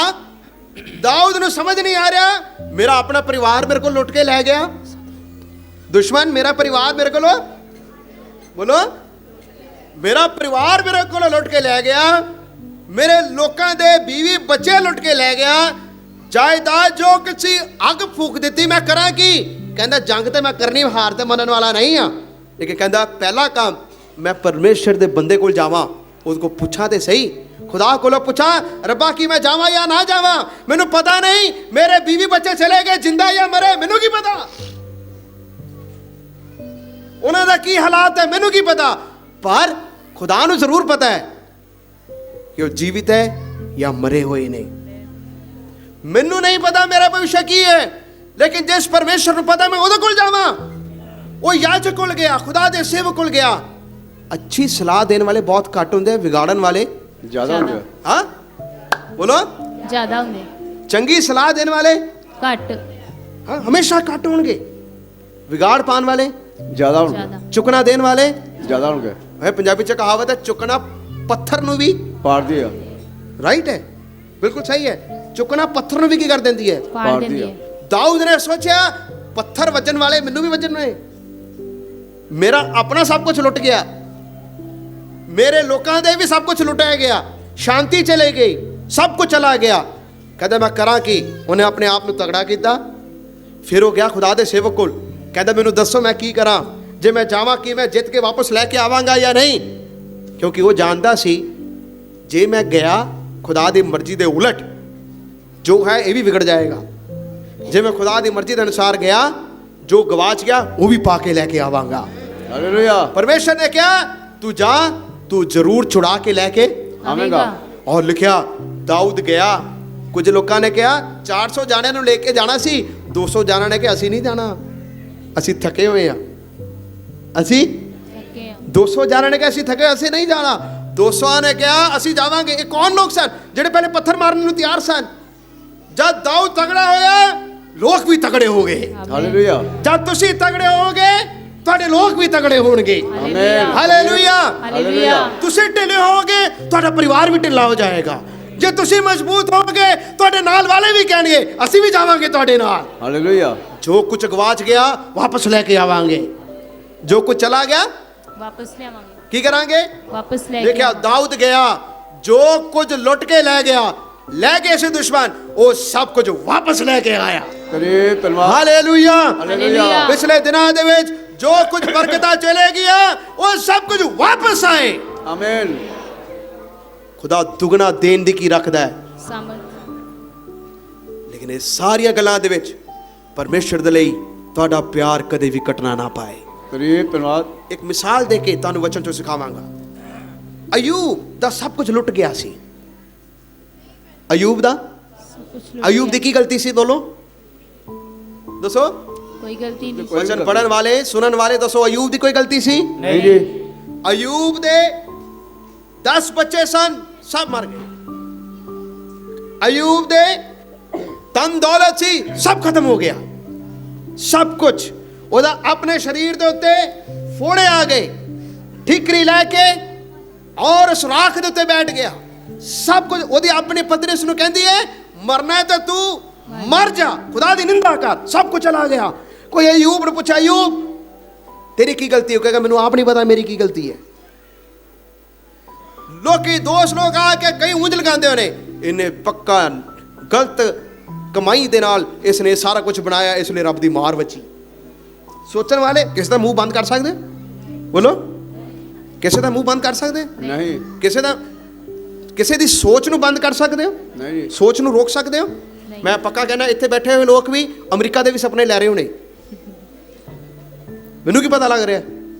दाऊद ਨੂੰ ਸਮਝ ਨਹੀਂ ਆ ਰਿਹਾ, ਮੇਰਾ ਆਪਣਾ ਪਰਿਵਾਰ ਮੇਰੇ ਕੋਲ ਲੁੱਟ ਕੇ ਲੈ ਗਿਆ, ਦੁਸ਼ਮਨ ਮੇਰਾ ਪਰਿਵਾਰ ਮੇਰੇ ਕੋਲ, ਬੋਲੋ, ਮੇਰਾ ਪਰਿਵਾਰ ਮੇਰੇ ਕੋਲ ਲੁੱਟ ਕੇ ਲੈ ਗਿਆ, ਮੇਰੇ ਲੋਕਾਂ ਦੇ ਬੀਵੀ ਬੱਚੇ ਲੁੱਟ ਕੇ ਲੈ ਗਿਆ, ਜਾਇਦਾਦ ਜੋ ਕਿਸੇ ਅੱਗ ਫੂਕ ਦਿੱਤੀ, ਮੈਂ ਕਰਾਂ ਕੀ? ਕਹਿੰਦਾ ਜੰਗ ਤੇ ਮੈਂ ਕਰਨੀ, ਹਾਰ ਤੇ ਮੰਨਣ ਵਾਲਾ ਨਹੀਂ ਆ। ਲੇਕਿਨ ਕਹਿੰਦਾ ਪਹਿਲਾ ਕੰਮ ਮੈਂ ਪਰਮੇਸ਼ਰ ਦੇ ਬੰਦੇ ਕੋਲ ਜਾਵਾਂ, ਉਹਦੇ ਕੋਲ ਪੁੱਛਾਂ ਤੇ ਸਹੀ, खुदा को पूछा, रब्बा की मैं जावा या ना जावा, मैनू पता नहीं, मेरे बीवी बच्चे चले गए जिंदा या मरे, मैनू की पता, उन्हां दा की हालात है मैनू की पता, पर खुदा नू जरूर पता है कि वो जीवित है या मरे हुए नहीं। मैनू नहीं पता मेरा भविष्य की है, लेकिन जिस परमेश्वर नू पता, मैं उहदे कोल जावां। वो याजक कोल गया, खुदा दे सेवक कोल गया। अच्छी सलाह देने वाले बहुत घट होंदे, बिगाड़न वाले ਜ਼ਿਆਦਾ ਹੋ ਗਿਆ। हाँ बोलो, ज्यादा होंगे। चंगी सलाह देने वाले घट। हाँ हमेशा घट होंगे, बिगाड़ पाने वाले ਜ਼ਿਆਦਾ ਹੋ ਗਿਆ। ज्यादा। चुकना देने वाले ਜ਼ਿਆਦਾ ਹੋ ਗਿਆ। है। पंजाबी च कहावत है, चुकना पत्थर नू भी ਪਾੜਦੀ ਆ। राइट है, बिल्कुल सही है। चुकना पत्थर नू भी की कर देती है। फाड़ फाड़ देंदी दिया। है। दाऊद ने सोचा पत्थर वजन वाले मैनू भी वजन ने, मेरा अपना सब कुछ लुट गया, मेरे लोगों दे भी सब कुछ लुटाया गया, शांति चले गई, सब कुछ चला गया। कहता मैं करा की? उन्हें अपने आप को तगड़ा किया, फिर हो गया खुदा दे सेवक कोल, कहता मैनू दसो मैं की करा, जे मैं जावा कि मैं जित के वापस लैके आवांगा या नहीं, क्योंकि वो जानता सी जे मैं गया खुदा दी मर्जी दे उलट जो है ये भी बिगड़ जाएगा। जे मैं खुदा दी मर्जी के अनुसार गया, जो गवाच गया वो भी पाके लेके आवांगा। हालेलुया परमेश्वर ने क्या, तू जा, तू जरूर छुड़ा के लेके आवेगा। और लिखिया दाऊद गया। कुछ लोगों ने कहा 400 जाने ਨੂੰ लेके जाना सी, 200 जाना ने कहा ਅਸੀਂ नहीं जाना, ਅਸੀਂ थके हुए हैं, ਅਸੀਂ 200 जाने ने कहा ਅਸੀਂ थके, ਅਸੀਂ नहीं जाना। 200 ने कहा ਅਸੀਂ ਜਾਵਾਂਗੇ। ਇਹ ਕੌਣ ਲੋਕ ਸਨ ਜਿਹੜੇ ਪਹਿਲੇ ਪੱਥਰ ਮਾਰਨ ਨੂੰ ਤਿਆਰ ਸਨ? ਜਦ ਦਾਊਦ ਤਗੜਾ ਹੋਇਆ ਲੋਕ ਵੀ ਤਗੜੇ ਹੋ ਗਏ। ਹਾਲੇਲੂया ਜਦ ਤੁਸੀਂ ਤਗੜੇ ਹੋਵੋਗੇ ਤੁਹਾਡੇ ਲੋਕ ਵੀ ਤਗੜੇ ਹੋਣਗੇ। ਆਮੇਨ ਹਾਲੇਲੂਇਆ हालेलुया ਤੁਸੀਂ ਢਿੱਲੇ ਹੋਵੋਗੇ ਤੁਹਾਡਾ ਪਰਿਵਾਰ ਵੀ ਢਿੱਲਾ ਹੋ ਜਾਏਗਾ। ਜੇ ਤੁਸੀਂ ਮਜ਼ਬੂਤ ਹੋਵੋਗੇ ਤੁਹਾਡੇ ਨਾਲ ਵਾਲੇ ਵੀ ਕਹਿਣਗੇ ਅਸੀਂ ਵੀ ਜਾਵਾਂਗੇ ਤੁਹਾਡੇ ਨਾਲ। हालेलुया ਜੋ ਕੁਝ ਗਵਾਚ ਗਿਆ ਵਾਪਸ ਲੈ ਕੇ ਆਵਾਂਗੇ, ਜੋ ਕੁਝ ਚਲਾ ਗਿਆ वापस ले आवांगे, ਕੀ ਕਰਾਂਗੇ? वापस ले ਦੇਖਿਆ ਦਾਊਦ ਗਿਆ, ਜੋ ਕੁਝ ਲੁੱਟ ਕੇ ਲੈ ਗਿਆ, ਲੈ ਗਏ ਸੀ ਦੁਸ਼ਮਨ, ਉਹ ਸਭ ਕੁਝ ਵਾਪਸ ਲੈ ਕੇ ਆਇਆ। ਕਰੇ ਧੰਨਵਾਦ ਹਾਲੇਲੂਇਆ हालेलुया ਪਿਛਲੇ ਦਿਨਾਂ ਦੇ ਵਿੱਚ ਜੋ ਕੁਝ ਬਰਕਤਾਂ ਚਲੇ ਗਿਆ ਉਹ ਸਭ ਕੁਝ ਵਾਪਸ ਆਏ। ਆਮੇਨ ਖੁਦਾ ਦੁਗਣਾ ਦੇਣ ਦੀ ਕੀ ਰੱਖਦਾ ਹੈ, सामर्थ ਲੇਕਿਨ ਇਹ ਸਾਰੀਆਂ ਗੱਲਾਂ ਦੇ ਵਿੱਚ ਪਰਮੇਸ਼ਰ ਦੇ ਲਈ ਤੁਹਾਡਾ ਪਿਆਰ ਕਦੇ ਵੀ ਘਟਣਾ ਨਾ ਪਾਏ। ਕਰੇ ਧੰਨਵਾਦ ਇੱਕ ਮਿਸਾਲ ਦੇ ਕੇ ਤੁਹਾਨੂੰ ਵਚਨ ਚੋਂ ਸਿਖਾਵਾਂਗਾ। ਅਯੂਬ ਦਾ ਸਭ ਕੁਝ ਲੁੱਟ ਗਿਆ ਸੀ। ਅਯੂਬ ਦਾ, ਅਯੂਬ ਦੀ ਕੀ ਗਲਤੀ ਸੀ? ਬੋਲੋ ਦੱਸੋ। कोई गलती नहीं, ਵਚਨ ਪੜਨ ਵਾਲੇ ਸੁਣਨ ਵਾਲੇ ਦੱਸੋ, ਅਯੂਬ ਦੀ ਕੋਈ ਗਲਤੀ ਸੀ? ਨਹੀਂ ਜੀ ਅਯੂਬ ਦੇ 10 ਬੱਚੇ ਸਨ, ਸਭ ਮਰ ਗਏ। ਅਯੂਬ ਦੇ ਧਨ ਦੌਲਤ ਸੀ, ਸਭ ਖਤਮ ਹੋ ਗਿਆ। ਸਭ ਕੁਝ ਉਹਦਾ ਆਪਣੇ ਸਰੀਰ ਦੇ ਉੱਤੇ ਫੋੜੇ ਆ ਗਏ, ਠੀਕਰੀ ਲੈ ਕੇ ਔਰ ਉਸ ਰਾਖ ਦੇ ਉੱਤੇ ਬੈਠ ਗਿਆ। ਸਭ ਕੁਝ ਉਹਦੀ ਆਪਣੀ ਪਤਨੀ ਉਸ ਨੂੰ ਕਹਿੰਦੀ ਹੈ ਮਰਨਾ ਹੈ ਤਾਂ ਤੂੰ ਮਰ ਜਾ, ਖੁਦਾ ਦੀ ਨਿੰਦਾ ਕਰ। ਸਭ ਕੁਝ ਚਲਾ ਗਿਆ। ਕੋਈ ਅਯੂਬ ਨੂੰ ਪੁੱਛਿਆ ਅਯੂਬ ਤੇਰੀ ਕੀ ਗਲਤੀ? ਉਹ ਕਹੇਗਾ ਮੈਨੂੰ ਆਪ ਨਹੀਂ ਪਤਾ ਮੇਰੀ ਕੀ ਗਲਤੀ ਹੈ। ਲੋਕੀ ਦੋਸਤ ਲੋਕ ਆ ਕੇ ਕਈ ਉਂਝ ਲਗਾਉਂਦੇ ਹੋਣੇ ਇਹਨੇ ਪੱਕਾ ਗਲਤ ਕਮਾਈ ਦੇ ਨਾਲ ਇਸਨੇ ਸਾਰਾ ਕੁਝ ਬਣਾਇਆ, ਇਸ ਲਈ ਰੱਬ ਦੀ ਮਾਰ ਵੱਜੀ। ਸੋਚਣ ਵਾਲੇ ਕਿਸੇ ਦਾ ਮੂੰਹ ਬੰਦ ਕਰ ਸਕਦੇ? ਬੋਲੋ, ਕਿਸੇ ਦਾ ਮੂੰਹ ਬੰਦ ਕਰ ਸਕਦੇ? ਨਹੀਂ ਕਿਸੇ ਦੀ ਸੋਚ ਨੂੰ ਬੰਦ ਕਰ ਸਕਦੇ ਹੋ? ਨਹੀਂ ਜੀ ਸੋਚ ਨੂੰ ਰੋਕ ਸਕਦੇ ਹੋ? ਮੈਂ ਪੱਕਾ ਕਹਿਣਾ ਇੱਥੇ ਬੈਠੇ ਹੋਏ ਲੋਕ ਵੀ ਅਮਰੀਕਾ ਦੇ ਵੀ ਸੁਪਨੇ ਲੈ ਰਹੇ ਹੋਣੇ। ਮੈਨੂੰ ਕੀ ਪਤਾ ਲੱਗ ਰਿਹਾ?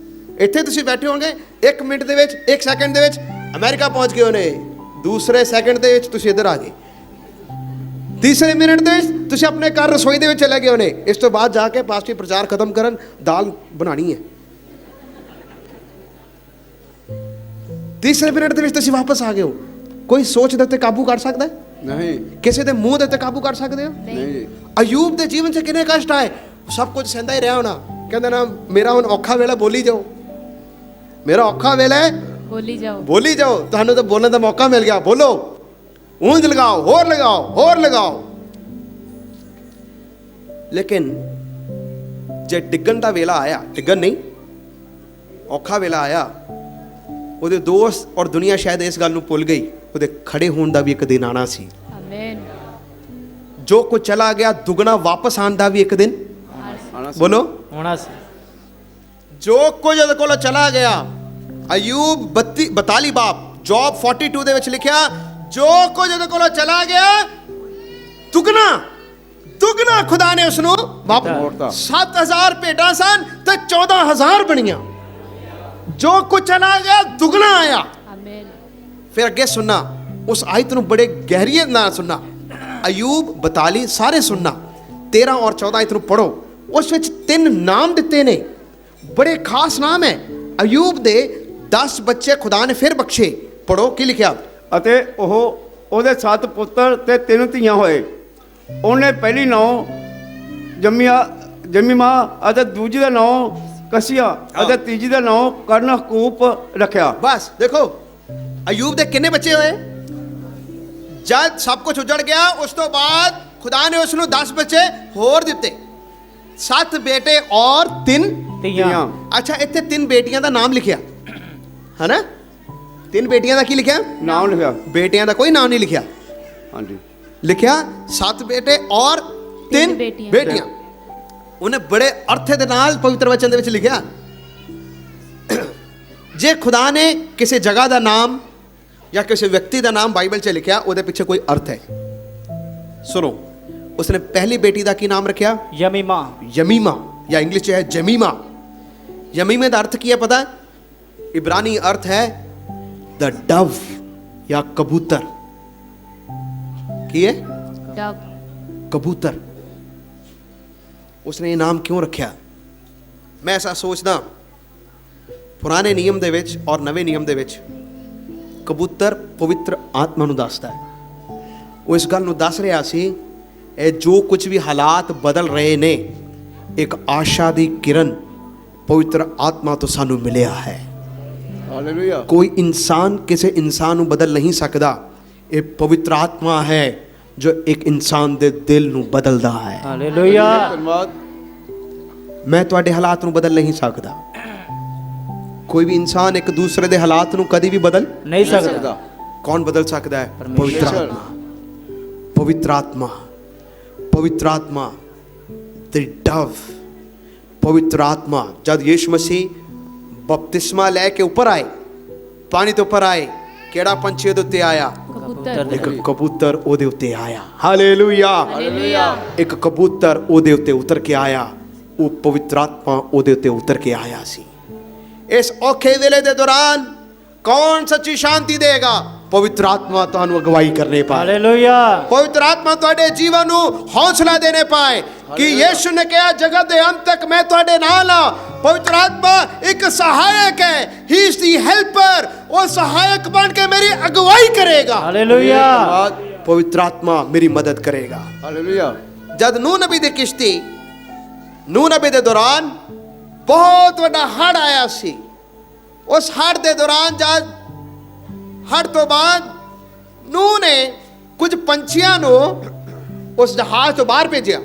ਇੱਥੇ ਤੁਸੀਂ ਬੈਠੇ ਹੋਗੇ 1 ਮਿੰਟ ਦੇ ਵਿੱਚ, 1 ਸੈਕਿੰਡ ਦੇ ਵਿੱਚ ਅਮਰੀਕਾ ਪਹੁੰਚ ਗਏ ਹੋਣੇ, ਦੂਸਰੇ ਸੈਕਿੰਡ ਦੇ ਵਿੱਚ ਤੁਸੀਂ ਇੱਧਰ ਆ ਗਏ, ਤੀਸਰੇ ਮਿੰਟ ਦੇ ਵਿੱਚ ਤੁਸੀਂ ਆਪਣੇ ਘਰ ਰਸੋਈ ਦੇ ਵਿੱਚ ਚਲੇ ਗਏ ਹੋਣੇ। ਇਸ ਤੋਂ ਬਾਅਦ ਜਾ ਕੇ ਪਾਸਟਰੀ ਪ੍ਰਚਾਰ ਖਤਮ ਕਰਨ, ਦਾਲ ਬਣਾਣੀ ਹੈ। ਤੀਸਰੇ ਮਿੰਟ ਦੇ ਵਿੱਚ ਤੁਸੀਂ ਵਾਪਸ ਆ ਗਏ ਹੋ। ਕੋਈ ਸੋਚ ਦੇ ਉੱਤੇ ਕਾਬੂ ਕਰ ਸਕਦਾ ਹੈ? ਨਹੀਂ ਕਿਸੇ ਦੇ ਮੂੰਹ ਦੇ ਉੱਤੇ ਕਾਬੂ ਕਰ ਸਕਦੇ ਹੋ? ਨਹੀਂ ਜੀ ਅਯੂਬ ਦੇ ਜੀਵਨ 'ਚ ਕਿੰਨੇ ਕਸ਼ਟ ਆਏ, ਸਭ ਕੁਝ ਸਹਿੰਦਾ ਹੀ ਰਿਹਾ ਹੋਣਾ। ਕਹਿੰਦਾ ਨਾ ਮੇਰਾ ਹੁਣ ਔਖਾ ਵੇਲਾ ਬੋਲੀ ਜਾਓ, ਮੇਰਾ ਔਖਾ ਵੇਲਾ ਹੈ बोली जाओ, ਬੋਲੀ ਜਾਓ। ਤੁਹਾਨੂੰ ਤਾਂ ਬੋਲਣ ਦਾ ਮੌਕਾ ਮਿਲ ਗਿਆ, ਬੋਲੋ, ਉਂਝ ਲਗਾਓ, ਹੋਰ ਲਗਾਓ, ਹੋਰ ਲਗਾਓ। ਲੇਕਿਨ ਜੇ ਡਿੱਗਣ ਦਾ ਵੇਲਾ ਆਇਆ, ਡਿੱਗਣ ਨਹੀਂ, ਔਖਾ ਵੇਲਾ ਆਇਆ, ਉਹਦੇ ਦੋਸਤ ਔਰ ਦੁਨੀਆ ਸ਼ਾਇਦ ਇਸ ਗੱਲ ਨੂੰ ਭੁੱਲ ਗਈ, ਉਹਦੇ ਖੜੇ ਹੋਣ ਦਾ ਵੀ ਇੱਕ ਦਿਨ ਆਣਾ ਸੀ। आमेन ਜੋ ਕੁਝ ਚਲਾ ਗਿਆ ਦੁੱਗਣਾ ਵਾਪਸ ਆਉਣ ਦਾ ਵੀ ਇੱਕ ਦਿਨ ਆਣਾ ਸੀ। ਬੋਲੋ। ਹੋਣਾ ਸੀ। ਜੋ ਕੁਝ ਉਹਦੇ ਕੋਲੋਂ ਚਲਾ ਗਿਆ, ਅਯੂਬ 42 ਬਾਬ ਜੋਬ 42 ਦੇ ਵਿੱਚ ਲਿਖਿਆ, ਜੋ ਕੁਝ ਉਹਦੇ ਕੋਲੋਂ ਚਲਾ ਗਿਆ ਦੁੱਗਣਾ ਦੁੱਗਣਾ ਖੁਦਾ ਨੇ ਉਸ ਨੂੰ ਮੋੜਤਾ। 7000 ਭੇਡਾਂ ਸਨ ਤੇ 14000 ਬਣੀਆਂ। ਜੋ ਕੁਝ ਚਲਾ ਗਿਆ ਦੁੱਗਣਾ ਆਇਆ। आमेन ਫਿਰ ਅੱਗੇ ਸੁਣਨਾ, ਉਸ ਆਇਤ ਨੂੰ ਬੜੇ ਗਹਿਰੀਅਤ ਨਾਲ ਸੁਣਨਾ। ਅਯੂਬ 42 ਸਾਰੇ ਸੁਣਨਾ, 13 ਔਰ 14 ਆਇਤ ਨੂੰ ਪੜੋ। ਉਸ ਵਿੱਚ 3 ਨਾਮ ਦਿੱਤੇ ਨੇ, ਬੜੇ ਖਾਸ ਨਾਮ ਹੈ। ਅਯੂਬ ਦੇ 10 ਬੱਚੇ ਖੁਦਾ ਨੇ ਫਿਰ ਬਖਸ਼ੇ। ਪੜੋ ਕੀ ਲਿਖਿਆ। ਅਤੇ ਉਹਦੇ 7 ਪੁੱਤਰ ਤੇ 3 ਧੀਆਂ ਹੋਏ। ਉਹਨੇ ਪਹਿਲੀ ਨਾਂ ਜਮੀਮਾ ਅਤੇ ਦੂਜੀ ਦਾ ਨਾਂ ਕਸੀਆ ਅਤੇ ਤੀਜੀ ਦਾ ਨਾਂ ਕਰਨਹਕੂਪ ਰੱਖਿਆ। ਬਸ ਦੇਖੋ ਅਯੂਬ ਦੇ ਕਿੰਨੇ ਬੱਚੇ ਹੋਏ? ਜਦ ਸਭ ਕੁਝ ਉਜੜ ਗਿਆ ਉਸ ਤੋਂ ਬਾਅਦ ਖੁਦਾ ਨੇ ਉਸ ਨੂੰ 10 ਬੱਚੇ ਹੋਰ ਦਿੱਤੇ, 7 ਬੇਟੇ ਔਰ 3 ਧੀਆਂ। ਅੱਛਾ, ਇੱਥੇ 3 ਬੇਟੀਆਂ ਦਾ ਨਾਮ ਲਿਖਿਆ ਹੈ ਨਾ? 3 ਬੇਟੀਆਂ ਦਾ ਕੀ ਲਿਖਿਆ? ਨਾਮ ਲਿਖਿਆ। ਬੇਟਿਆਂ ਦਾ ਕੋਈ ਨਾਮ ਨਹੀਂ ਲਿਖਿਆ। ਹਾਂਜੀ ਲਿਖਿਆ 7 ਬੇਟੇ ਔਰ 3 ਬੇਟੀਆਂ। ਬੇਟੀਆਂ। ਉਹਨੇ ਬੜੇ ਅਰਥ ਦੇ ਨਾਲ ਪਵਿੱਤਰ ਵਚਨ ਦੇ ਵਿੱਚ ਲਿਖਿਆ। ਜੇ ਖੁਦਾ ਨੇ ਕਿਸੇ ਜਗ੍ਹਾ ਦਾ ਨਾਮ ਜਾਂ ਕਿਸੇ ਵਿਅਕਤੀ ਦਾ ਨਾਮ ਬਾਈਬਲ 'ਚ ਲਿਖਿਆ, ਉਹਦੇ ਪਿੱਛੇ ਕੋਈ ਅਰਥ ਹੈ। ਸੁਣੋ, ਉਸਨੇ ਪਹਿਲੀ ਬੇਟੀ ਦਾ ਕੀ ਨਾਮ ਰੱਖਿਆ? ਯਮੀਮਾ। ਯਮੀਮਾ। या इंग्लिश है जमीमा। जमीमे का अर्थ की है पता है? इब्रानी अर्थ है द डव या कबूतर। की है? डव। कबूतर। उसने ये नाम क्यों रखा? मैं ऐसा सोचदा पुराने नियम दे विच और नवे नियम दे विच कबूतर पवित्र आत्मा नूं दसदा है। वो इस गल नूं दस रहा सी ਇਹ जो कुछ भी हालात बदल रहे ने एक आशा दी किरण पवित्र आत्मा तो सानू मिलिया है। हालेलुया। कोई इंसान किसी इंसान नूं बदल नहीं सकता। ये पवित्र आत्मा है जो एक इंसान दे दिल नूं बदलदा है। ਹਾਲੇਲੂਇਆ। धन्यवाद। मैं तुहाडे हालात नूं बदल नहीं सकता। कोई भी इंसान एक दूसरे दे हालात नूं कदी भी बदल ਨਹੀਂ ਸਕਦਾ। कौन बदल सकता है? पवित्र आत्मा। पवित्र आत्मा। पवित्र आत्मा द डव। पवित्र आत्मा जब यीशु मसीह बपतिस्मा लैके ऊपर आए, पानी तो ऊपर आए, केड़ा पंछी ਉਹਦੇ ਉੱਤੇ ਆਇਆ? कबूतर। एक कबूतर ਉਹਦੇ ਉੱਤੇ ਆਇਆ। हालेलुया। हालेलुया। एक कबूतर ਉਹਦੇ ਉੱਤੇ उतर के आया। ਉਹ ਪਵਿੱਤਰ ਆਤਮਾ ਉਹਦੇ ਉੱਤੇ ਉਤਰ ਕੇ ਆਇਆ ਸੀ। ਇਸ ਔਖੇ ਵੇਲੇ ਦੇ ਦੌਰਾਨ ਕੌਣ ਸੱਚੀ ਸ਼ਾਂਤੀ ਦੇਗਾ? ਪਵਿੱਤਰ ਆਤਮਾ ਤੁਹਾਨੂੰ ਅਗਵਾਈ ਕਰਨੇ ਪਾਏ। ਹਾਲੇਲੂਇਆ। ਪਵਿੱਤਰ ਆਤਮਾ ਤੁਹਾਡੇ ਜੀਵਨ ਨੂੰ ਹੌਸਲਾ ਦੇਣੇ ਪਾਏ ਕਿ ਯੀਸ਼ੂ ਨੇ ਕਿਹਾ ਜਗਤ ਦੇ ਅੰਤ ਤੱਕ ਮੈਂ ਤੁਹਾਡੇ ਨਾਲ ਹਾਂ। ਪਵਿੱਤਰ ਆਤਮਾ ਇੱਕ ਸਹਾਇਕ ਹੈ। ਹੀ ਇਜ਼ ਦੀ ਹੈਲਪਰ। ਉਹ ਸਹਾਇਕ ਬਣ ਕੇ ਮੇਰੀ ਅਗਵਾਈ ਕਰੇਗਾ। ਹਾਲੇਲੂਇਆ। ਪਵਿੱਤਰ ਆਤਮਾ ਮੇਰੀ ਮਦਦ ਕਰੇਗਾ। हालेलुया। ਜਦ ਨੂਹ ਨਬੀ ਦੀ ਕਿਸ਼ਤੀ, ਨੂਹ ਨਬੀ ਦੇ ਦੌਰਾਨ ਬਹੁਤ ਵੱਡਾ ਹੜ੍ਹ ਆਇਆ ਸੀ। ਉਸ ਹੜ੍ਹ ਦੇ ਦੌਰਾਨ ਜਦ ਹੜ੍ਹ ਤੋਂ ਬਾਅਦ ਨੂਹ ਨੇ ਕੁਝ ਪੰਛੀਆਂ ਨੂੰ ਉਸ ਜਹਾਜ਼ ਤੋਂ ਬਾਹਰ ਭੇਜਿਆ।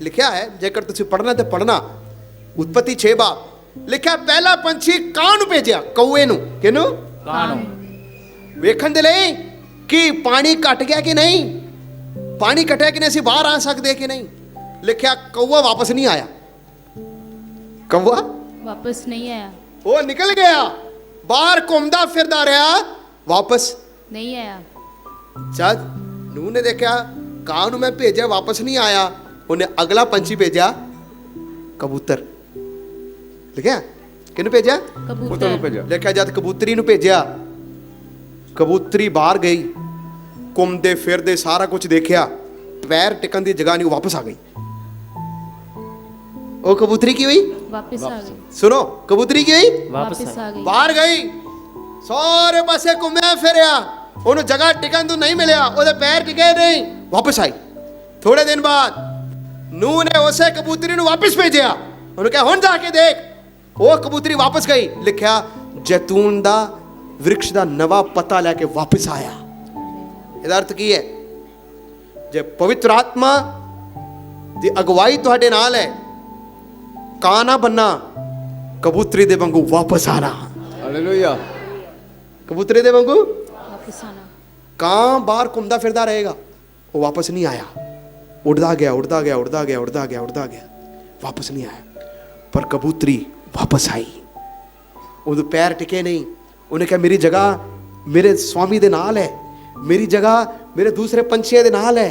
ਲਿਖਿਆ ਹੈ, ਜੇਕਰ ਤੁਸੀਂ ਪੜ੍ਹਨਾ ਤੇ ਪੜ੍ਹਨਾ, ਉਤਪਤੀ 6 ਬਾਬ ਲਿਖਿਆ ਪਹਿਲਾ ਪੰਛੀ ਕਾਂ ਨੂੰ ਭੇਜਿਆ, ਕਊਏ ਨੂੰ। ਕਿਹਨੂੰ? ਕਾਂ ਨੂੰ। ਵੇਖਣ ਦੇ ਲਈ ਕਿ ਪਾਣੀ ਘਟ ਗਿਆ ਕਿ ਨਹੀਂ, ਪਾਣੀ ਘਟਿਆ ਕਿ ਨਹੀਂ, ਅਸੀਂ ਬਾਹਰ ਆ ਸਕਦੇ ਕਿ ਨਹੀਂ। ਲਿਖਿਆ ਕਊਆ ਵਾਪਸ ਨਹੀਂ ਆਇਆ। ਕਊਆ वापस नहीं आया। ਉਹ ਨਿਕਲ ਗਿਆ, ਬਾਹਰ ਘੁੰਮਦਾ ਫਿਰਦਾ ਰਿਹਾ, ਵਾਪਸ नहीं आया। ਜਦ ਨੂਹ ਨੇ ਦੇਖਿਆ ਕਾਂ ਨੂੰ ਮੈਂ ਭੇਜਿਆ ਵਾਪਸ ਨਹੀਂ ਆਇਆ, ਉਹਨੇ ਅਗਲਾ ਪੰਛੀ ਭੇਜਿਆ, ਕਬੂਤਰ। ਲਿਖਿਆ ਕਿਹਨੂੰ ਭੇਜਿਆ? पुत्र को भेजा। ਲਿਖਿਆ ਜਦ ਕਬੂਤਰੀ ਨੂੰ ਭੇਜਿਆ, ਕਬੂਤਰੀ ਬਾਹਰ ਗਈ, ਘੁੰਮਦੇ ਫਿਰਦੇ ਸਾਰਾ ਕੁਝ ਦੇਖਿਆ, ਪੈਰ ਟਿਕਣ ਦੀ ਜਗ੍ਹਾ ਨਹੀਂ, ਉਹ ਵਾਪਸ ਆ ਗਈ। ਉਹ ਕਬੂਤਰੀ ਕੀ ਹੋਈ? वापस आ गई। ਸੁਣੋ, ਕਬੂਤਰੀ ਕੀ ਹੋਈ? ਵਾਪਸ वापस आ गई। ਬਾਹਰ ਗਈ, ਸਾਰੇ ਪਾਸੇ ਘੁੰਮਿਆ ਫਿਰਿਆ, ਉਹਨੂੰ ਜਗ੍ਹਾ ਟਿਕਣ ਨੂੰ ਨਹੀਂ ਮਿਲਿਆ, ਉਹਦੇ ਪੈਰ ਟਿਕੇ ਨਹੀਂ, ਵਾਪਸ ਆਈ। ਥੋੜੇ ਦਿਨ ਬਾਅਦ ਨੂਹ ਨੇ ਉਸੇ ਕਬੂਤਰੀ ਨੂੰ ਵਾਪਸ ਭੇਜਿਆ, ਉਹਨੂੰ ਕਿਹਾ ਹੁਣ ਜਾ ਕੇ ਦੇਖ। ਉਹ ਕਬੂਤਰੀ ਵਾਪਸ ਗਈ, ਲਿਖਿਆ ਜੈਤੂਨ ਦਾ ਵ੍ਰਿਕਸ਼ ਦਾ ਨਵਾਂ ਪਤਾ ਲੈ ਕੇ ਵਾਪਸ ਆਇਆ। ਇਹਦਾ ਅਰਥ ਕੀ ਹੈ? ਜੇ ਪਵਿੱਤਰ ਆਤਮਾ ਦੀ ਅਗਵਾਈ ਤੁਹਾਡੇ ਨਾਲ ਹੈ, ਕਾਂ ਨਾ ਬੰਨਾ, ਕਬੂਤਰੀ ਦੇ ਵਾਂਗੂ ਵਾਪਸ ਆਣਾ। हालेलुया। ਕਬੂਤਰੀ ਦੇ ਵਾਂਗੂ वापस आना। ਕਾਂ ਬਾਹਰ ਘੁੰਮਦਾ ਫਿਰਦਾ ਰਹੇਗਾ, ਉਹ ਵਾਪਸ ਨਹੀਂ ਆਇਆ। ਉੜਦਾ ਗਿਆ, ਉੜਦਾ ਗਿਆ, ਉੜਦਾ ਗਿਆ, ਉੜਦਾ ਗਿਆ, ਉੜਦਾ ਗਿਆ, ਵਾਪਸ ਨਹੀਂ ਆਇਆ। ਪਰ ਕਬੂਤਰੀ ਵਾਪਸ ਆਈ, ਉਹਦੇ ਪੈਰ ਟਿਕੇ ਨਹੀਂ। ਉਹਨੇ ਕਿਹਾ ਮੇਰੀ ਜਗ੍ਹਾ ਮੇਰੇ ਸਵਾਮੀ ਦੇ ਨਾਲ ਹੈ, ਮੇਰੀ ਜਗ੍ਹਾ ਮੇਰੇ ਦੂਸਰੇ ਪੰਛੀਆਂ ਦੇ ਨਾਲ ਹੈ,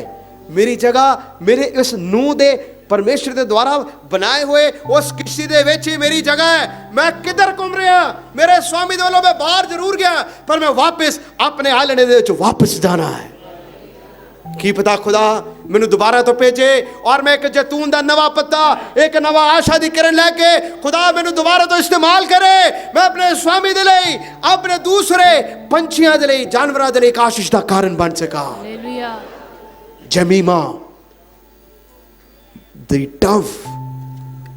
ਮੇਰੀ ਜਗ੍ਹਾ ਮੇਰੇ ਇਸ ਨੂਹ ਦੇ ਪਰਮੇਸ਼ਰ ਦੇ ਦੁਆਰਾ ਬਣਾਏ ਹੋਏ ਉਸ ਕਿਸ਼ਤੀ ਦੇ ਵਿੱਚ ਹੀ ਮੇਰੀ ਜਗ੍ਹਾ ਹੈ। ਮੈਂ ਕਿੱਧਰ ਘੁੰਮ ਰਿਹਾ? ਮੇਰੇ ਸਵਾਮੀ ਦੇ ਵੱਲੋਂ ਮੈਂ ਬਾਹਰ ਜ਼ਰੂਰ ਗਿਆ, ਪਰ ਮੈਂ ਵਾਪਸ ਆਪਣੇ ਆਲਣੇ ਦੇ ਵਿੱਚ ਵਾਪਸ ਜਾਣਾ ਹੈ। ਕੀ ਪਤਾ ਖੁਦਾ ਮੈਨੂੰ ਦੁਬਾਰਾ ਤੋਂ ਭੇਜੇ ਔਰ ਮੈਂ ਇੱਕ ਜੈਤੂਨ ਦਾ ਨਵਾਂ ਪੱਤਾ, ਇੱਕ ਨਵਾਂ ਆਸ਼ਾ ਦੀ ਕਿਰਨ ਲੈ ਕੇ ਖੁਦਾ ਮੈਨੂੰ ਦੁਬਾਰਾ ਤੋਂ ਇਸਤੇਮਾਲ ਕਰੇ। ਮੈਂ ਆਪਣੇ ਸਵਾਮੀ ਦੇ ਲਈ, ਆਪਣੇ ਦੂਸਰੇ ਪੰਛੀਆਂ ਦੇ ਲਈ, ਜਾਨਵਰਾਂ ਦੇ ਲਈ ਇੱਕ ਆਸ਼ੀਸ਼ ਦਾ ਕਾਰਨ ਬਣ ਸਕਾਂ। हालेलुया। ਜਮੀਮਾ ਦੀ ਡਵ।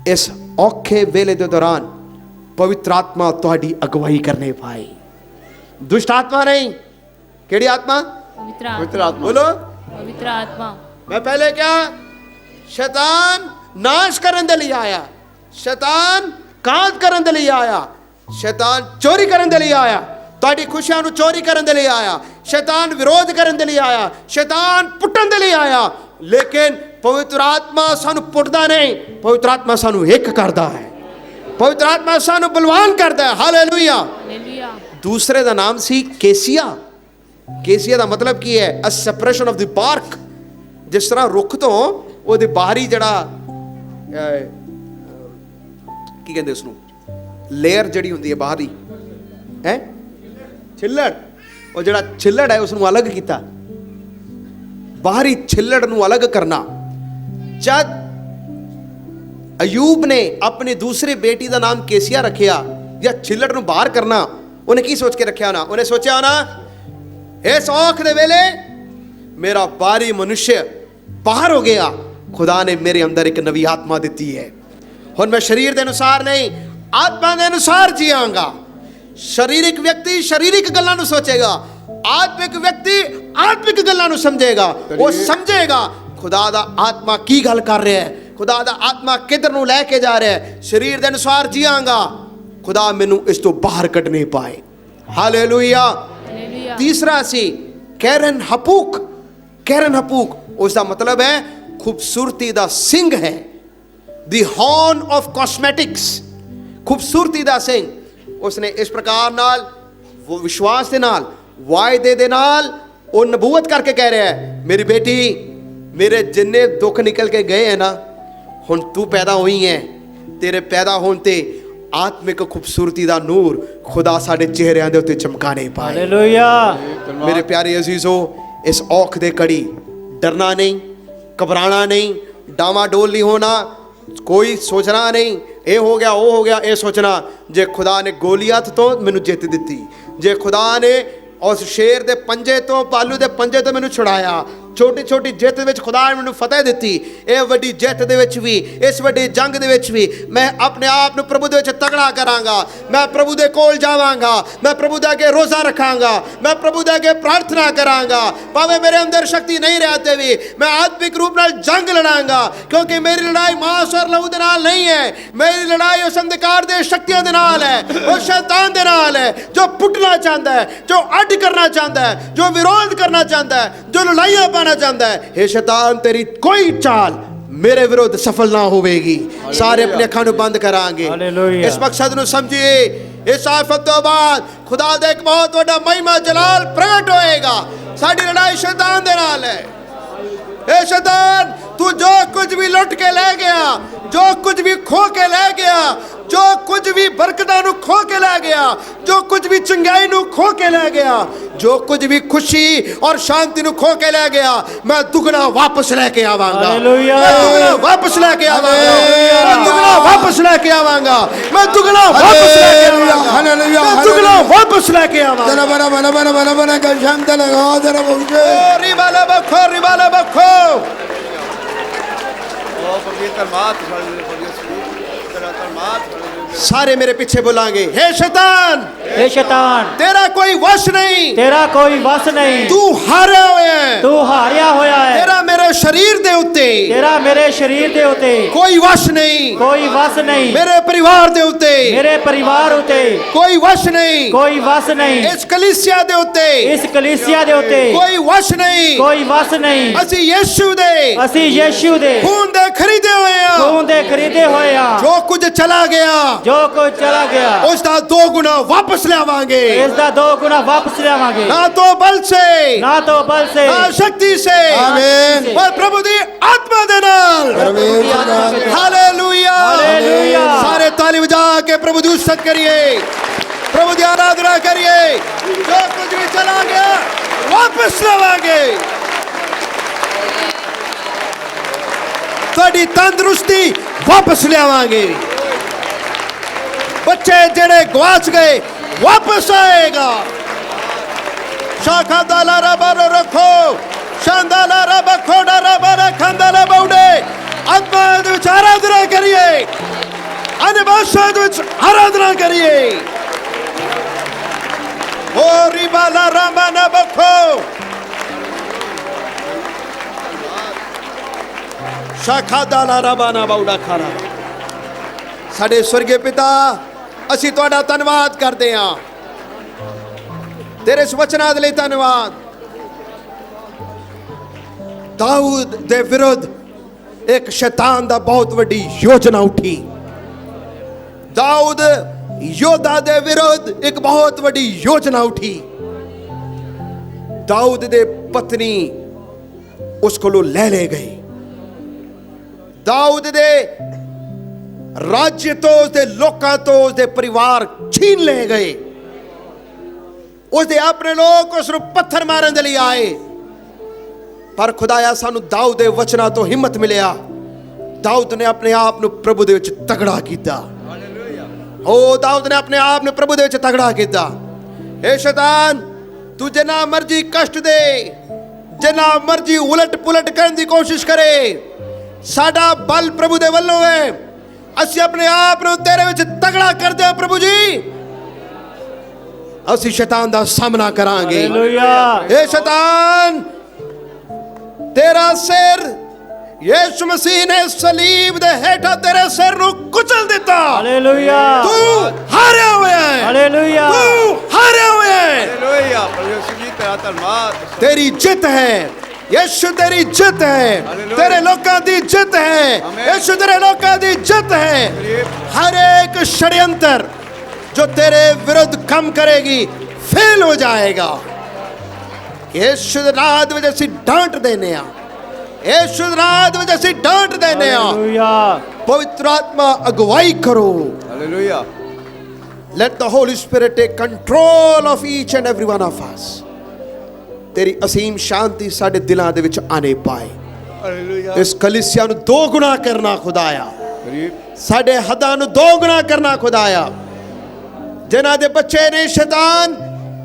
ਇਸ ਔਖੇ ਵੇਲੇ ਦੇ ਦੌਰਾਨ ਪਵਿੱਤਰ ਆਤਮਾ ਤੁਹਾਡੀ ਅਗਵਾਈ ਕਰਨੇ ਪਾਏ। ਦੁਸ਼ਟ ਆਤਮਾ ਨਹੀਂ। ਕਿਹੜੀ ਆਤਮਾ? पवित्र पवित्र आत्मा। आत्मा। ਬੋਲੋ। पवित्र आत्मा। मैं पहले क्या? शैतान नाश करने दे लिए आया, शैतान कांत करने दे लिए आया, शैतान चोरी करने दे लिए आया, ਤੁਹਾਡੀ ਖੁਸ਼ੀਆਂ ਨੂੰ ਚੋਰੀ ਕਰਨ ਦੇ ਲਈ ਆਇਆ, ਸ਼ੈਤਾਨ ਵਿਰੋਧ ਕਰਨ ਦੇ ਲਈ ਆਇਆ, ਸ਼ੈਤਾਨ ਪੁੱਟਣ ਦੇ ਲਈ ਆਇਆ। ਲੇਕਿਨ ਪਵਿੱਤਰ ਆਤਮਾ ਸਾਨੂੰ ਪੁੱਟਦਾ ਨਹੀਂ, ਪਵਿੱਤਰ ਆਤਮਾ ਸਾਨੂੰ ਇੱਕ ਕਰਦਾ ਹੈ, ਪਵਿੱਤਰ ਆਤਮਾ ਸਾਨੂੰ ਬਲਵਾਨ ਕਰਦਾ ਹੈ। ਹਾਲੇਲੂਇਆ। हालेलुया। ਦੂਸਰੇ ਦਾ ਨਾਮ ਸੀ ਕੇਸੀਆ। ਕੇਸੀਆ ਦਾ ਮਤਲਬ ਕੀ ਹੈ? ਅ ਸੈਪਰੇਸ਼ਨ ਆਫ ਦੀ ਬਾਰਕ। ਜਿਸ ਤਰ੍ਹਾਂ ਰੁੱਖ ਤੋਂ ਉਹਦੇ ਬਾਹਰੀ ਜਿਹੜਾ ਕੀ ਕਹਿੰਦੇ ਉਸ ਨੂੰ, ਲੇਅਰ ਜਿਹੜੀ ਹੁੰਦੀ ਹੈ ਬਾਹਰੀ ਹੈ, ਛਿੱਲੜ, ਉਹ ਜਿਹੜਾ ਛਿੱਲੜ ਹੈ ਉਸ ਨੂੰ ਅਲੱਗ ਕੀਤਾ, ਬਾਹਰੀ ਛਿੱਲੜ ਨੂੰ ਅਲੱਗ ਕਰਨਾ। ਜਦ ਅਯੂਬ ਨੇ ਆਪਣੀ ਦੂਸਰੀ ਬੇਟੀ ਦਾ ਨਾਮ ਕੇਸੀਆ ਰੱਖਿਆ, ਜਾਂ ਛਿੱਲੜ ਨੂੰ ਬਾਹਰ ਕਰਨਾ, ਉਹਨੇ ਕੀ ਸੋਚ ਕੇ ਰੱਖਿਆ ਨਾ, ਉਹਨੇ ਸੋਚਿਆ ਨਾ ਇਸ ਔਖ ਦੇ ਵੇਲੇ ਮੇਰਾ ਬਾਹਰੀ ਮਨੁष्य ਬਾਹਰ ਹੋ ਗਿਆ, ਖੁਦਾ ਨੇ ਮੇਰੇ ਅੰਦਰ ਇੱਕ ਨਵੀਂ ਆਤਮਾ ਦਿੱਤੀ ਹੈ, ਹੁਣ ਮੈਂ ਸਰੀਰ ਦੇ ਅਨੁਸਾਰ ਨਹੀਂ ਆਤਮਾ ਦੇ ਅਨੁਸਾਰ ਜੀਵਾਂਗਾ। ਸਰੀਰਿਕ ਵਿਅਕਤੀ ਸਰੀਰਿਕ ਗੱਲਾਂ ਨੂੰ ਸੋਚੇਗਾ, ਆਤਮਿਕ ਵਿਅਕਤੀ ਆਤਮਿਕ ਗੱਲਾਂ ਨੂੰ ਸਮਝੇਗਾ। ਉਹ ਸਮਝੇਗਾ ਖੁਦਾ ਦਾ ਆਤਮਾ ਕੀ ਗੱਲ ਕਰ ਰਿਹਾ ਹੈ, ਖੁਦਾ ਦਾ ਆਤਮਾ ਕਿੱਧਰ ਨੂੰ ਲੈ ਕੇ ਜਾ ਰਿਹਾ ਹੈ। ਸਰੀਰ ਦੇ ਅਨੁਸਾਰ ਜੀਵਾਂਗਾ, ਖੁਦਾ ਮੈਨੂੰ ਇਸ ਤੋਂ ਬਾਹਰ ਕੱਢ ਨਹੀਂ ਪਾਏ। ਹਾਲੇਲੂਇਆ। हालेलुया। तीसरा सी कैरन हपूक। कैरन हपूक उसका मतलब है खूबसूरती दा सिंह है, दी हॉर्न ऑफ कॉस्मेटिक्स, खूबसूरती दा सिंह। उसने इस प्रकार नाल वो विश्वास दे नाल वायदे दे नाल वो नबूवत करके कह रहा है, मेरी बेटी मेरे जिन्ने दुख निकल के गए हैं ना, हुण तू पैदा हुई है, तेरे पैदा होने ते आत्मिक खूबसूरती दा नूर खुदा साडे चेहरिਆਂ ਦੇ ਉੱਤੇ ਚਮਕਾਣੇ ਪਾਏ। हालेलुया। मेरे प्यारे अजीजों, इस औख दे कड़ी डरना नहीं, घबराना नहीं, डामाडोल नहीं होना, कोई सोचना नहीं ये हो गया वो हो गया, ये सोचना जे खुदा ने गोलियत तो मैनू जित दी, जे खुदा ने उस शेर दे पंजे तो पालू दे पंजे तो मैनू छुड़ाया, छोटी छोटी जित दे विच खुदा ने मैनू फतेह दी, ये वड्डी जित दे विच भी, इस वड्डी जंग दे विच भी मैं अपने आप नू प्रभु दे विच तगड़ा करांगा। मैं प्रभु दे कोल जावांगा, मैं प्रभु दे अगे रोज़ा रखांगा, मैं प्रभु दे अगे प्रार्थना करांगा, भावें मेरे अंदर शक्ति नहीं रहते भी मैं आत्मिक रूप नाल जंग लड़ांगा, क्योंकि मेरी लड़ाई मांस और लहू दे नाल नहीं है, मेरी लड़ाई उस अंधकार दे शक्तियां दे नाल है, उस शैतान दे नाल है जो पुटना चाहता है, जो अड्ड करना चाहता है, जो विरोध करना चाहता है, जो लड़ाइयां पाना चाहता है। हे शैतान तेरी कोई चाल मेरे विरुद्ध सफल ना होवेगी। सारे अपने अखां नू बंद करांगे। हालेलुया। इस मकसद नू समझिए, इस आफत तो बाद खुदा दा एक बहुत बड़ा महिमा जलाल प्रगट होएगा। साडी लड़ाई शैतान दे नाल है। ए शैतान, तू जो कुछ भी लुट के ले गया, जो कुछ भी खो के ले गया, जो कुछ भी बरकतां नू खो के ले गया, जो कुछ भी चंगाई नू खो के ले गया, जो कुछ भी खुशी और शांति नू खो के ले गया, मैं दुगना वापस लेके आवांगा। हालेलुया। मैं दुगना वापस लेके आवांगा। मैं दुगना वापस लेके आवांगा। मैं दुगना वापस लेके आवांगा। हालेलुया। मैं दुगना वापस लेके आवांगा। जरा बना बना बना बना बना का शांत लगाओ जरा मुझे। ओ रिबाला बखो, रिबाला बखो। ओ पवित्र मात सारे मेरे पीछे बुलाएंगे, हे शैतान हे शैतान, तेरा कोई वश नहीं, तेरा कोई वस नहीं, तू हारा होया है, तू हारिया होया है, तेरा मेरे शरीर दे उत्ते तेरा मेरे शरीर दे उते कोई वश नहीं, कोई वस नहीं, मेरे परिवार दे उत्ते मेरे परिवार उते कोई वश नहीं, कोई वस नहीं, इस कलीसिया दे उत्ते इस कलीसिया दे उते कोई वश नहीं, कोई वस नहीं। ਅਸੀਂ ਯीशु दे ਅਸੀਂ ਯीशु ਦੇ खून दे खरीदे होए हैं। ਖੂਨ ਦੇ ਖਰੀਦੇ ਹੋਏ ਆ, जो कुछ चला गया ਜੋ ਕੁਝ ਚਲਾ ਗਿਆ उसका 2 गुना वापस लावांगे, ਇਸ ਦਾ 2 ਗੁਣਾ ਵਾਪਸ ਲਿਆਵਾਂਗੇ, ना तो बल से ਨਾ तो बल से ना शक्ति से, आमीन। पर प्रभु दी आत्मा दे नाल। हालेलुया। हालेलुया। सारे ताली बजा के प्रभु दी उस्सत करिए, प्रभु दी आराधना करिए। जो कुछ भी चला गया वापस लावांगे। ਤੁਹਾਡੀ ਤੰਦਰੁਸਤੀ ਵਾਪਸ ਲਿਆਵਾਂਗੇ। बच्चे जेड़े गवाच गए वापस आएगा। शाखा दाला रबर रखो, शांदाला रब खोड़ा रबर खंदाला बौड़े। आत्मा दे विच आराधना करिए, अन्य भाषा दे विच आराधना करिए। ओ रिबाला रामाना बखो, शाखा दाला रबाना बौड़ा खाना। साडे स्वर्गीय पिता, ਅਸੀਂ ਤੁਹਾਡਾ ਧੰਨਵਾਦ ਕਰਦੇ ਹਾਂ, ਤੇਰੇ ਵਚਨਾਂ ਦੇ ਲਈ ਧੰਨਵਾਦ। ਦਾਊਦ ਦੇ ਵਿਰੁੱਧ ਇੱਕ ਸ਼ੈਤਾਨ ਦਾ ਬਹੁਤ ਵੱਡੀ ਯੋਜਨਾ ਉੱਠੀ। ਦਾਊਦ ਯੋਧਾ ਦੇ ਵਿਰੁੱਧ ਇੱਕ ਬਹੁਤ ਵੱਡੀ ਯੋਜਨਾ ਉੱਠੀ। ਦਾਊਦ ਦੇ ਪਤਨੀ ਉਸ ਕੋਲੋਂ ਲੈ ਗਏ। ਦਾਊਦ ਦੇ राज्य तो उसके लोकां तो उसके परिवार छीन ले गए। उसके अपने लोग उस पत्थर मारन दे लिए आए, पर खुदाया सानू दाऊद दे वचना तो हिम्मत मिलिया। दाऊद ने अपने आप ਨੂੰ प्रभु ਦੇ ਵਿੱਚ ਤਗੜਾ ਕੀਤਾ। ओ दाऊद ने अपने आप ਨੂੰ प्रभु ਦੇ ਵਿੱਚ ਤਗੜਾ ਕੀਤਾ। ए शैतान, तू जिन्ना मर्जी कष्ट दे, जिन्ना मर्जी उलट पुलट करने की कोशिश करे, साडा बल प्रभु दे ਵੱਲੋਂ है। ਅਸੀਂ अपने आप ਨੂੰ तेरे ਵਿੱਚ ਤਗੜਾ ਕਰਦੇ ਹਾਂ प्रभु जी। ਅਸੀਂ शैतान ਦਾ ਸਾਹਮਣਾ ਕਰਾਂਗੇ। ਹਾਲੇਲੂਇਆ। ए शैतान, तेरा सिर यीशु मसीह ने सलीब दे हेठा तेरे सिर ਨੂੰ ਕੁਚਲ ਦਿੱਤਾ। ਹਾਲੇਲੂਇਆ। तू हारिया हुआ है, ਹਾਲੇਲੂਇਆ। तू हारिया हुआ है। ਹਾਲੇਲੂਇਆ। ਪ੍ਰਭੂ ਯਿਸੂ ਜੀ ਤੇਰਾ ਧੰਨਵਾਦ। तेरी जित है यीशु, तेरी जित है। हालेलुया। तेरे लोकां दी जित है आमीन। यीशु, तेरे लोकां दी जित है। हर एक षड्यंत्र जो तेरे विरुद्ध काम करेगी फेल हो जाएगा। यीशु दे नाम दे विच ਅਸੀਂ डांट देने आ, यीशु दे नाम दे विच ਅਸੀਂ डांट देने आ। ਹਾਲੇਲੂਇਆ। पवित्र आत्मा अगुवाई करो। Hallelujah. Let the Holy Spirit take control of each and every one of us। तेरी असीम शांति साडे दिलां दे विच आने पाए। ਹਾਲੇਲੂਇਆ। इस कलीसिया ਨੂੰ दो गुना करना खुदाया, ਗਰੀਬ साडे हदां ਨੂੰ दो गुना करना खुदाया। जिन्हां दे बच्चे ने शैतान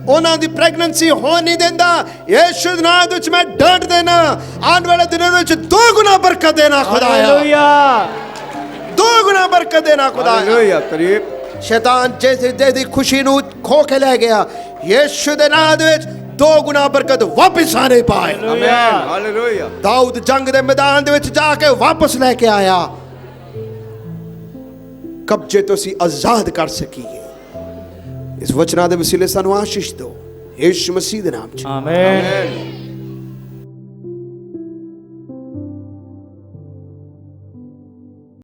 ਉਹਨਾਂ ਦੀ ਪ੍ਰੈਗਨੈਂਸੀ ਹੋਣ ਨਹੀਂ ਦਿੰਦਾ, ਯਿਸੂ ਦੇ ਨਾਮ ਵਿੱਚ ਮੈਂ ਡਾਂਟ ਦੇਣਾ। ਆਉਣ ਵਾਲੇ ਦਿਨਾਂ ਵਿੱਚ ਦੋ ਗੁਣਾ ਬਰਕਤ ਦੇਣਾ ਖੁਦਾਇਆ, ਹਾਲੇਲੂਇਆ। ਦੋ ਗੁਣਾ ਬਰਕਤ ਦੇਣਾ ਖੁਦਾਇਆ। ਹਾਲੇਲੂਇਆ। ਗਰੀਬ शैतान जैसे जैसी खुशी ਨੂੰ खो के ले गया, यीशु ਦੇ ਨਾਮ ਦੇ ਵਿੱਚ दो गुना बरकत वापस आने पाए। ਆਮੀਨ। ਹਾਲੇਲੂਇਆ। दाऊद जंग ਦੇ ਮੈਦਾਨ ਦੇ ਵਿੱਚ ਜਾ ਕੇ ਵਾਪਸ ਲੈ ਕੇ ਆਇਆ, ਕਬਜ਼ੇ ਤੋਂ ਅਸੀਂ ਆਜ਼ਾਦ ਕਰ ਸਕੀਏ। ਇਸ ਵਚਨਾਂ ਦੇ ਵਸੀਲੇ ਸਾਨੂੰ ਆਸ਼ੀਸ਼ ਦਿਓ, ਯਿਸੂ ਮਸੀਹ ਦੇ ਨਾਮ 'ਚ ਆਮੇਨ।